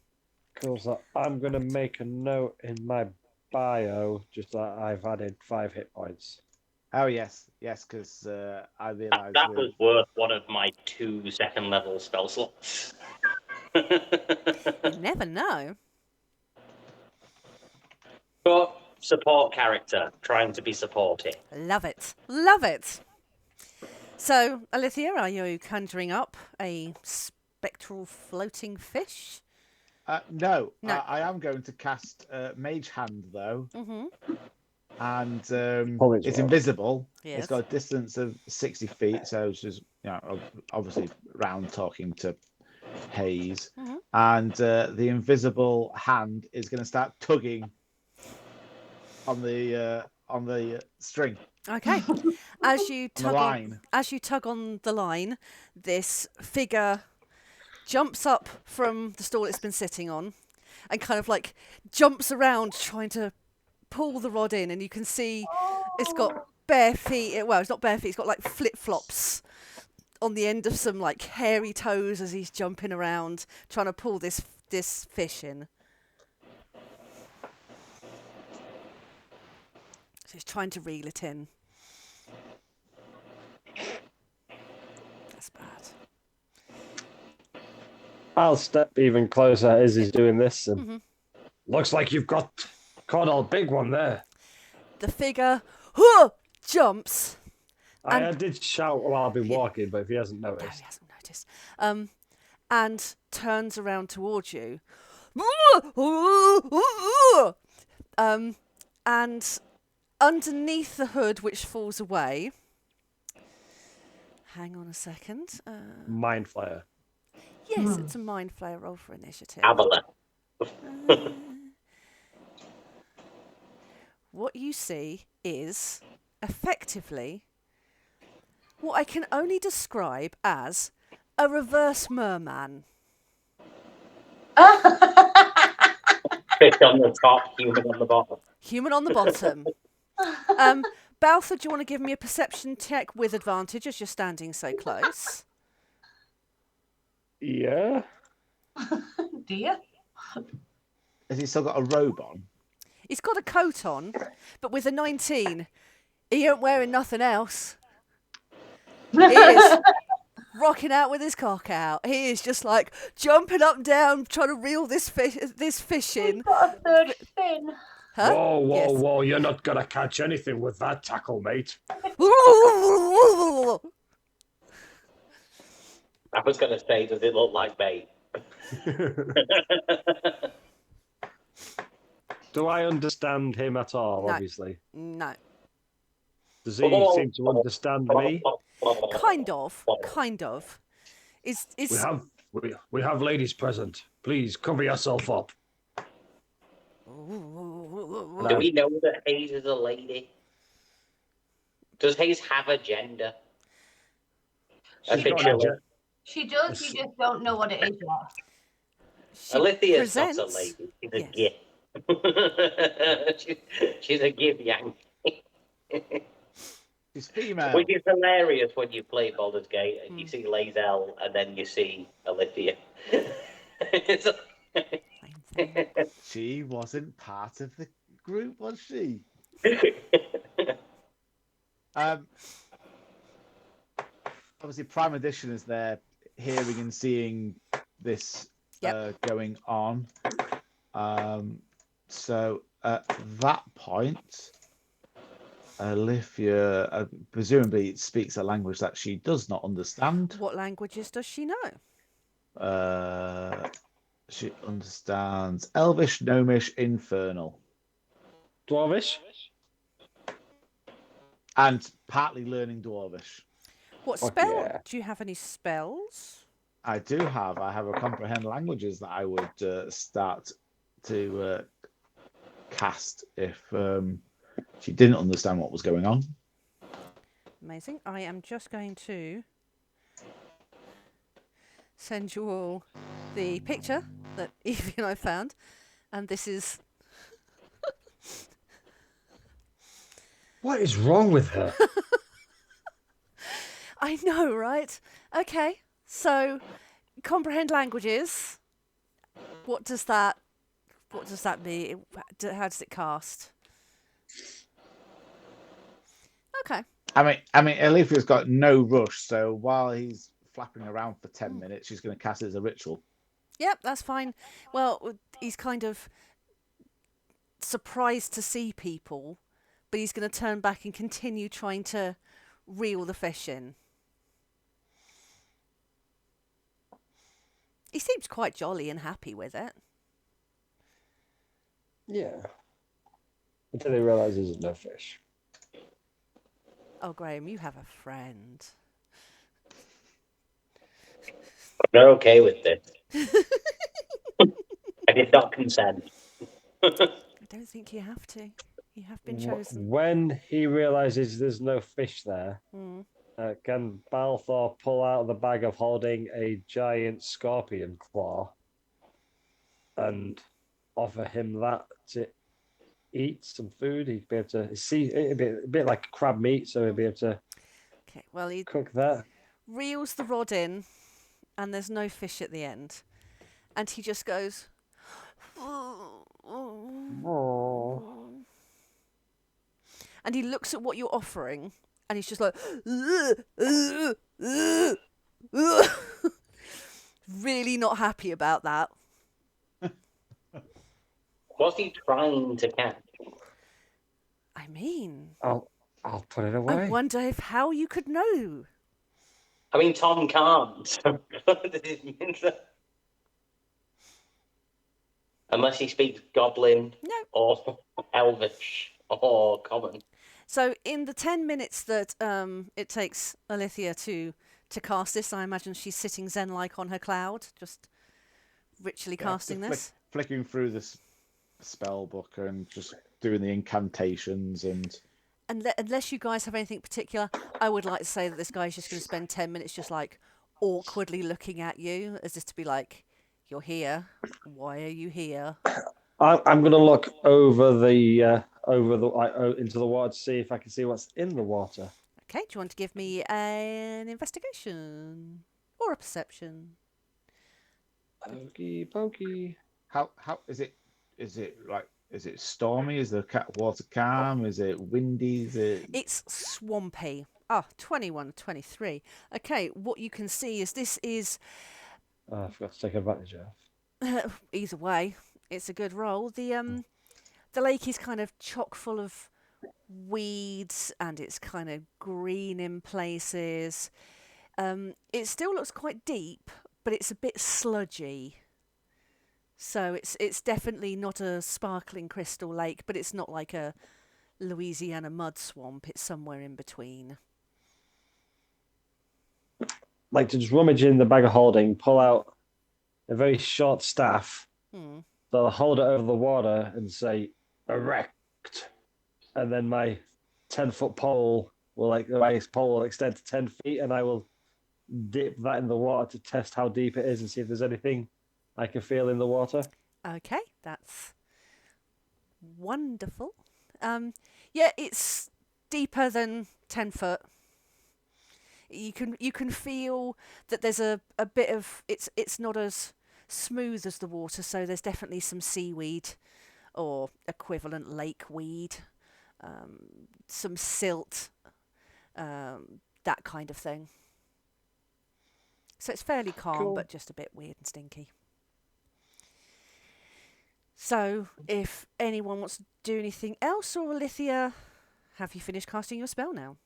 Cool. So I'm going to make a note in my bio just that I've added 5 hit points. Oh, yes, because I realised... That was worth one of my 2 second-level spell slots. You never know. But support character, trying to be supportive. Love it. Love it. So, Alithia, are you conjuring up a spectral floating fish? No. I am going to cast Mage Hand, though. Mm-hmm. And Well. invisible. Yes. It's got a distance of 60 feet, so it's just, obviously round talking to Hayes. Mm-hmm. And the invisible hand is going to start tugging on the string. Okay. As you tug on the line, this figure jumps up from the stool it's been sitting on and kind of like jumps around trying to pull the rod in, and you can see it's got bare feet. Well, it's not bare feet, it's got like flip-flops on the end of some like hairy toes as he's jumping around trying to pull this fish in. So he's trying to reel it in. That's bad. I'll step even closer as he's doing this. And looks like you've caught a big one there. The figure jumps. I did shout while I've been walking, but if he hasn't noticed. No, he hasn't noticed. And turns around towards you. And underneath the hood, which falls away. Hang on a second. Mind Flayer. Yes, it's a Mind Flayer roll for initiative. Abela. What you see is effectively what I can only describe as a reverse merman. Fish on the top, human on the bottom. Human on the bottom. Baltha, do you want to give me a perception check with advantage as you're standing so close? Yeah. Dear. Has he still got a robe on? He's got a coat on, but with a 19, he ain't wearing nothing else. He is rocking out with his cock out. He is just like jumping up and down, trying to reel this fish in. He's got a third fin. Huh? Whoa, whoa, Yes. whoa! You're not gonna catch anything with that tackle, mate. I was going to say, does it look like bait? Do I understand him at all? No. Obviously. No. Does he seem to understand me? Kind of. Is We have ladies present. Please cover yourself up. Do we know that Hayes is a lady? Does Hayes have a gender? She does, you just don't know what it is yet. Alithea's not a lady. She's a Yes. gif. She's a gif yang. She's female. Which is hilarious when you play Baldur's Gate and you see Lae'zel and then you see Alithea. She wasn't part of the group, was she? Obviously, Prime Edition is there, hearing and seeing this going on. So at that point, Alithea presumably speaks a language that she does not understand. What languages does she know? She understands Elvish, Gnomish, Infernal. Dwarvish? And partly learning Dwarvish. What Fuck spell? yeah. Do you have any spells? I do have. I have a comprehend languages that I would start to cast if she didn't understand what was going on. Amazing. I am just going to send you all the picture that Evie and I found. And this is... What is wrong with her? I know, right? Okay, so comprehend languages. What does that mean? How does it cast? Okay. I mean, Alethea's got no rush, so while he's flapping around for 10 minutes, she's going to cast it as a ritual. Yep, that's fine. Well, he's kind of surprised to see people, but he's going to turn back and continue trying to reel the fish in. He seems quite jolly and happy with it. Yeah. Until he realizes there's no fish. Oh, Graham, you have a friend. They're okay with this. I did not consent. I don't think you have to. You have been chosen. When he realizes there's no fish there, can Balthor pull out of the bag of holding a giant scorpion claw and offer him that to eat some food? He'd be able to see it'd be a bit like crab meat, so he'd be able to he cook that. Reels the rod in, and there's no fish at the end, and he just goes. And he looks at what you're offering, and he's just like, really not happy about that. What's he trying to catch? I mean, I'll put it away. I wonder how you could know. I mean, Tom can't. Unless he speaks Goblin or Elvish or Common. So in the 10 minutes that it takes Alithea to cast this, I imagine she's sitting zen-like on her cloud, just ritually casting this. Flicking through this spell book and just doing the incantations and... Unless you guys have anything particular, I would like to say that this guy's just going to spend 10 minutes just like awkwardly looking at you, as if to be like, you're here. Why are you here? I'm going to look over the into the water to see if I can see what's in the water. Okay, do you want to give me an investigation or a perception? Pokey, pokey. How is it? Is it stormy? Is the water calm? Is it windy? Is it? It's swampy. 21, 23. Okay, what you can see is this is Oh, I forgot to take advantage of. either way, it's a good roll. The lake is kind of chock full of weeds and it's kind of green in places. It still looks quite deep, but it's a bit sludgy. So it's definitely not a sparkling crystal lake, but it's not like a Louisiana mud swamp. It's somewhere in between. Like to just rummage in the bag of holding, pull out a very short staff, Hmm. so I'll hold it over the water and say, erect. And then my 10-foot pole will extend to 10 feet, and I will dip that in the water to test how deep it is and see if there's anything I can feel in the water. Okay, that's wonderful. Yeah, it's deeper than 10 foot. You can feel that there's a bit of it's not as smooth as the water, so there's definitely some seaweed or equivalent lake weed, some silt, that kind of thing. So it's fairly calm, Cool. but just a bit weird and stinky. So if anyone wants to do anything else, or Alithia, have you finished casting your spell now?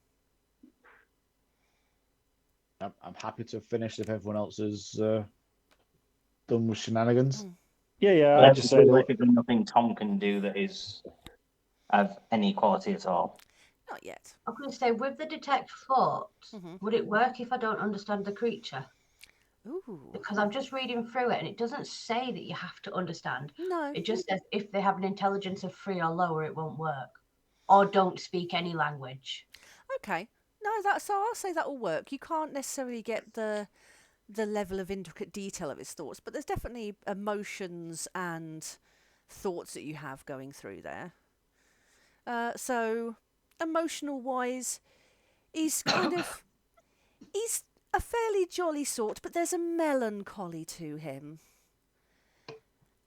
I'm happy to finish if everyone else is done with shenanigans. Yeah. I just say there's nothing Tom can do that is of any quality at all. Not yet. I was going to say, with the detect thoughts, Mhm. would it work if I don't understand the creature? Ooh. Because I'm just reading through it and it doesn't say that you have to understand. No. It just says if they have an intelligence of 3 or lower, it won't work. Or don't speak any language. Okay. No, so I'll say that will work. You can't necessarily get the level of intricate detail of his thoughts, but there's definitely emotions and thoughts that you have going through there. So emotional wise, he's a fairly jolly sort, but there's a melancholy to him.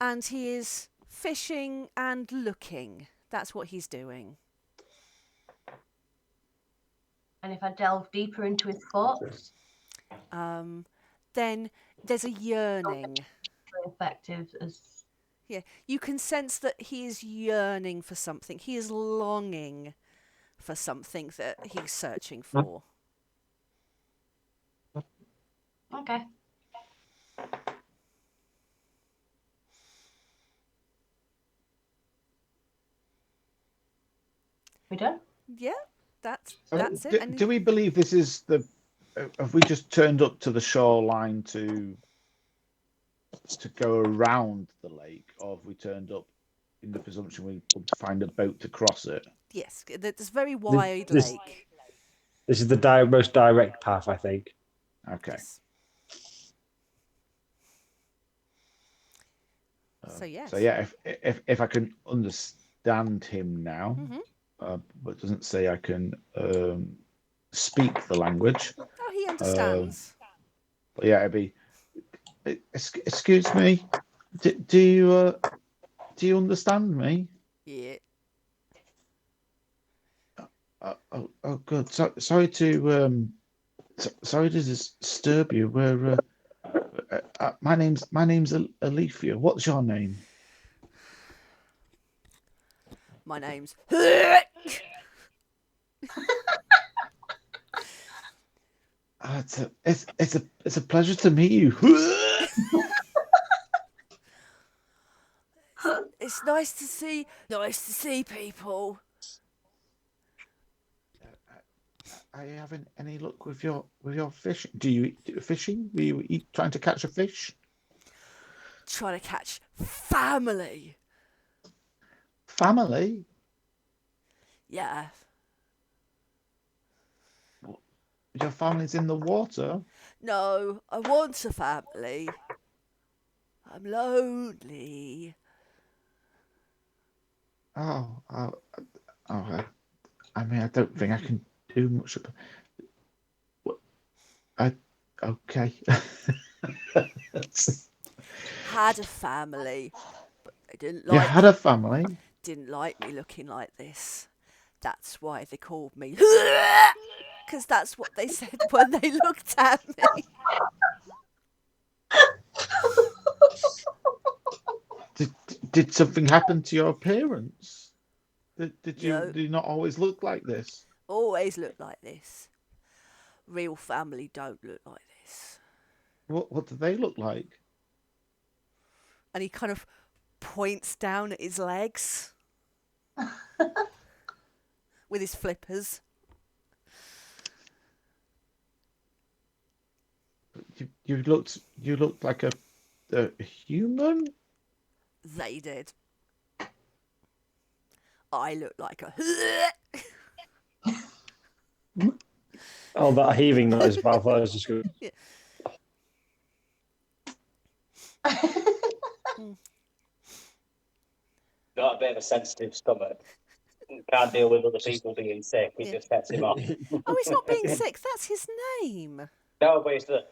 And he is fishing and looking. That's what he's doing. And if I delve deeper into his thoughts, Then there's a yearning. effective as Yeah, you can sense that he is yearning for something. He is longing for something that he's searching for. okay. We done? Yeah, that's it. Do, And do we believe this is the? Have we just turned up to the shoreline to go around the lake, or have we turned up in the presumption we would find a boat to cross it? yes, it's a very wide This- lake. This is the most direct path, I think. Okay. Yes. So yes. So yeah, if I can understand him now, Mhm. but it doesn't say I can speak the language. Oh, he understands. But yeah, it'd be. Excuse me. Do you understand me? Yeah. Oh, good. Sorry to disturb you. We're my name's Alitheon. What's your name? My name's. It's a pleasure to meet you. It's nice to see people. Are you having any luck with your fishing? Do you do fishing? Were you trying to catch a fish? Trying to catch family. Family? Yeah. Your family's in the water? No, I want a family. I'm lonely. Oh. I mean, I don't think I can do much. Okay. had a family, but they didn't You like had a family? didn't like me looking like this. That's why they called me. Because that's what they said when they looked at me. Did something happen to your appearance? Did No. you not always look like this? Always look like this. Real family don't look like this. What do they look like? And he kind of points down at his legs with his flippers. You looked like a human. They did. I look like a. Oh, that heaving noise, Balfour was just good. Yeah. Got a bit of a sensitive stomach. Can't deal with other people being sick. It just sets him off. Oh, he's not being sick. That's his name. No, but it's the.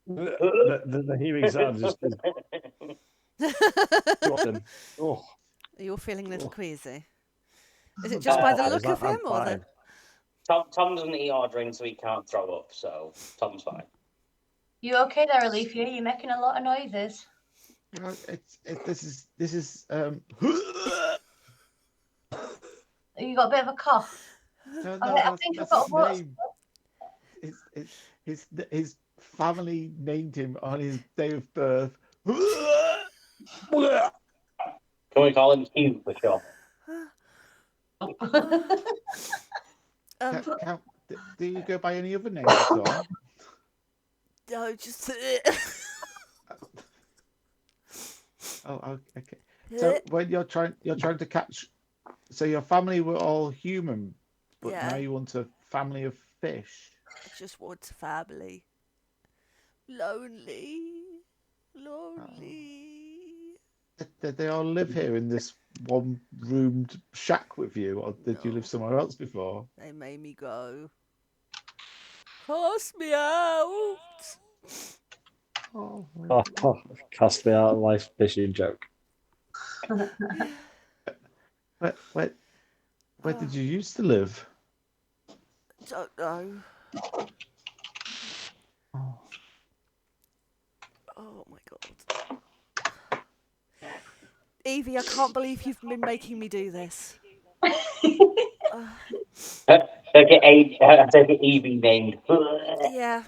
The heaving sound just. Oh. You're feeling a little queasy. Is it just by the look of him, or the? Tom doesn't eat or drink, so he can't throw up. So Tom's fine. You okay there, Alethea? You're making a lot of noises. This is You got a bit of a cough. No, I think I've got that's a his name. His family named him on his day of birth. Can we call him Hugh for sure? Do you go by any other names at all? No, just. Oh, okay. So when you're trying to catch, so your family were all human, but Yeah. now you want a family of fish. I just want a family. Lonely. Did they all live here in this one-roomed shack with you, or did you No. live somewhere else before? They made me go. Cast me out. Oh, Cast me out of life fishing joke. where did you used to live? Don't know. Oh my god. Evie, I can't believe you've been making me do this. Take it Evie named. Yeah.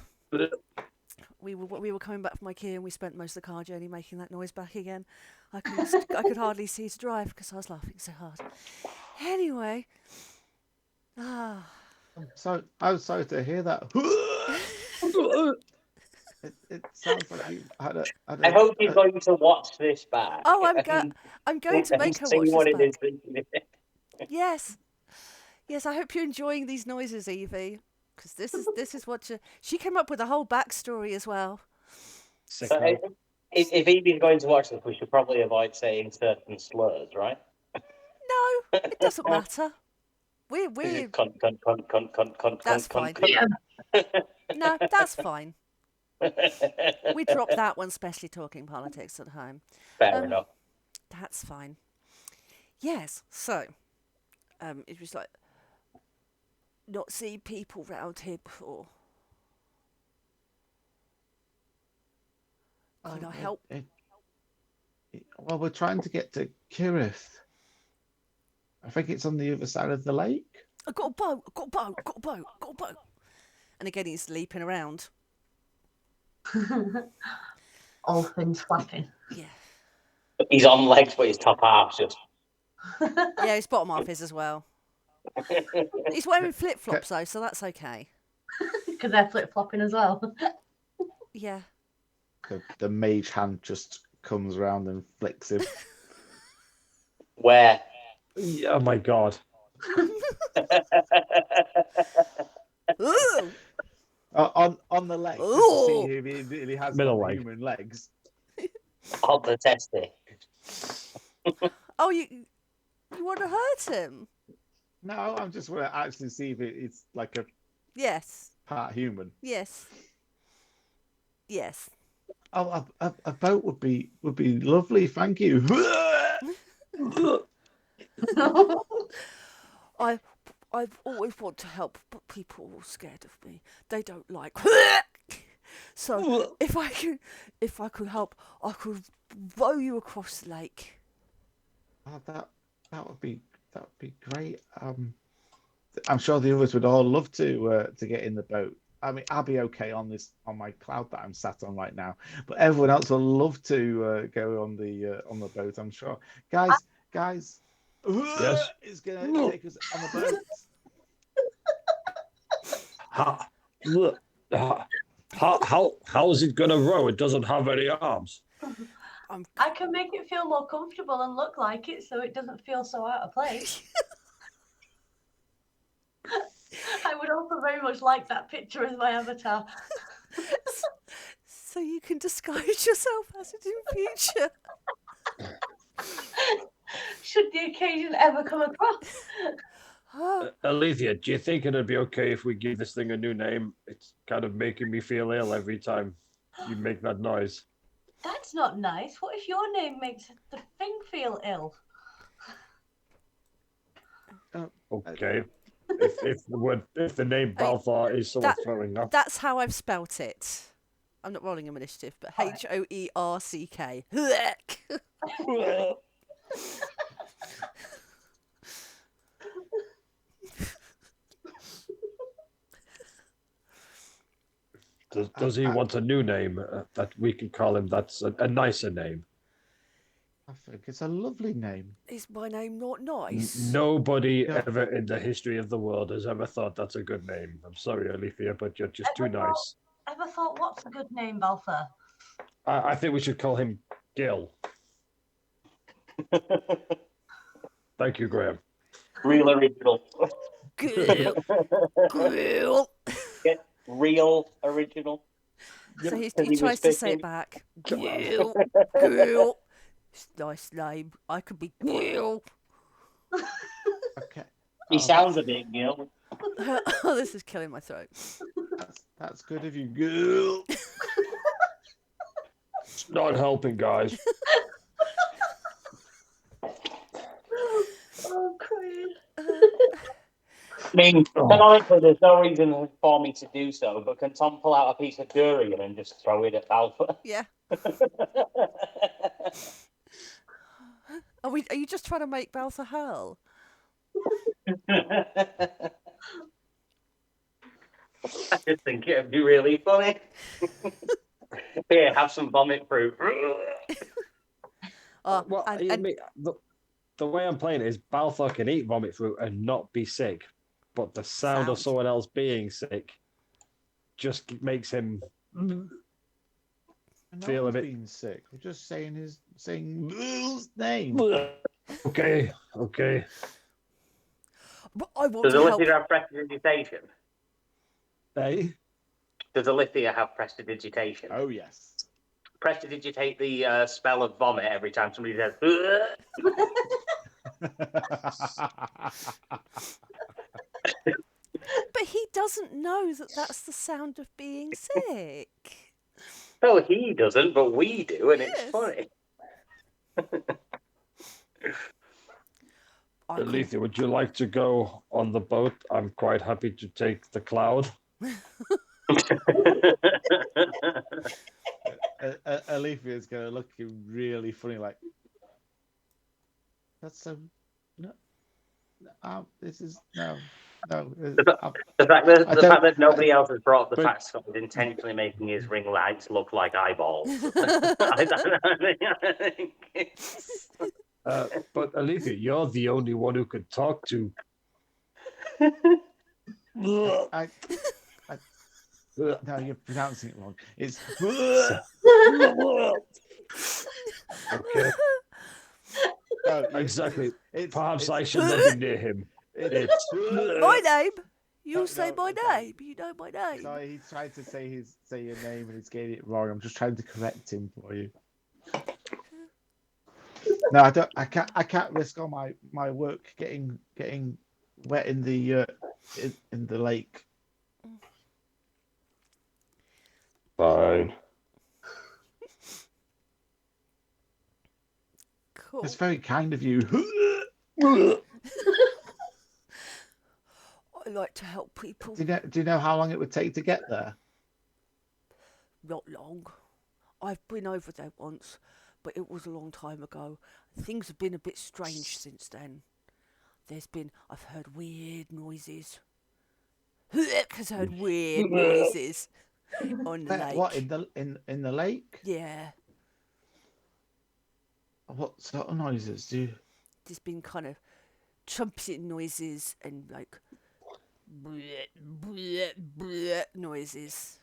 We were coming back from IKEA and we spent most of the car journey making that noise back again. I could hardly see to drive because I was laughing so hard. Anyway. So I was sorry to hear that. It sounds like you had a. I hope you're going to watch this back. Oh, I'm going to make her see watch what this it back. is. Yes. Yes, I hope you're enjoying these noises, Evie. Because this is what she came up with a whole backstory as well. So if Evie's going to watch this, we should probably avoid saying certain slurs, right? No, it doesn't matter. We're Cunt. That's fine. No, that's fine. We dropped that one, especially talking politics at home. Fair enough. That's fine. Yes, so it was like not seen people round here before. Can I help? Well, we're trying to get to Kirith. I think it's on the other side of the lake. I got a boat. I got a boat. Got a boat. Got a boat. And again, he's leaping around. All things flapping. Yeah. He's on legs, but his top half's just. Yeah, his bottom half is as well. He's wearing flip flops though, so that's okay. Because they're flip flopping as well. Yeah. The mage hand just comes around and flicks him. Where? Oh my god. Ooh. On the leg. Just to see if he really has human legs. On the testy. Oh, you want to hurt him? No, I just want to actually see if it's like a Yes. part human. Yes. Yes. a boat would be lovely. Thank you. I've always wanted to help, but people are all scared of me. They don't like. So if I could help, I could row you across the lake. Oh, that would be great. I'm sure the others would all love to get in the boat. I mean, I'll be okay on my cloud that I'm sat on right now, but everyone else will love to go on the boat. I'm sure, guys. Yes. Is gonna take us on the boat. How is it gonna row? It doesn't have any arms. I can make it feel more comfortable and look like it, so it doesn't feel so out of place. I would also very much like that picture as my avatar. So you can disguise yourself as it in future. Should the occasion ever come across. Alethea, do you think it'd be okay if we give this thing a new name? It's kind of making me feel ill every time you make that noise. That's not nice. What if your name makes the thing feel ill? Okay. If the name Balthar is sort of throwing up. That's how I've spelt it. I'm not rolling an initiative, but Hoerck. Does he want a new name that we can call him? That's a nicer name. I think it's a lovely name. Is my name not nice? Nobody ever in the history of the world has ever thought that's a good name. I'm sorry, Alethea, but you're just too nice. Ever thought, what's a good name, Balthar? I think we should call him Gil. Thank you, Graham. Real original. Gil. Yeah, real original. So he tries to say it back. Gil. Gil. Nice name. I could be Gil. Okay. He sounds a bit Gil. Oh, this is killing my throat. That's good of you, girl. It's not helping, guys. Oh, crying. I mean, canonically, there's no reason for me to do so, but can Tom pull out a piece of durian and just throw it at Balfour? Yeah. Are you just trying to make Balthar hurl? I just think it'd be really funny. Here, have some vomit fruit. Well, the way I'm playing it is Balthar can eat vomit fruit and not be sick, but the sound of someone else being sick just makes him feel a bit being sick. We're just saying his name. Okay. But I want Does to help. Alithia have prestidigitation? Hey? Does Alithia have prestidigitation? Oh, yes. Prestidigitate the spell of vomit every time somebody says. But he doesn't know that that's the sound of being sick. Well, he doesn't, but we do, and it's funny. Alethea, would you like to go on the boat? I'm quite happy to take the cloud. Alethea is going to look really funny, like, that's so. No, this is no. The fact that nobody else has brought up the fact Scott was intentionally making his ring lights look like eyeballs. But Alethea, you're the only one who could talk to. No, you're pronouncing it wrong. It's okay. No, exactly. Perhaps I should not be near him. My name. You say my name. You know my name. Sorry, he tried to say your name and he's getting it wrong. I'm just trying to correct him for you. No, I don't. I can't risk all my work getting wet in the lake. Fine. It's very kind of you. I like to help people. Do you know how long it would take to get there? Not long. I've been over there once, but it was a long time ago. Things have been a bit strange since then. I've heard weird noises. Has heard weird noises on the lake. What, in the lake? Yeah. What sort of noises do you... There's been kind of trumpet noises and like bleh, bleh, bleh noises.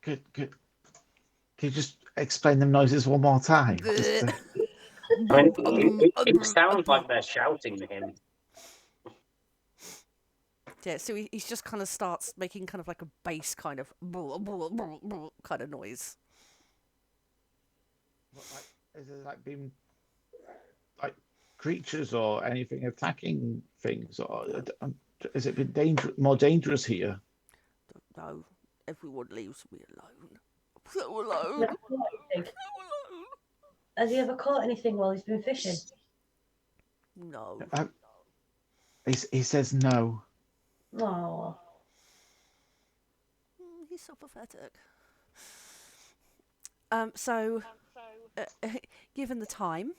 Good. Can you just explain them noises one more time? It sounds like they're shouting to him. Yeah, so he's just kind of starts making kind of like a bass kind of kind of noise. Is it like being like creatures or anything attacking things, or has it been more dangerous here? No, everyone leaves me alone. So alone. Has he ever caught anything while he's been fishing? No. He says no. Oh. He's so pathetic. So, given the time,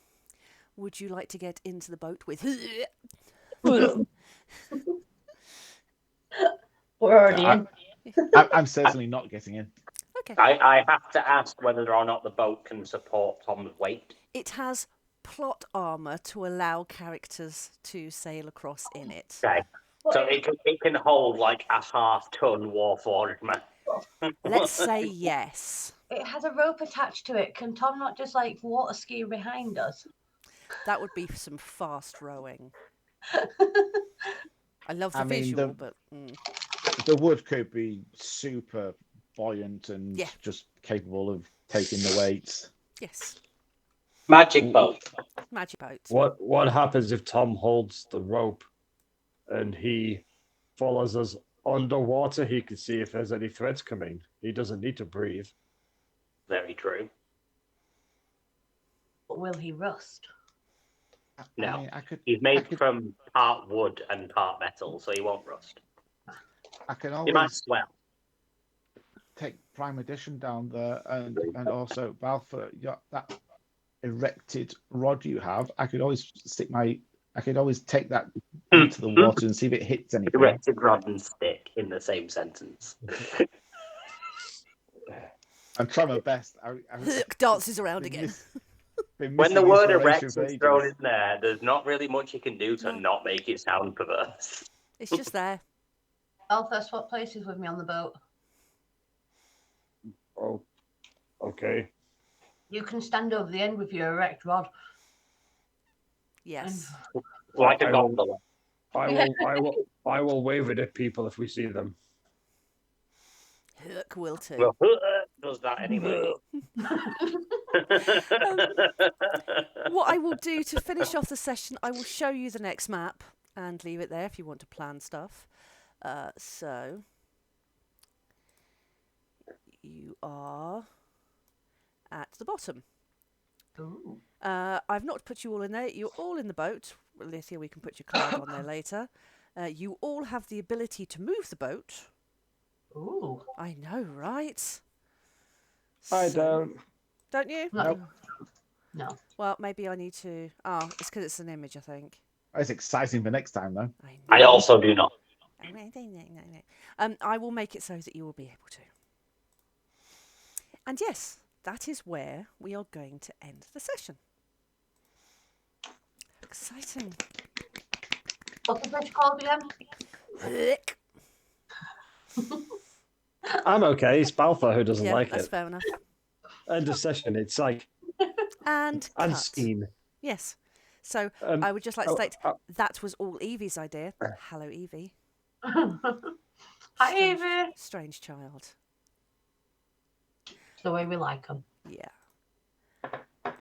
would you like to get into the boat with? We're already in. I'm certainly not getting in. Okay. I have to ask whether or not the boat can support Tom's weight. It has plot armor to allow characters to sail across in it. Okay. So it can hold like a half-ton Warforged man. Let's say yes. It has a rope attached to it. Can Tom not just like water ski behind us? That would be some fast rowing. I love the I mean, visual, but the wood could be super buoyant and Yeah. just capable of taking the weight. yes, Magic boat. magic boats. What happens if Tom holds the rope and he follows us underwater? He can see if there's any threats coming. He doesn't need to breathe. Very true. But will he rust? No. I mean, He's made from part wood and part metal, so he won't rust. I can He might always swell. take Prime Edition down there, and also Balfour, that erected rod you have. I could always take that into the water and see if it hits anything. Erected rod and stick in the same sentence. I'm trying my best. Dances around again. When the word erect is thrown in there, there's not really much you can do to not make it sound perverse. It's just there. Alpha, swap places with me on the boat. Oh, okay. You can stand over the end with your erect rod. Yes. Like a gondola. I will wave it at people if we see them. Hook will too. Well, does that anyway. What I will do to finish off the session, I will show you the next map and leave it there if you want to plan stuff. So you are at the bottom. Ooh. I've not put you all in there. You're all in the boat. Alitheon, we can put your card on there later. You all have the ability to move the boat. Ooh. I know, right? I don't. Don't you? No. No. Well, maybe I need to... Oh, it's because it's an image, I think. That's exciting for next time, though. I also do not. I will make it so that you will be able to. And yes, that is where we are going to end the session. Exciting. What's the fish called again? Lick. I'm okay. It's Balfour who doesn't Yeah, like that's it. fair enough. End of session. It's like And cut. unseen. Yes. So I would just like to state that was all Evie's idea. Hello, Evie. Hi, Evie. Strange child. It's the way we like them. Yeah.